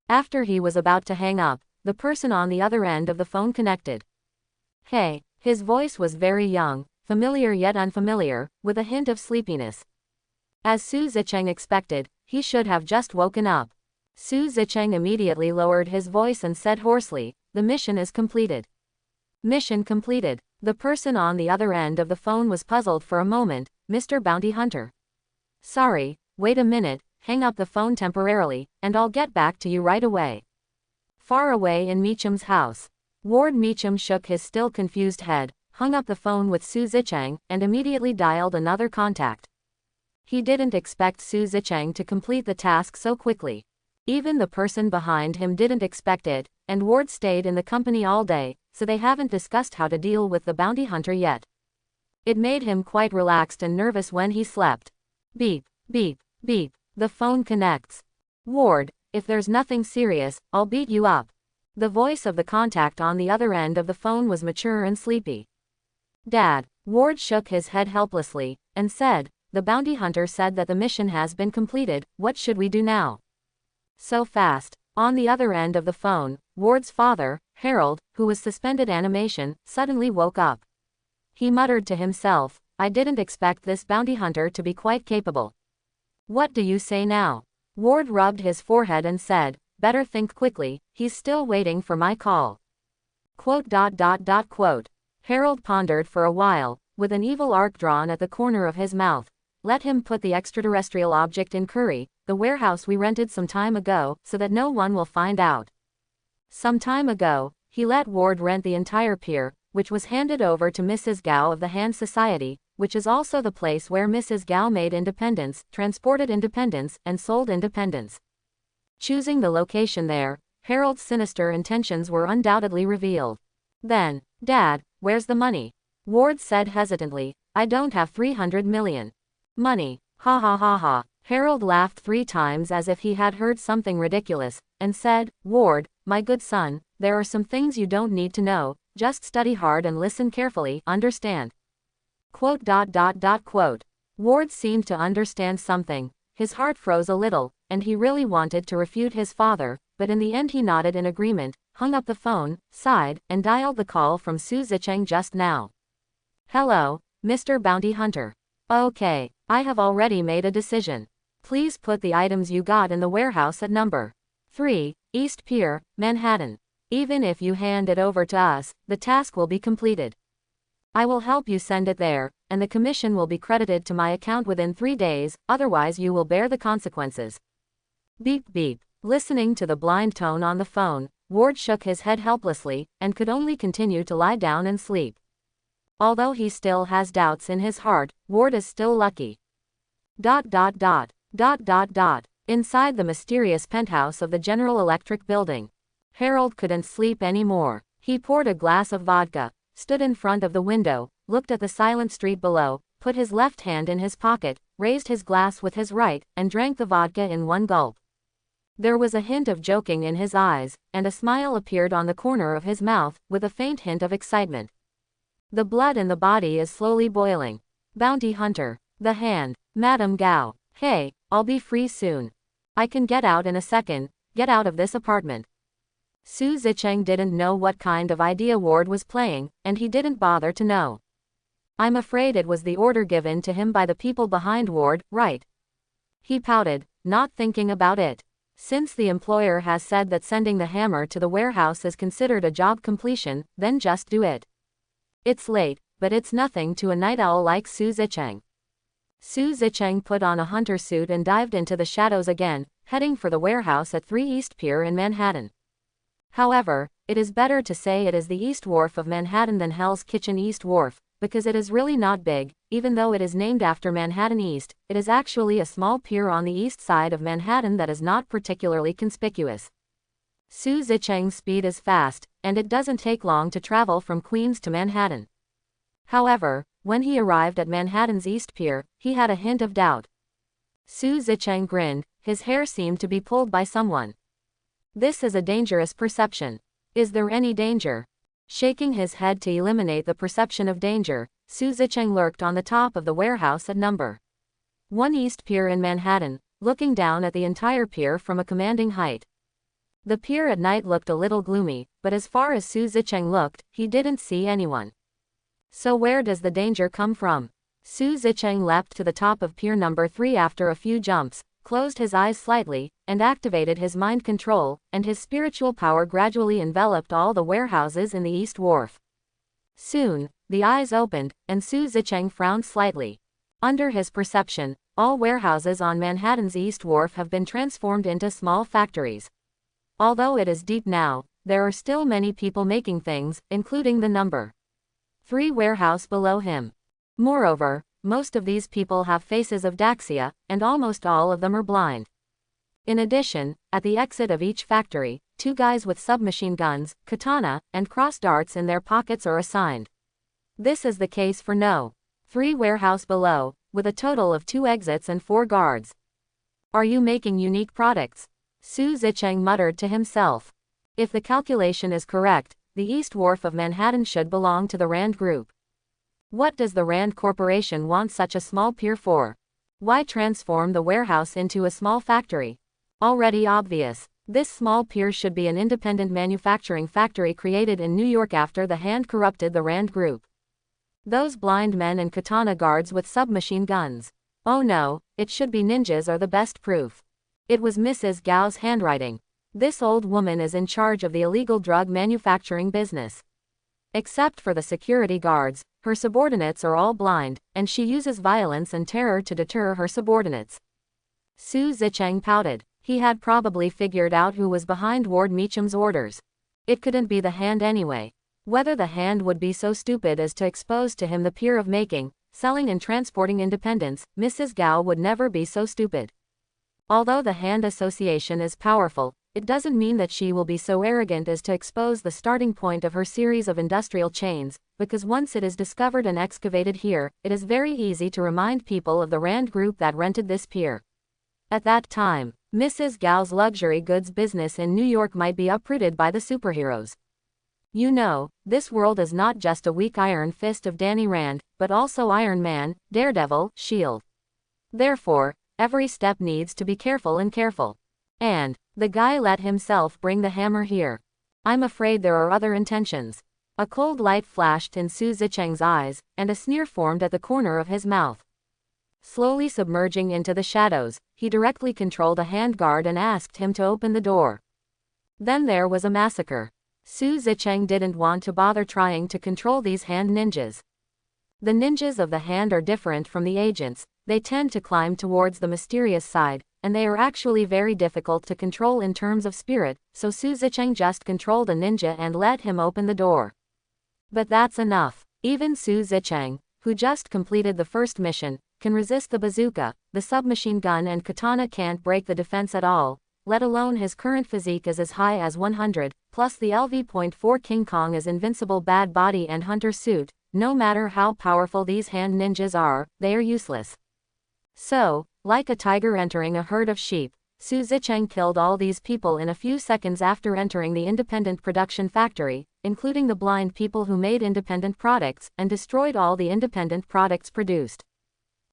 After he was about to hang up, the person on the other end of the phone connected. Hey. His voice was very young, familiar yet unfamiliar, with a hint of sleepiness. As Su Zicheng expected, he should have just woken up. Su Zicheng immediately lowered his voice and said hoarsely, "The mission is completed." Mission completed. The person on the other end of the phone was puzzled for a moment. Mr. Bounty Hunter. Sorry, wait a minute, hang up the phone temporarily, and I'll get back to you right away. Far away in Meacham's house. Ward Meacham shook his still confused head, hung up the phone with Su Zicheng, and immediately dialed another contact. He didn't expect Su Zicheng to complete the task so quickly. Even the person behind him didn't expect it, and Ward stayed in the company all day, so they haven't discussed how to deal with the bounty hunter yet. It made him quite relaxed and nervous when he slept. Beep, beep, beep. The phone connects. Ward, if there's nothing serious, I'll beat you up. The voice of the contact on the other end of the phone was mature and sleepy. Dad. Ward shook his head helplessly, and said, "The bounty hunter said that the mission has been completed, what should we do now?" So fast. On the other end of the phone, Ward's father, Harold, who was suspended animation, suddenly woke up. He muttered to himself, "I didn't expect this bounty hunter to be quite capable." "What do you say now?" Ward rubbed his forehead and said, "Better think quickly, he's still waiting for my call." Quote. Harold pondered for a while, with an evil arc drawn at the corner of his mouth. "Let him put the extraterrestrial object in Curry, the warehouse we rented some time ago, so that no one will find out." Some time ago, he let Ward rent the entire pier, which was handed over to Mrs. Gao of the Hand Society, which is also the place where Mrs. Gao made independence, transported independence, and sold independence. Choosing the location there, Harold's sinister intentions were undoubtedly revealed. Then, "Dad, where's the money?" Ward said hesitantly, "I don't have 300 million. Money. Ha ha ha ha." Harold laughed 3 times as if he had heard something ridiculous, and said, "Ward, my good son, there are some things you don't need to know, just study hard and listen carefully, understand?" Quote. Ward seemed to understand something. His heart froze a little, and he really wanted to refute his father, but in the end he nodded in agreement, hung up the phone, sighed, and dialed the call from Su Zicheng just now. "Hello, Mr. Bounty Hunter. Okay, I have already made a decision. Please put the items you got in the warehouse at number 3, East Pier, Manhattan. Even if you hand it over to us, the task will be completed. I will help you send it there, and the commission will be credited to my account within 3 days, otherwise you will bear the consequences." Beep beep. Listening to the blind tone on the phone, Ward shook his head helplessly, and could only continue to lie down and sleep. Although he still has doubts in his heart, Ward is still lucky. Inside the mysterious penthouse of the General Electric building, Harold couldn't sleep anymore. He poured a glass of vodka, stood in front of the window, looked at the silent street below, put his left hand in his pocket, raised his glass with his right, and drank the vodka in one gulp. There was a hint of joking in his eyes, and a smile appeared on the corner of his mouth, with a faint hint of excitement. The blood in the body is slowly boiling. Bounty Hunter. The Hand. Madame Gao. Hey, I'll be free soon. I can get out in a second, get out of this apartment. Su Zicheng didn't know what kind of idea Ward was playing, and he didn't bother to know. I'm afraid it was the order given to him by the people behind Ward, right? He pouted, not thinking about it. Since the employer has said that sending the hammer to the warehouse is considered a job completion, then just do it. It's late, but it's nothing to a night owl like Su Zicheng. Su Zicheng put on a hunter suit and dived into the shadows again, heading for the warehouse at 3 East Pier in Manhattan. However, it is better to say it is the East Wharf of Manhattan than Hell's Kitchen East Wharf, because it is really not big. Even though it is named after Manhattan East, it is actually a small pier on the east side of Manhattan that is not particularly conspicuous. Su Zicheng's speed is fast, and it doesn't take long to travel from Queens to Manhattan. However, when he arrived at Manhattan's East Pier, he had a hint of doubt. Su Zicheng grinned, his hair seemed to be pulled by someone. This is a dangerous perception. Is there any danger? Shaking his head to eliminate the perception of danger, Su Zicheng lurked on the top of the warehouse at number 1 East Pier in Manhattan, looking down at the entire pier from a commanding height. The pier at night looked a little gloomy, but as far as Su Zicheng looked, he didn't see anyone. So where does the danger come from? Su Zicheng leapt to the top of pier number 3 after a few jumps, closed his eyes slightly, and activated his mind control, and his spiritual power gradually enveloped all the warehouses in the East Wharf. Soon, the eyes opened, and Su Zicheng frowned slightly. Under his perception, all warehouses on Manhattan's East Wharf have been transformed into small factories. Although it is deep now, there are still many people making things, including the number 3 warehouse below him. Moreover, most of these people have faces of Daxia, and almost all of them are blind. In addition, at the exit of each factory, 2 guys with submachine guns, katana, and cross darts in their pockets are assigned. This is the case for No. 3 warehouse below, with a total of 2 exits and 4 guards. Are you making unique products? Su Zicheng muttered to himself. If the calculation is correct, the East Wharf of Manhattan should belong to the Rand Group. What does the Rand Corporation want such a small pier for? Why transform the warehouse into a small factory? Already obvious. This small pier should be an independent manufacturing factory created in New York after the Hand corrupted the Rand Group. Those blind men and katana guards with submachine guns. Oh no, it should be ninjas are the best proof. It was Mrs. Gao's handwriting. This old woman is in charge of the illegal drug manufacturing business. Except for the security guards, her subordinates are all blind, and she uses violence and terror to deter her subordinates. Su Zicheng pouted. He had probably figured out who was behind Ward Meacham's orders. It couldn't be the Hand anyway. Whether the Hand would be so stupid as to expose to him the pier of making, selling and transporting independence, Mrs. Gao would never be so stupid. Although the Hand Association is powerful, it doesn't mean that she will be so arrogant as to expose the starting point of her series of industrial chains, because once it is discovered and excavated here, it is very easy to remind people of the Rand Group that rented this pier. At that time, Mrs. Gao's luxury goods business in New York might be uprooted by the superheroes. You know, this world is not just a weak iron fist of Danny Rand, but also Iron Man, Daredevil, S.H.I.E.L.D. Therefore, every step needs to be careful and careful. And, the guy let himself bring the hammer here. I'm afraid there are other intentions. A cold light flashed in Su Zicheng's eyes, and a sneer formed at the corner of his mouth. Slowly submerging into the shadows, he directly controlled a hand guard and asked him to open the door. Then there was a massacre. Su Zicheng didn't want to bother trying to control these hand ninjas. The ninjas of the Hand are different from the agents. They tend to climb towards the mysterious side, and they are actually very difficult to control in terms of spirit, so Su Zicheng just controlled a ninja and let him open the door. But that's enough. Even Su Zicheng, who just completed the first mission, can resist the bazooka. The submachine gun and katana can't break the defense at all, let alone his current physique is as high as 100, plus the LV.4 King Kong is invincible bad body and hunter suit. No matter how powerful these hand ninjas are, they are useless. So, like a tiger entering a herd of sheep, Su Zicheng killed all these people in a few seconds after entering the independent production factory, including the blind people who made independent products, and destroyed all the independent products produced.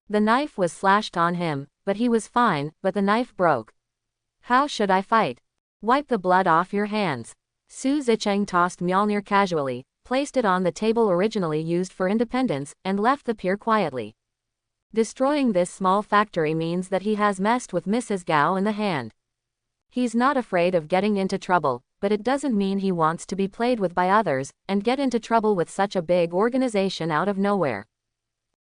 The knife was slashed on him, but he was fine, but the knife broke. How should I fight? Wipe the blood off your hands. Su Zicheng tossed Mjolnir casually, placed it on the table originally used for independence, and left the pier quietly. Destroying this small factory means that he has messed with Mrs. Gao in the hand. He's not afraid of getting into trouble, but it doesn't mean he wants to be played with by others, and get into trouble with such a big organization out of nowhere.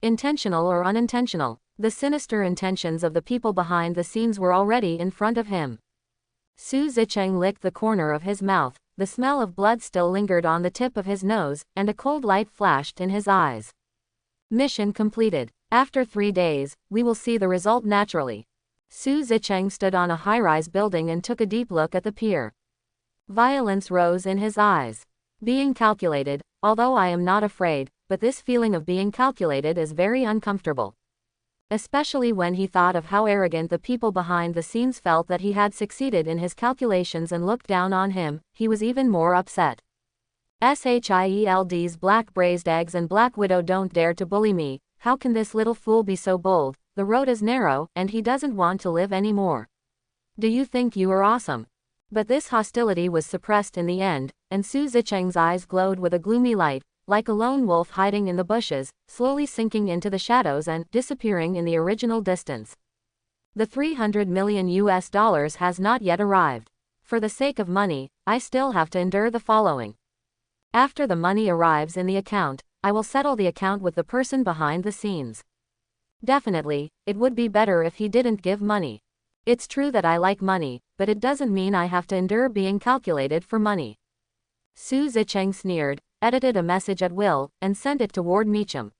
Intentional or unintentional, the sinister intentions of the people behind the scenes were already in front of him. Su Zicheng licked the corner of his mouth, the smell of blood still lingered on the tip of his nose, and a cold light flashed in his eyes. Mission completed. After 3 days, we will see the result naturally. Su Zicheng stood on a high-rise building and took a deep look at the pier. Violence rose in his eyes. Being calculated, although I am not afraid, but this feeling of being calculated is very uncomfortable. Especially when he thought of how arrogant the people behind the scenes felt that he had succeeded in his calculations and looked down on him, he was even more upset. Shield's Black Braised Eggs and Black Widow don't dare to bully me. How can this little fool be so bold? The road is narrow, and he doesn't want to live anymore. Do you think you are awesome? But this hostility was suppressed in the end, and Su Zicheng's eyes glowed with a gloomy light, like a lone wolf hiding in the bushes, slowly sinking into the shadows and disappearing in the original distance. The $300 million has not yet arrived. For the sake of money, I still have to endure the following. After the money arrives in the account, I will settle the account with the person behind the scenes. Definitely, it would be better if he didn't give money. It's true that I like money, but it doesn't mean I have to endure being calculated for money. Su Zicheng sneered, edited a message at will, and sent it toward Meacham.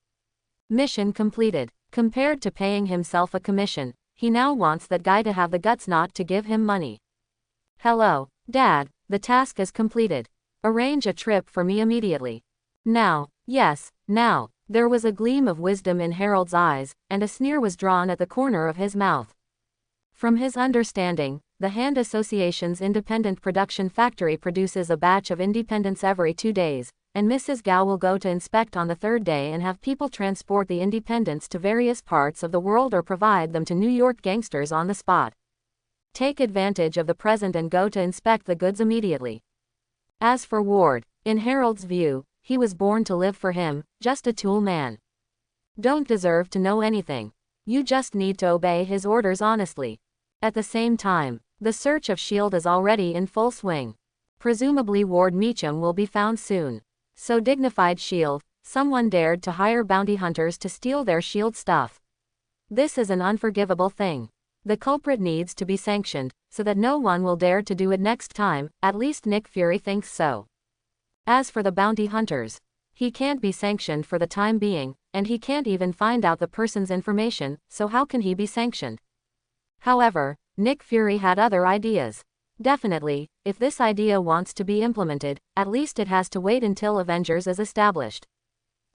Mission completed. Compared to paying himself a commission, he now wants that guy to have the guts not to give him money. Hello, Dad, the task is completed. Arrange a trip for me immediately. Now. Yes, now. There was a gleam of wisdom in Harold's eyes, and a sneer was drawn at the corner of his mouth. From his understanding, the Hand Association's independent production factory produces a batch of independents every 2 days, and Mrs. Gao will go to inspect on the 3rd day and have people transport the independents to various parts of the world or provide them to New York gangsters on the spot. Take advantage of the present and go to inspect the goods immediately. As for Ward, in Harold's view, he was born to live for him, just a tool man. Don't deserve to know anything. You just need to obey his orders honestly. At the same time, the search of S.H.I.E.L.D. is already in full swing. Presumably Ward Meacham will be found soon. So dignified S.H.I.E.L.D., someone dared to hire bounty hunters to steal their S.H.I.E.L.D. stuff. This is an unforgivable thing. The culprit needs to be sanctioned, so that no one will dare to do it next time, at least Nick Fury thinks so. As for the bounty hunters, he can't be sanctioned for the time being, and he can't even find out the person's information, so how can he be sanctioned? However, Nick Fury had other ideas. Definitely, if this idea wants to be implemented, at least it has to wait until Avengers is established.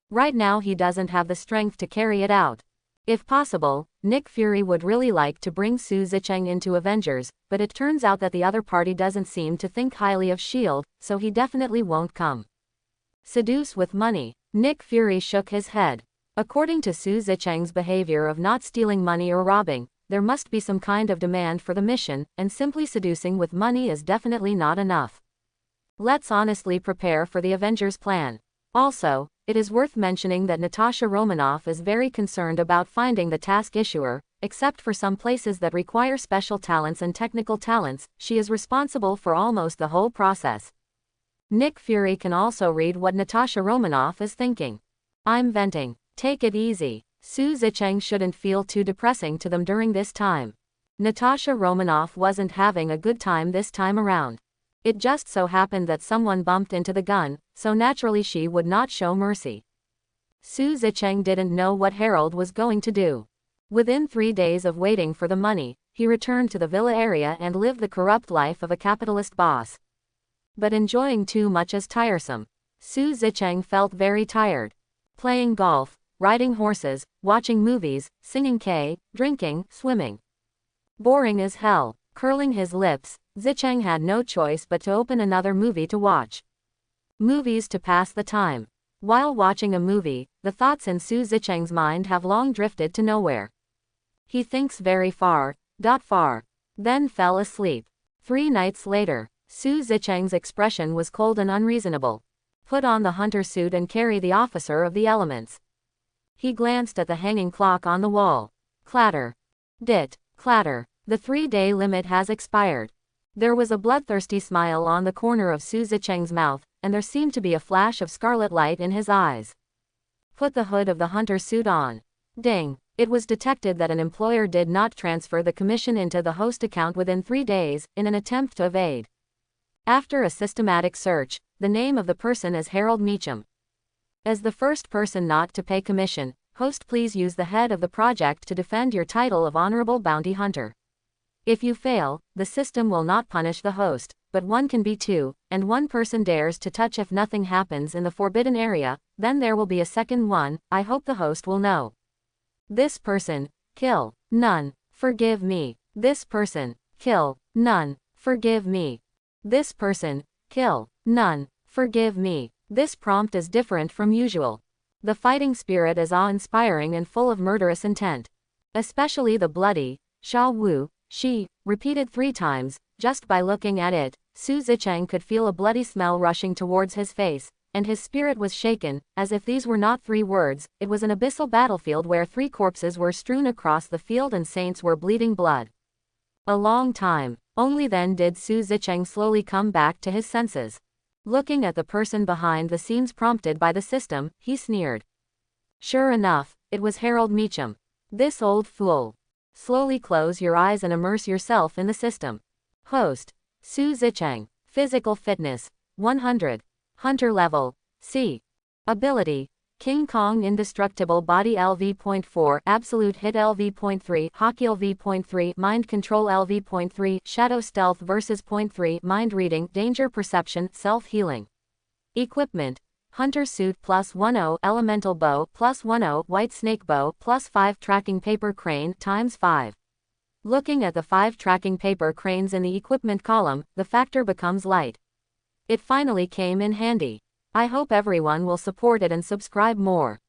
Right now he doesn't have the strength to carry it out. If possible, Nick Fury would really like to bring Su Zicheng into Avengers, but it turns out that the other party doesn't seem to think highly of S.H.I.E.L.D., so he definitely won't come. Seduce with money. Nick Fury shook his head. According to Su Zicheng's behavior of not stealing money or robbing, there must be some kind of demand for the mission, and simply seducing with money is definitely not enough. Let's honestly prepare for the Avengers plan. Also, it is worth mentioning that Natasha Romanoff is very concerned about finding the task issuer. Except for some places that require special talents and technical talents, she is responsible for almost the whole process. Nick Fury can also read what Natasha Romanoff is thinking. I'm venting. Take it easy. Su Zicheng shouldn't feel too depressing to them during this time. Natasha Romanoff wasn't having a good time this time around. It just so happened that someone bumped into the gun, so naturally she would not show mercy. Su Zicheng didn't know what Harold was going to do. Within 3 days of waiting for the money, he returned to the villa area and lived the corrupt life of a capitalist boss. But enjoying too much is tiresome. Su Zicheng felt very tired. Playing golf, riding horses, watching movies, singing K, drinking, swimming. Boring as hell. Curling his lips, Zicheng had no choice but to open another movie to watch. Movies to pass the time. While watching a movie, the thoughts in Su Zicheng's mind have long drifted to nowhere. He thinks very far, then fell asleep. 3 nights later, Su Zicheng's expression was cold and unreasonable. Put on the hunter suit and carry the officer of the elements. He glanced at the hanging clock on the wall. Clatter. Dit. Clatter. The 3-day limit has expired. There was a bloodthirsty smile on the corner of Su Zicheng's mouth, and there seemed to be a flash of scarlet light in his eyes. Put the hood of the hunter suit on. Ding. It was detected that an employer did not transfer the commission into the host account within 3 days, in an attempt to evade. After a systematic search, the name of the person is Harold Meacham. As the first person not to pay commission, host, please use the head of the project to defend your title of Honorable Bounty Hunter. If you fail, the system will not punish the host, but one can be 2, and 1 person dares to touch if nothing happens in the forbidden area, then there will be a second one. I hope the host will know. This person, kill, none, forgive me. This person, kill, none, forgive me. This person, kill, none, forgive me. This prompt is different from usual. The fighting spirit is awe-inspiring and full of murderous intent. Especially the bloody, Sha Wu, she, repeated 3 times. Just by looking at it, Su Zicheng could feel a bloody smell rushing towards his face, and his spirit was shaken, as if these were not 3 words, it was an abyssal battlefield where 3 corpses were strewn across the field and saints were bleeding blood. A long time. Only then did Su Zicheng slowly come back to his senses. Looking at the person behind the scenes prompted by the system, he sneered. Sure enough, it was Harold Meacham. This old fool. Slowly close your eyes and immerse yourself in the system. Host, Su Zicheng. Physical fitness, 100. Hunter level, C. Ability, King Kong indestructible body LV.4, absolute hit LV.3, hockey LV.3, mind control LV.3, shadow stealth versus .3, mind reading, danger perception, self-healing. Equipment, hunter suit +10, elemental bow +10, white snake bow +5, tracking paper crane ×5. Looking at the 5 tracking paper cranes in the equipment column, the factor becomes light. It finally came in handy. I hope everyone will support it and subscribe more.